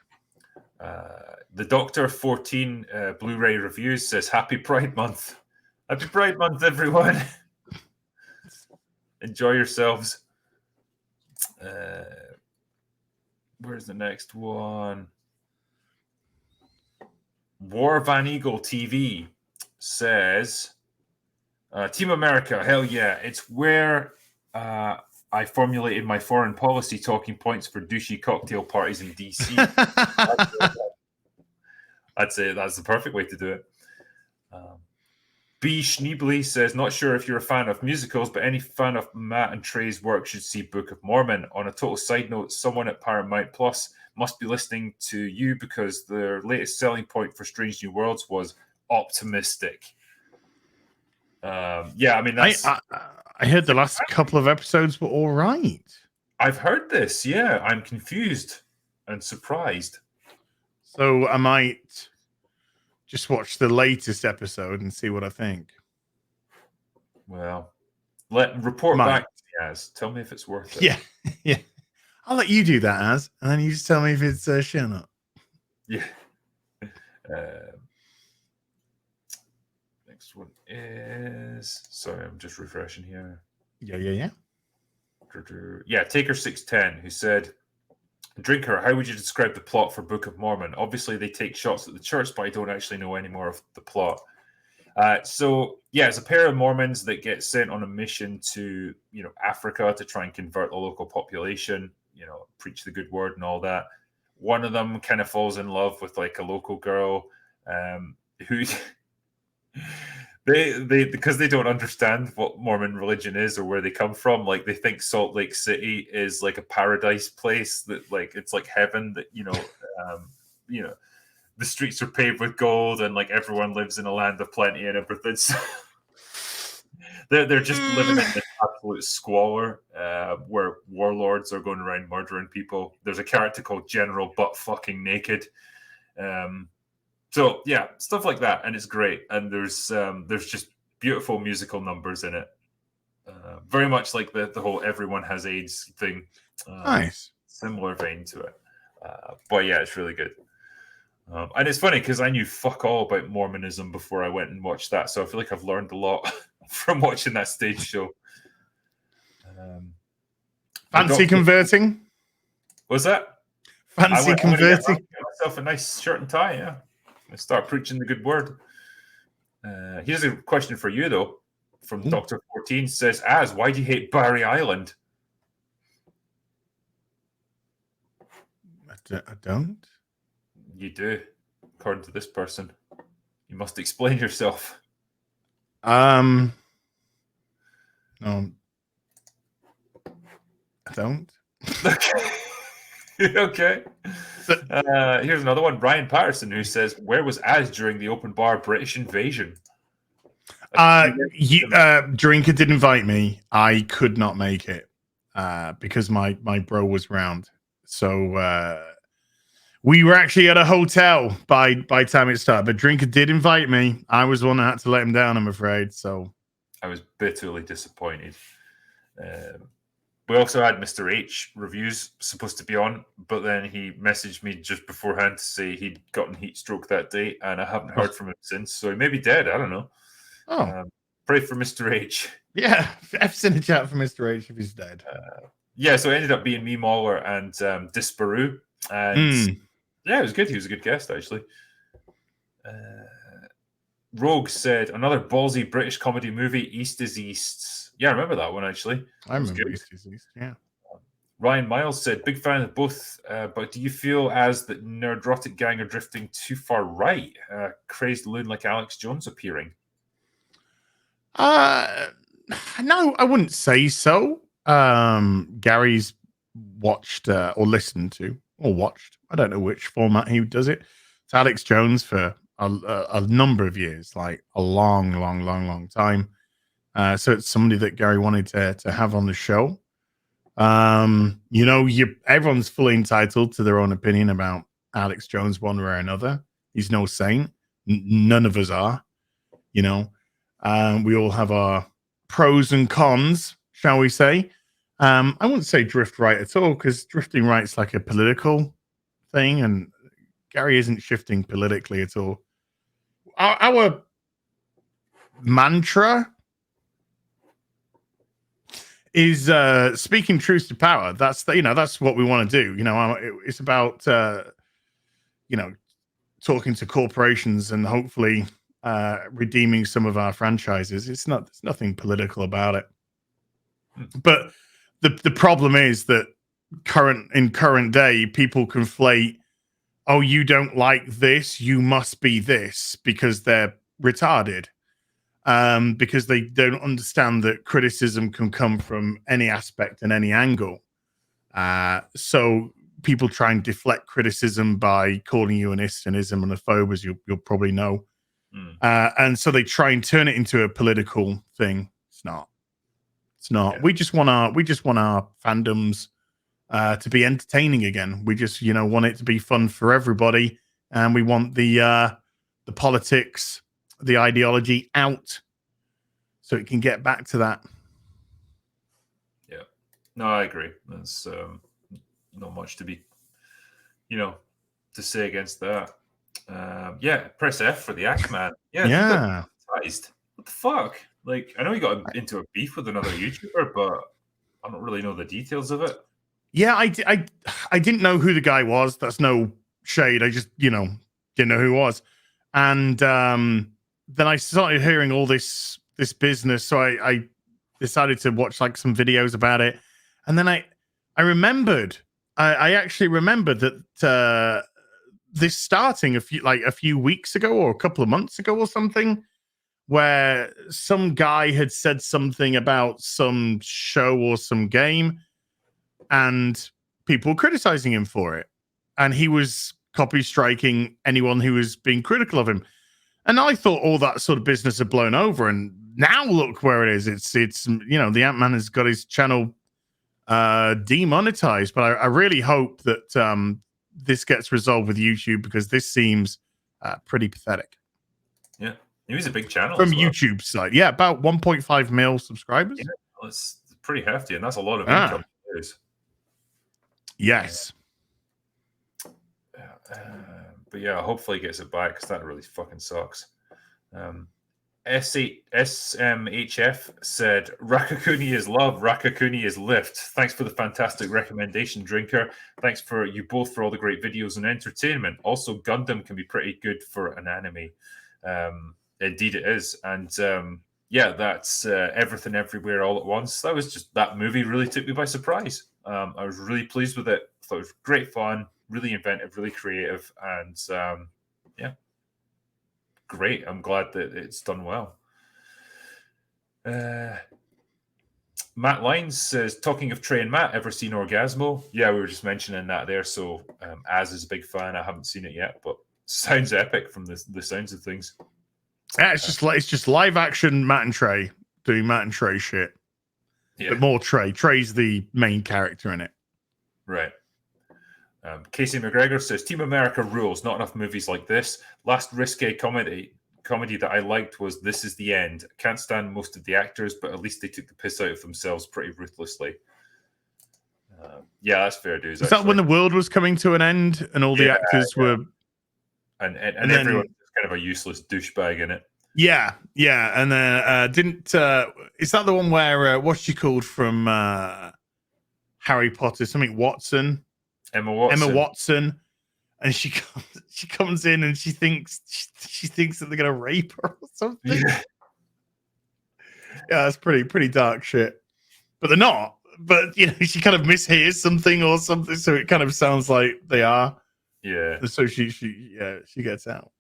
The Doctor 14 Blu-ray reviews says, "Happy Pride Month. Happy Pride Month, everyone. Enjoy yourselves." Where's the next one? War Van Eagle TV says, "Team America, hell yeah. It's where I formulated my foreign policy talking points for douchey cocktail parties in DC. I'd say that's the perfect way to do it." B. Schneebly says, "Not sure if you're a fan of musicals, but any fan of Matt and Trey's work should see Book of Mormon. On a total side note, someone at Paramount Plus must be listening to you because their latest selling point for Strange New Worlds was optimistic." Yeah, I mean, that's... I heard the last couple of episodes were all right. I've heard this, yeah. I'm confused and surprised. So I might just watch the latest episode and see what I think. Well, report back to me, Az. Tell me if it's worth it. Yeah, yeah. I'll let you do that, Az, and then you just tell me if it's shit or not. Yeah. Next one is... Sorry, I'm just refreshing here. Yeah. Yeah, Taker610, who said, "Drinker, how would you describe the plot for Book of Mormon? Obviously, they take shots at the church, but I don't actually know any more of the plot." So, yeah, it's a pair of Mormons that get sent on a mission to, Africa to try and convert the local population, preach the good word and all that. One of them kind of falls in love with, like, a local girl who... They because they don't understand what Mormon religion is or where they come from. Like, they think Salt Lake City is like a paradise place that, like, it's like heaven. That the streets are paved with gold and like everyone lives in a land of plenty and everything. They're just living in this absolute squalor where warlords are going around murdering people. There's a character called General Butt Fucking Naked. So yeah, stuff like that, and it's great. And there's just beautiful musical numbers in it. Very much like the whole "everyone has AIDS" thing. Nice, similar vein to it. But yeah, it's really good. And it's funny because I knew fuck all about Mormonism before I went and watched that, so I feel like I've learned a lot from watching that stage show. Fancy converting? Was that? Fancy converting? Get myself a nice shirt and tie, yeah. I start preaching the good word. Here's a question for you, though, from Dr. 14. Says, why do you hate Barry Island? I don't. You do, according to this person. You must explain yourself. No, I don't. Okay. Here's another one. Ryan Patterson, who says, "Where was Az during the open bar British invasion?" Drinker did invite me. I could not make it because my bro was round. So we were actually at a hotel by time it started. But Drinker did invite me. I was the one that had to let him down, I'm afraid. So I was bitterly disappointed. We also had Mr. H reviews supposed to be on, but then he messaged me just beforehand to say he'd gotten heat stroke that day, and I haven't heard from him since. So he may be dead. I don't know. Pray for Mr. H. Yeah, F's in the chat for Mr. H if he's dead. Yeah, so it ended up being me, Mauler, and Disparu. And yeah, it was good. He was a good guest, actually. Rogue said, another ballsy British comedy movie, East is East. Yeah, I remember that one, actually. I remember East is East, yeah. Ryan Miles said, big fan of both, but do you feel as the Nerdrotic gang are drifting too far right? Crazed loon like Alex Jones appearing? No, I wouldn't say so. Gary's watched or listened to or watched. I don't know which format he does it. It's Alex Jones for a number of years, like a long time. So it's somebody that Gary wanted to have on the show. Everyone's fully entitled to their own opinion about Alex Jones one way or another. He's no saint. None of us are. We all have our pros and cons, shall we say. I wouldn't say drift right at all, because drifting right is like a political thing, and Gary isn't shifting politically at all. Our mantra is speaking truth to power. That's that's what we want to do. It's about talking to corporations and hopefully redeeming some of our franchises. There's nothing political about it. But the problem is that current day, people conflate, oh, you don't like this, you must be this, because they're retarded. Because they don't understand that criticism can come from any aspect and any angle. So people try and deflect criticism by calling you an ist and islamophobe, as you'll probably know. And so they try and turn it into a political thing. It's not. Yeah. We just want our fandoms to be entertaining again. We just want it to be fun for everybody, and we want the politics, the ideology out, so it can get back to that. Yeah, no, I agree. There's not much to be, to say against that. Yeah, press F for the Ackman. Yeah. What the fuck? Like, I know he got into a beef with another YouTuber, but I don't really know the details of it. Yeah, I didn't know who the guy was. That's no shade. I just didn't know who he was, and then I started hearing all this business. So I decided to watch like some videos about it, and then I remembered. I actually remembered that this starting a few weeks ago or a couple of months ago or something, where some guy had said something about some show or some game, and people were criticizing him for it, and he was copy striking anyone who was being critical of him. And I thought all that sort of business had blown over, and now look where it is. It's you know, the Ant-Man has got his channel demonetized, but I really hope that this gets resolved with YouTube, because this seems pretty pathetic. Yeah, he was a big channel From as well. YouTube's side. Yeah, about 1.5 mil subscribers. Yeah, it's pretty hefty, and that's a lot of Ah. income. Yes. But yeah, hopefully he gets it back, because that really fucking sucks. SMHF said, Rakakuni is love, Rakakuni is lift. Thanks for the fantastic recommendation, Drinker. Thanks for you both for all the great videos and entertainment. Also, Gundam can be pretty good for an anime. Indeed it is. And yeah, that's Everything Everywhere All at Once. That movie really took me by surprise. I was really pleased with it. I thought it was great fun, really inventive, really creative, and yeah, great. I'm glad that it's done well. Matt Lines says, talking of Trey and Matt, ever seen Orgasmo? Yeah, we were just mentioning that there. So Az is a big fan. I haven't seen it yet, but sounds epic from the sounds of things. Yeah, it's just live action Matt and Trey doing Matt and Trey shit. Yeah. But more Trey. Trey's the main character in it. Right. Casey McGregor says, Team America rules. Not enough movies like this. Last risque comedy that I liked was This Is the End. Can't stand most of the actors, but at least they took the piss out of themselves pretty ruthlessly. Yeah, that's fair dues. Is that when the world was coming to an end and all the actors were... And then, everyone was kind of a useless douchebag in it. Yeah. And then is that the one where, what's she called from Harry Potter? Something Watson? Emma Watson. And she comes in and she thinks that they're gonna rape her or something. Yeah, that's pretty dark shit. But they're not. But you know, she kind of mishears something or something, so it kind of sounds like they are. Yeah. And so she gets out.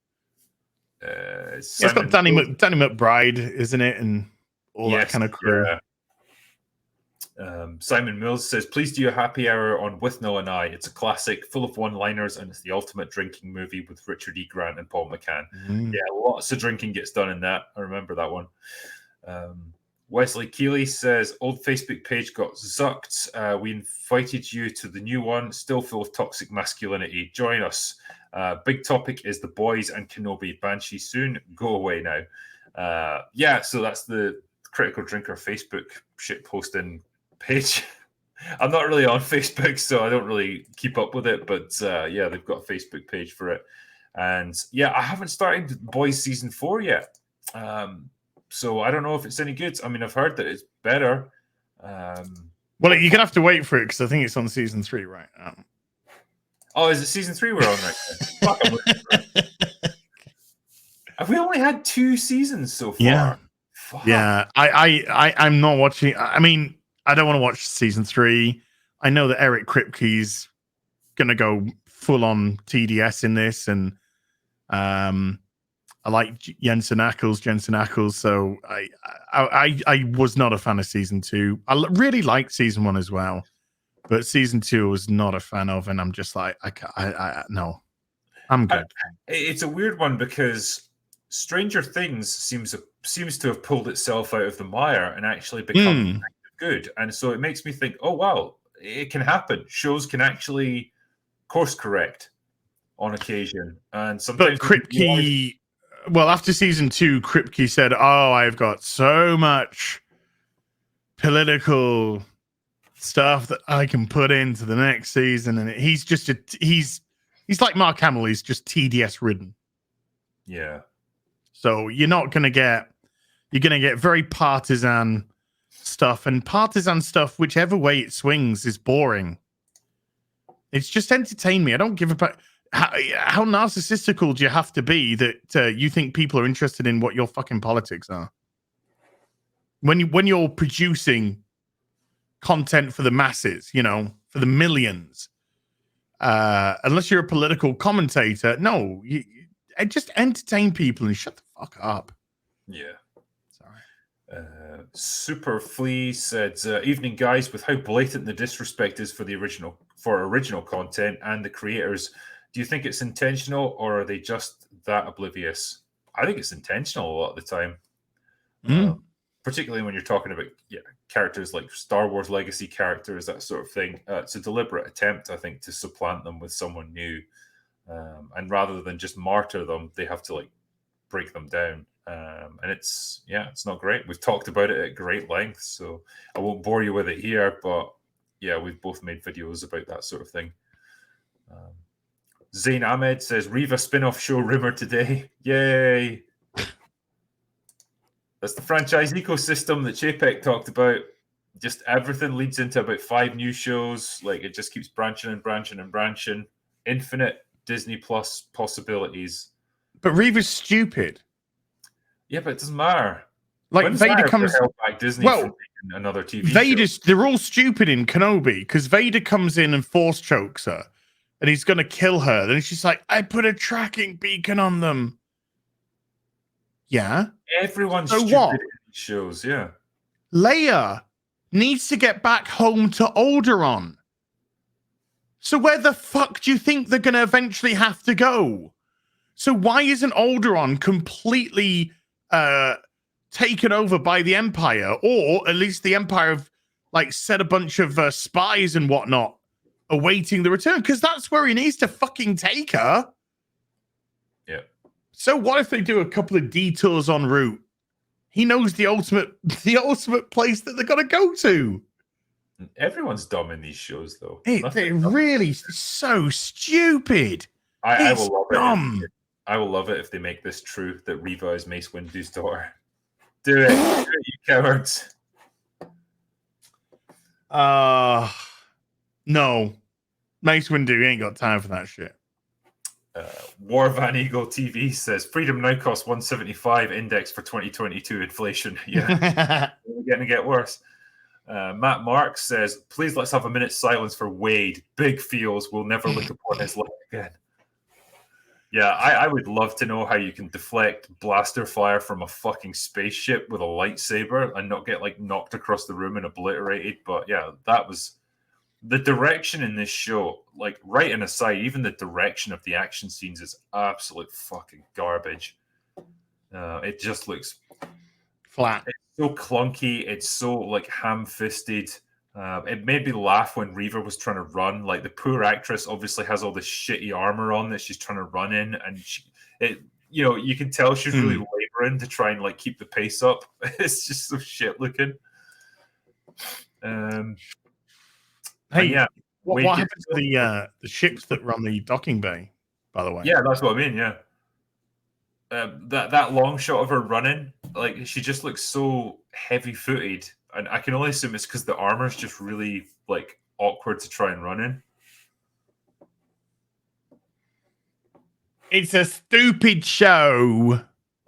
It's got Danny McBride, isn't it? And all that kind of crew. Yeah. Simon Mills says, please do a happy hour on With No and I. It's a classic, full of one-liners, and it's the ultimate drinking movie with Richard E. Grant and Paul McCann. Yeah, lots of drinking gets done in that. I remember that one. Wesley Keeley says, old Facebook page got zucked. We invited you to the new one, still full of toxic masculinity. Join us. Big topic is The Boys and Kenobi. Banshee soon. Go away now. Yeah, so that's the Critical Drinker Facebook shit posting page. I'm not really on Facebook, so I don't really keep up with it, but yeah, they've got a Facebook page for it. And yeah, I haven't started Boys season 4 yet. So I don't know if it's any good. I mean, I've heard that it's better. Well, you're gonna have to wait for it, because I think it's on season 3 right now. Oh, is it season 3 we're on right now? Have we only had 2 seasons so far? Yeah. Fuck. Yeah, I'm not watching. I mean, I don't want to watch season 3. I know that Eric Kripke's gonna go full on TDS in this, and I like Jensen Ackles. So I was not a fan of season 2. I really liked season 1 as well, but season 2 I was not a fan of, and I'm just like, no, I'm good. It's a weird one, because Stranger Things seems to have pulled itself out of the mire and actually become good, and so it makes me think, oh wow, it can happen. Shows can actually course correct on occasion, and sometimes. But Kripke, well, after season 2, Kripke said, "Oh, I've got so much political stuff that I can put into the next season," and he's just he's like Mark Hamill. He's just TDS ridden. Yeah. So you're going to get very partisan stuff, and partisan stuff, whichever way it swings, is boring. It's just entertain me. I don't give a fuck. How narcissistical do you have to be that you think people are interested in what your fucking politics are? When you're producing content for the masses, you know, for the millions, unless you're a political commentator, no, just entertain people and shut the fuck up. Yeah. Sorry. Super Flea said, evening guys, with how blatant the disrespect is for original content and the creators, do you think it's intentional, or are they just that oblivious? I think it's intentional a lot of the time. Particularly when you're talking about characters like Star Wars legacy characters, that sort of thing. It's a deliberate attempt, I think, to supplant them with someone new, and rather than just martyr them, they have to like break them down. And it's not great. We've talked about it at great length, so I won't bore you with it here. But yeah, we've both made videos about that sort of thing. Zain Ahmed says Reva spin-off show rumor today. Yay! That's the franchise ecosystem that Chapek talked about. Just everything leads into about 5 new shows. Like it just keeps branching and branching and branching. Infinite Disney Plus possibilities. But Reva's stupid. Yeah, but it doesn't matter. Like Vader comes back Disney from making another TV Vader's show. They're all stupid in Kenobi because Vader comes in and force chokes her and he's gonna kill her. Then she's like, I put a tracking beacon on them. Yeah. Everyone's so stupid what? in these shows, yeah. Leia needs to get back home to Alderaan. So where the fuck do you think they're gonna eventually have to go? So why isn't Alderaan completely taken over by the Empire, or at least the Empire have like set a bunch of spies and whatnot awaiting the return? Because that's where he needs to fucking take her. Yeah. So what if they do a couple of detours en route? He knows the ultimate place that they're gonna go to. Everyone's dumb in these shows, though. They're really so stupid. I will love dumb. it. I will love it if they make this true that Reva is Mace Windu's daughter. Do it, you cowards. No. Mace Windu ain't got time for that shit. War Van Eagle TV says Freedom now costs $175 index for 2022 inflation. Yeah, we're going to get worse. Matt Marks says, please let's have a minute's silence for Wade. Big feels will never look upon his life again. Yeah, I would love to know how you can deflect blaster fire from a fucking spaceship with a lightsaber and not get like knocked across the room and obliterated. But yeah, that was the direction in this show. Like, writing aside, even the direction of the action scenes is absolute fucking garbage. It just looks flat. It's so clunky. It's so like ham-fisted. It made me laugh when Reva was trying to run. Like, the poor actress obviously has all this shitty armor on that she's trying to run in, and you can tell she's really laboring to try and like keep the pace up. It's just so shit looking. Hey, yeah, what happened to the ships that run the docking bay? By the way, yeah, that's what I mean. Yeah, that long shot of her running, like she just looks so heavy-footed. And I can only assume it's because the armor's just really like awkward to try and run in. It's a stupid show.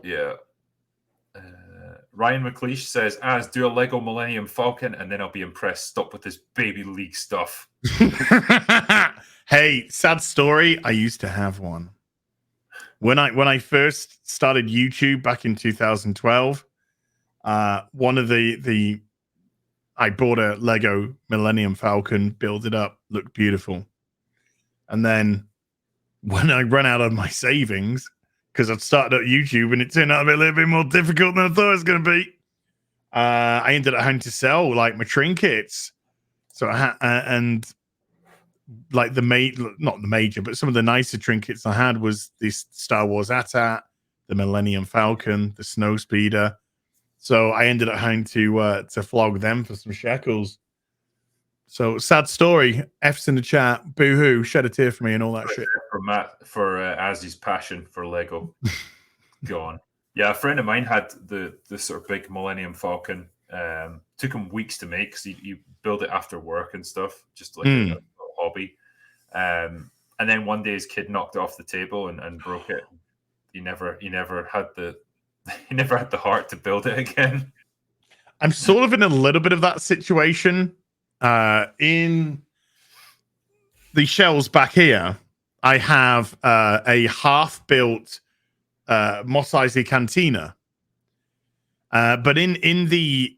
Yeah. Ryan McLeish says, do a Lego Millennium Falcon and then I'll be impressed. Stop with this baby league stuff. Hey, sad story. I used to have one. When I first started YouTube back in 2012, one of I bought a Lego Millennium Falcon, built it up, looked beautiful. And then when I ran out of my savings, because I'd started at YouTube and it turned out to be a little bit more difficult than I thought it was going to be, I ended up having to sell like my trinkets. So I had, and like not the major, but some of the nicer trinkets I had was this Star Wars AT-AT, the Millennium Falcon, the Snowspeeder. So I ended up having to flog them for some shekels. So sad story. F's in the chat. Boo-hoo. Shed a tear for me and all that shit. For Matt, for Azzy's passion for Lego. Gone. Yeah, a friend of mine had the sort of big Millennium Falcon. Took him weeks to make because he built it after work and stuff, just like a hobby. And then one day his kid knocked it off the table and broke it. He never had the heart to build it again. I'm sort of in a little bit of that situation. In the shelves back here, I have a half-built Mos Eisley Cantina. But in the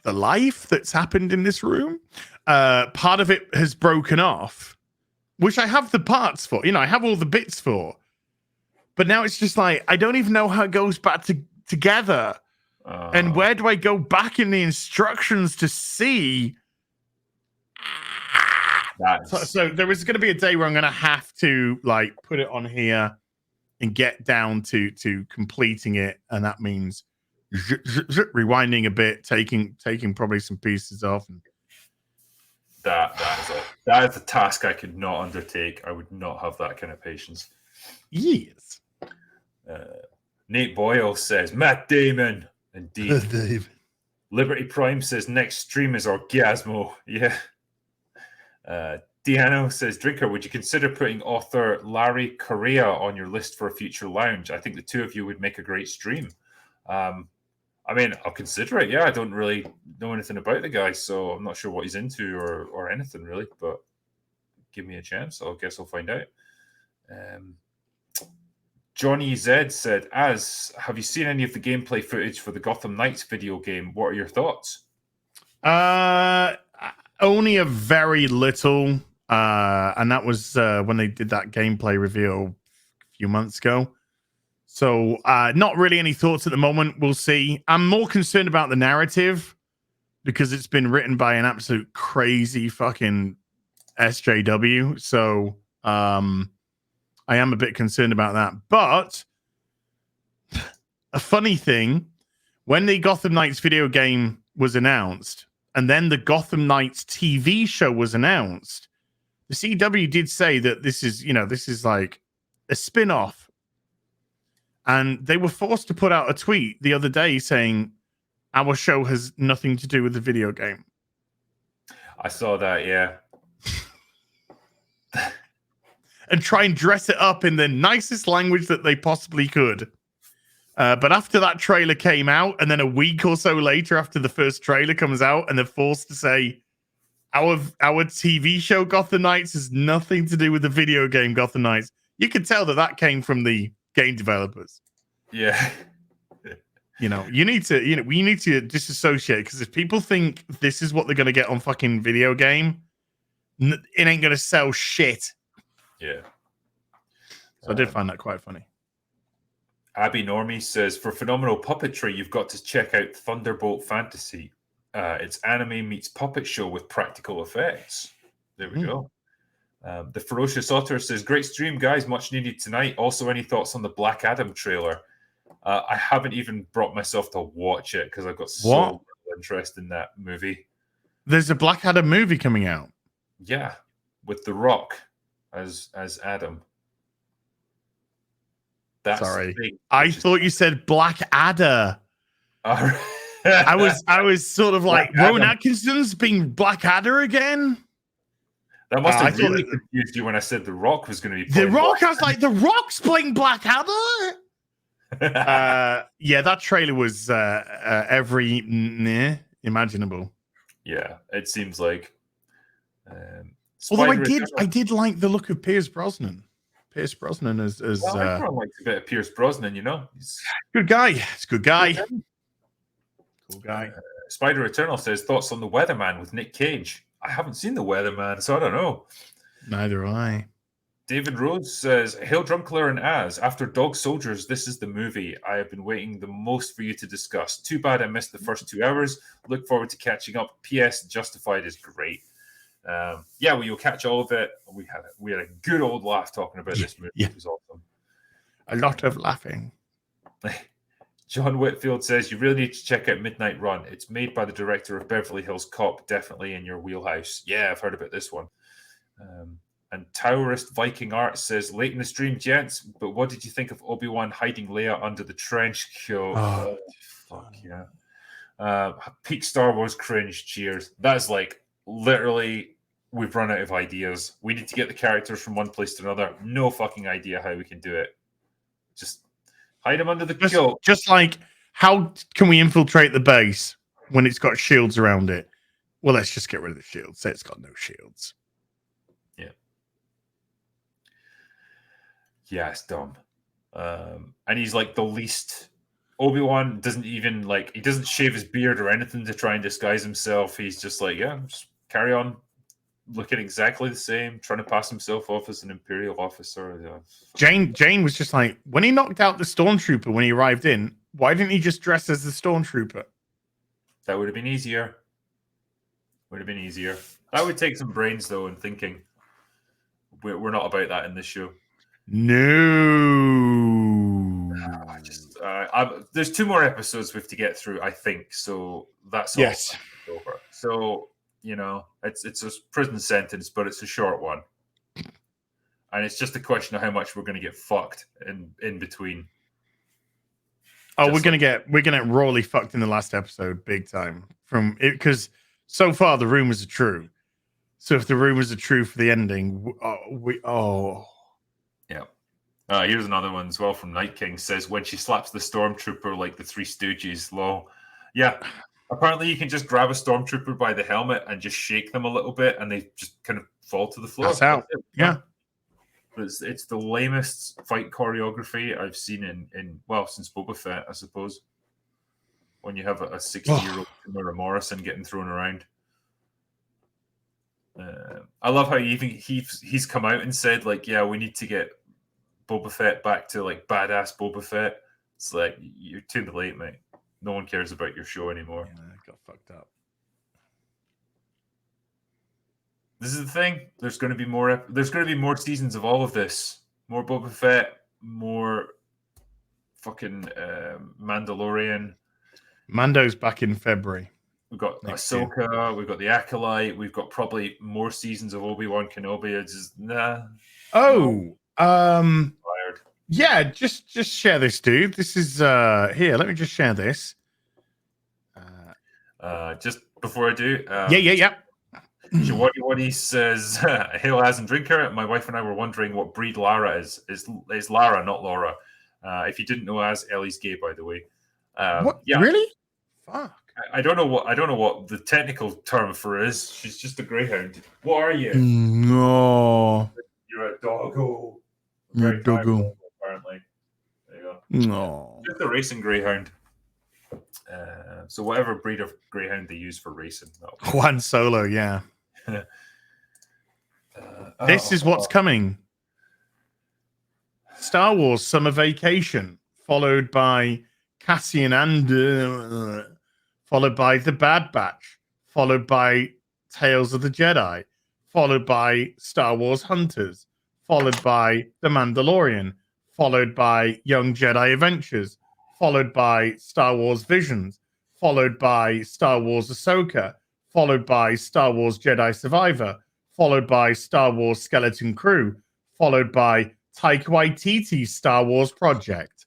life that's happened in this room, part of it has broken off, which I have the parts for. I have all the bits for. But now it's just like, I don't even know how it goes back together. And where do I go back in the instructions to see? So there is going to be a day where I'm going to have to like put it on here and get down to completing it. And that means rewinding a bit, taking probably some pieces off. And that is a task I could not undertake. I would not have that kind of patience. Yes. Nate Boyle says Matt Damon. Indeed. David. Liberty Prime says next stream is Orgasmo. Yeah. Deano says, Drinker, would you consider putting author Larry Correa on your list for a future lounge? I think the two of you would make a great stream. I mean, I'll consider it. Yeah, I don't really know anything about the guy, so I'm not sure what he's into or anything really, but give me a chance. I guess I'll find out. Johnny Z said, have you seen any of the gameplay footage for the Gotham Knights video game? What are your thoughts? Only a very little. And that was when they did that gameplay reveal a few months ago. So not really any thoughts at the moment. We'll see. I'm more concerned about the narrative because it's been written by an absolute crazy fucking SJW. So I am a bit concerned about that. But a funny thing, when the Gotham Knights video game was announced, and then the Gotham Knights TV show was announced, the CW did say that this is like a spin-off. And they were forced to put out a tweet the other day saying, our show has nothing to do with the video game. I saw that, yeah. And try and dress it up in the nicest language that they possibly could. But after that trailer came out, and then a week or so later after the first trailer comes out, and they're forced to say, our TV show Gotham Knights has nothing to do with the video game Gotham Knights. You could tell that came from the game developers. Yeah. We need to disassociate, because if people think this is what they're going to get on fucking video game, it ain't going to sell shit. Yeah. So I did find that quite funny. Abby Normie says, for phenomenal puppetry, you've got to check out Thunderbolt Fantasy. It's anime meets puppet show with practical effects. There we go. The Ferocious Otter says, great stream, guys. Much needed tonight. Also, any thoughts on the Black Adam trailer? I haven't even brought myself to watch it because I've got so little interest in that movie. There's a Black Adam movie coming out. Yeah, with The Rock as Adam. Sorry, I thought you said Black Adder. I was sort of like, Rowan Atkinson's being Black Adder again. That must have really confused you when I said The Rock was going to be. The Rock, I was like, The Rock's playing Black Adder. Yeah, that trailer was every imaginable. Yeah, it seems like. Although I did like the look of Pierce Brosnan. Pierce Brosnan as well, I kind of liked a bit of Pierce Brosnan, He's good guy. It's a good guy. Cool guy. Spider Eternal says, thoughts on The Weatherman with Nick Cage. I haven't seen The Weatherman, so I don't know. Neither have I. David Rose says, Hail Drunkler and after Dog Soldiers, this is the movie I have been waiting the most for you to discuss. Too bad I missed the first 2 hours. Look forward to catching up. P.S. Justified is great. Yeah, well, you'll catch all of it. We had a good old laugh talking about this movie. Yeah. It was awesome. A lot of laughing. John Whitfield says, you really need to check out Midnight Run. It's made by the director of Beverly Hills Cop. Definitely in your wheelhouse. Yeah, I've heard about this one. And Taoist Viking Art says, late in the stream, gents, but what did you think of Obi-Wan hiding Leia under the trench coat? Oh, fuck yeah. Peak Star Wars cringe, cheers. That's like, literally, we've run out of ideas. We need to get the characters from one place to another. No fucking idea how we can do it. Just hide them under the coat. Just like, how can we infiltrate the base when it's got shields around it? Well, let's just get rid of the shields. Say it's got no shields. Yeah, it's dumb. And he's like the least. Obi-Wan doesn't even like, he doesn't shave his beard or anything to try and disguise himself. He's just like, yeah, just carry on looking exactly the same, trying to pass himself off as an Imperial officer. Jane was just like, when he knocked out the stormtrooper when he arrived in, why didn't he just dress as the stormtrooper? That would have been easier. That would take some brains, though, and thinking. We're not about that in this show. No. There's 2 more episodes we have to get through, I think. So that's Yes. all over. So, it's a prison sentence, but it's a short one. And it's just a question of how much we're going to get fucked in between. Oh, we're gonna get royally fucked in the last episode, big time. From it, because so far the rumors are true. So if the rumors are true for the ending, Yeah. Here's another one as well from Night King. Says when she slaps the stormtrooper like the Three Stooges. Lol. Yeah. Apparently you can just grab a stormtrooper by the helmet and just shake them a little bit, and they just kind of fall to the floor. That's out. Yeah. But it's the lamest fight choreography I've seen in since Boba Fett, I suppose. When you have a 60-year-old Tamara Morrison getting thrown around. I love how he's come out and said, like, yeah, we need to get Boba Fett back to like badass Boba Fett. It's like, you're too late, mate. No one cares about your show anymore. Yeah, got fucked up. This is the thing. There's going to be more. There's going to be more seasons of all of this. More Boba Fett. More fucking Mandalorian. Mando's back in February. We've got Ahsoka. We've got the Acolyte. We've got probably more seasons of Obi-Wan Kenobi. It's just, tired. Yeah, just share this, dude. This is here. Let me just share this. Just before I do, Yeah. Jawadi says, "Hail as and drinker." My wife and I were wondering what breed Lara is. Is Lara, not Laura? If you didn't know, as Ellie's gay, by the way. What? Yeah. Really? Fuck. I don't know what the technical term for her is. She's just a greyhound. What are you? No. You're a doggo. You're a doggo. Apparently. There you go. No. Just a racing greyhound. So whatever breed of greyhound they use for racing. Juan Solo, yeah. This is what's coming. Star Wars Summer Vacation, followed by Cassian and followed by The Bad Batch, followed by Tales of the Jedi, followed by Star Wars Hunters, followed by The Mandalorian, followed by Young Jedi Adventures, followed by Star Wars Visions, followed by Star Wars Ahsoka, followed by Star Wars Jedi Survivor, followed by Star Wars Skeleton Crew, followed by Taika Waititi's Star Wars Project.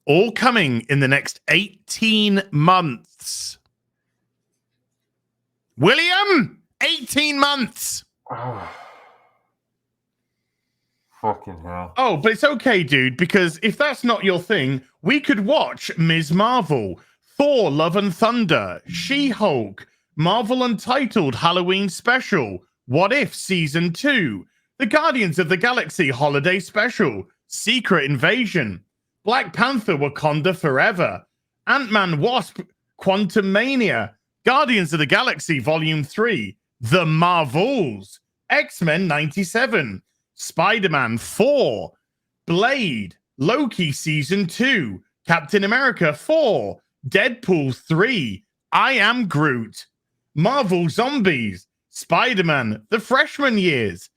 All coming in the next 18 months. William, 18 months. Fucking hell. Oh, but it's okay, dude, because if that's not your thing, we could watch Ms. Marvel, Thor, Love and Thunder, She-Hulk, Marvel Untitled Halloween Special, What If Season 2, The Guardians of the Galaxy Holiday Special, Secret Invasion, Black Panther Wakanda Forever, Ant-Man Wasp Quantumania, Guardians of the Galaxy Volume 3, The Marvels, X-Men 97, Spider-Man 4, Blade, Loki Season 2, Captain America 4, Deadpool 3, I Am Groot, Marvel Zombies, Spider-Man, The Freshman Years,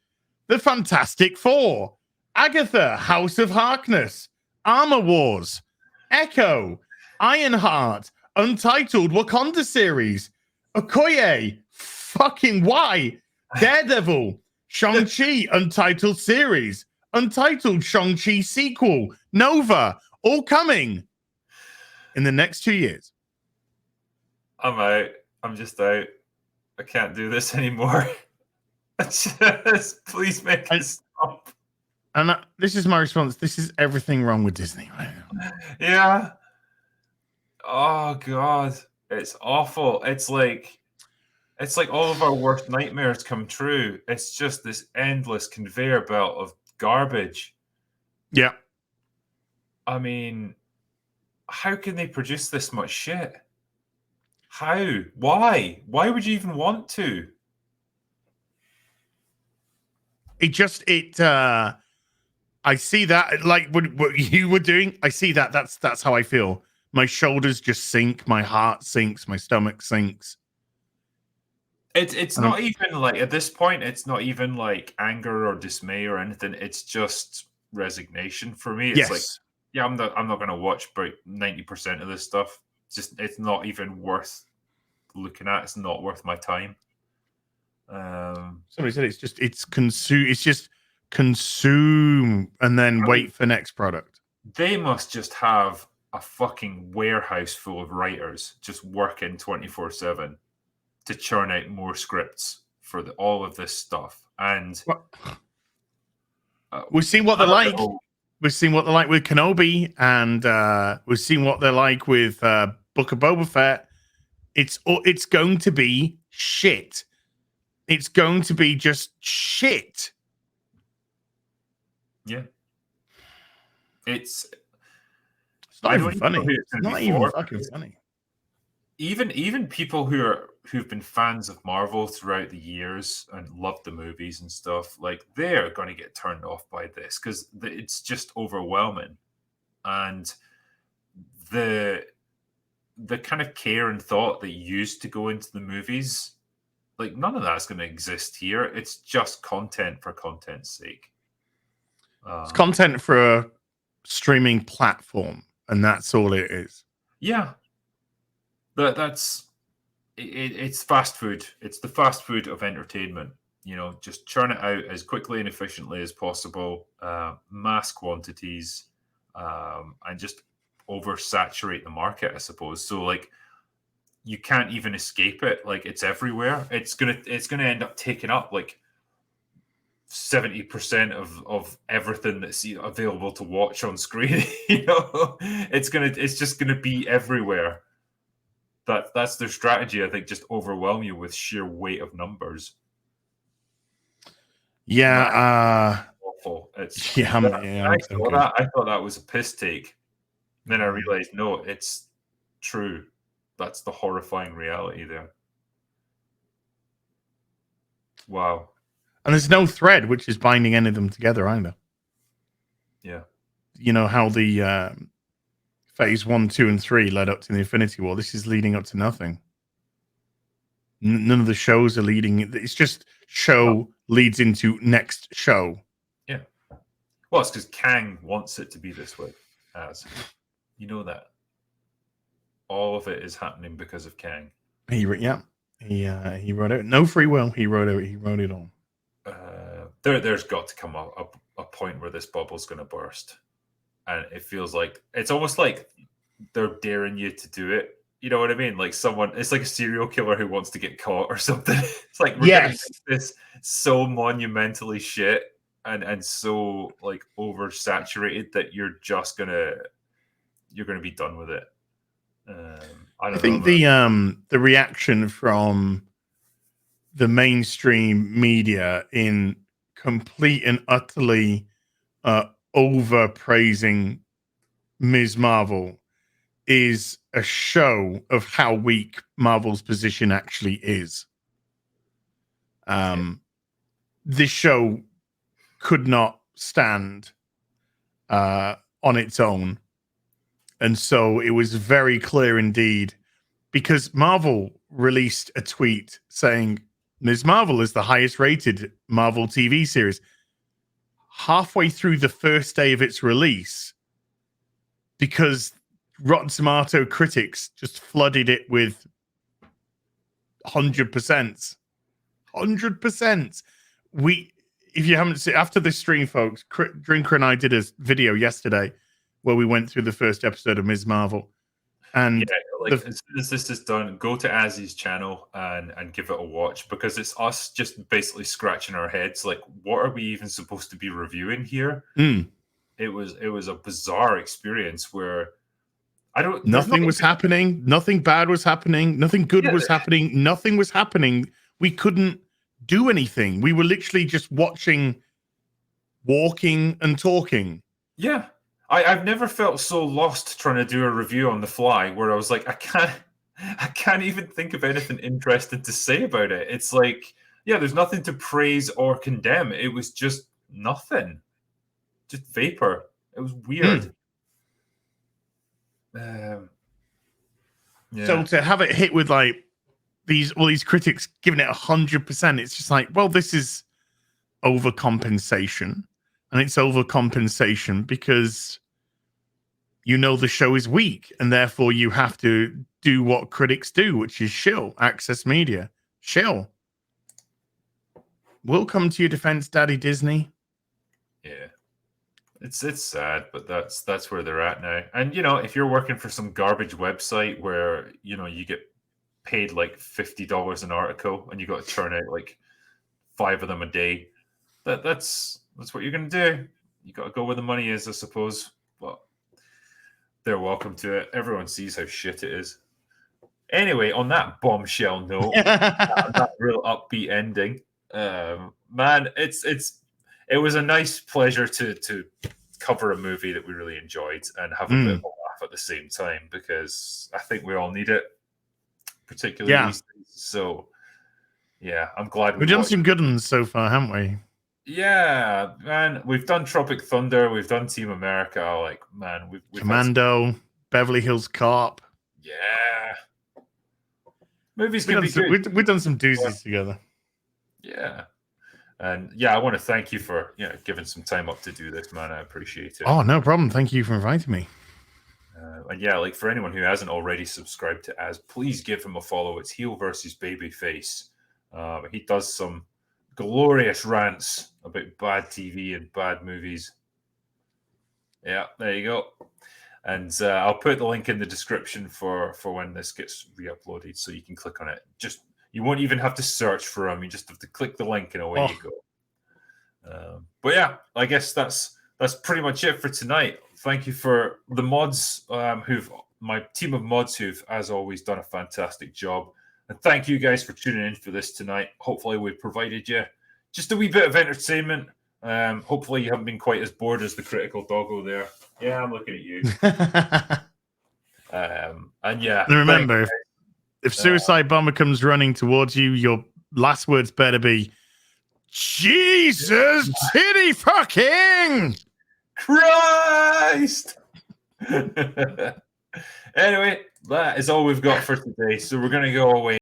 The Fantastic Four, Agatha, House of Harkness, Armor Wars, Echo, Ironheart, Untitled Wakanda Series, Okoye, fucking why, Daredevil, Shang-Chi Untitled Series, Untitled Shang-Chi Sequel, Nova, all coming in the next 2 years. I'm out. I'm just out. I can't do this anymore. Just please make it stop. And this is my response. This is everything wrong with Disney right now. Yeah. Oh God, it's awful. It's like all of our worst nightmares come true. It's just this endless conveyor belt of garbage. Yeah. I mean, how can they produce this much shit? How? Why? Why would you even want to? I see that, like what you were doing. I see that. That's how I feel. My shoulders just sink. My heart sinks. My stomach sinks. It's not even like at this point. It's not even like anger or dismay or anything. It's just resignation for me. It's like, yeah, I'm not going to watch about 90% of this stuff. It's not even worth looking at. It's not worth my time. Somebody said it's just consume and then wait for next product. They must just have a fucking warehouse full of writers just working 24/7 to churn out more scripts for all of this stuff. And we've seen what they're like. We've seen what they're like with Kenobi, and we've seen what they're like with Book of Boba Fett. It's going to be shit. It's going to be just shit. Yeah. It's not even funny. It's not even fucking funny. Even people who've been fans of Marvel throughout the years and loved the movies and stuff, like they're going to get turned off by this because it's just overwhelming, and the kind of care and thought that used to go into the movies, like none of that's going to exist here. It's just content for content's sake. It's content for a streaming platform, and that's all it is. Yeah. It's fast food. It's the fast food of entertainment. You know, just churn it out as quickly and efficiently as possible, mass quantities, and just oversaturate the market, I suppose. So like you can't even escape it. Like it's everywhere. It's gonna end up taking up like 70% of everything that's available to watch on screen. You know, it's just gonna be everywhere. That's their strategy. I think just overwhelm you with sheer weight of numbers. Yeah, awful. I thought that was a piss take. Then I realized no, it's true. That's the horrifying reality there. Wow. And there's no thread which is binding any of them together either. Yeah. You know how the phase 1, 2, and 3 led up to the Infinity War. This is leading up to nothing. None of the shows are leading. It's just show leads into next show. Yeah. Well, it's because Kang wants it to be this way. As you know that all of it is happening because of Kang. He wrote it. No free will. He wrote it all. There's got to come a point where this bubble's going to burst. And it feels like it's almost like they're daring you to do it. You know what I mean? Like it's like a serial killer who wants to get caught or something. It's like we're gonna make this so monumentally shit and so like oversaturated that you're gonna be done with it. I think the reaction from the mainstream media in complete and utterly overpraising Ms. Marvel is a show of how weak Marvel's position actually is. This show could not stand on its own. And so it was very clear indeed, because Marvel released a tweet saying Ms. Marvel is the highest rated Marvel TV series. Halfway through the first day of its release, because Rotten Tomato critics just flooded it with 100%. 100%. If you haven't seen, after this stream, folks, Drinker and I did a video yesterday where we went through the first episode of Ms. Marvel. And as soon as this is done, go to Azzy's channel and give it a watch, because it's us just basically scratching our heads like, what are we even supposed to be reviewing here? It was a bizarre experience where nothing was happening, nothing bad was happening, nothing good was happening, nothing was happening. We couldn't do anything. We were literally just watching, walking and talking. Yeah. I've never felt so lost trying to do a review on the fly, where I was like, I can't even think of anything interesting to say about it. It's like Yeah, there's nothing to praise or condemn. It was just nothing. Just vapor. It was weird. Yeah. So to have it hit with like all these critics giving it 100%, it's just like, well, this is overcompensation, and it's overcompensation because you know the show is weak, and therefore you have to do what critics do, which is shill. Access media, shill. We'll come to your defense, Daddy Disney. Yeah. It's sad, but that's where they're at now. And if you're working for some garbage website where you get paid like $50 an article and you got to turn out like 5 of them a day, that's what you're gonna do. You got to go where the money is, I suppose. But they're welcome to it. Everyone sees how shit it is. Anyway, on that bombshell note, that real upbeat ending, man, it was a nice pleasure to cover a movie that we really enjoyed and have a bit of a laugh at the same time, because I think we all need it, particularly these days. So, yeah, I'm glad we've done some good ones so far, haven't we? Yeah, man, we've done Tropic Thunder, we've done Team America. Like, man, we've Commando, Beverly Hills Cop. Yeah, movies can be good. We've done some doozies together. Yeah. And yeah, I want to thank you for giving some time up to do this, man. I appreciate it. Oh, no problem. Thank you for inviting me. And yeah, like for anyone who hasn't already subscribed to Az, please give him a follow. It's HeelvsBabyface. He does some glorious rants about bad TV and bad movies. Yeah, there you go. And I'll put the link in the description for when this gets re-uploaded, so you can click on it. You won't even have to search for them. You just have to click the link and away you go. But yeah, I guess that's pretty much it for tonight. Thank you for the mods, my team of mods who've, as always, done a fantastic job. And thank you guys for tuning in for this tonight. Hopefully we've provided you just a wee bit of entertainment. Hopefully you haven't been quite as bored as the critical doggo there. Yeah, I'm looking at you. And yeah. And remember, if Suicide Bomber comes running towards you, your last words better be, Jesus titty fucking Christ! Anyway, that is all we've got for today. So we're going to go away.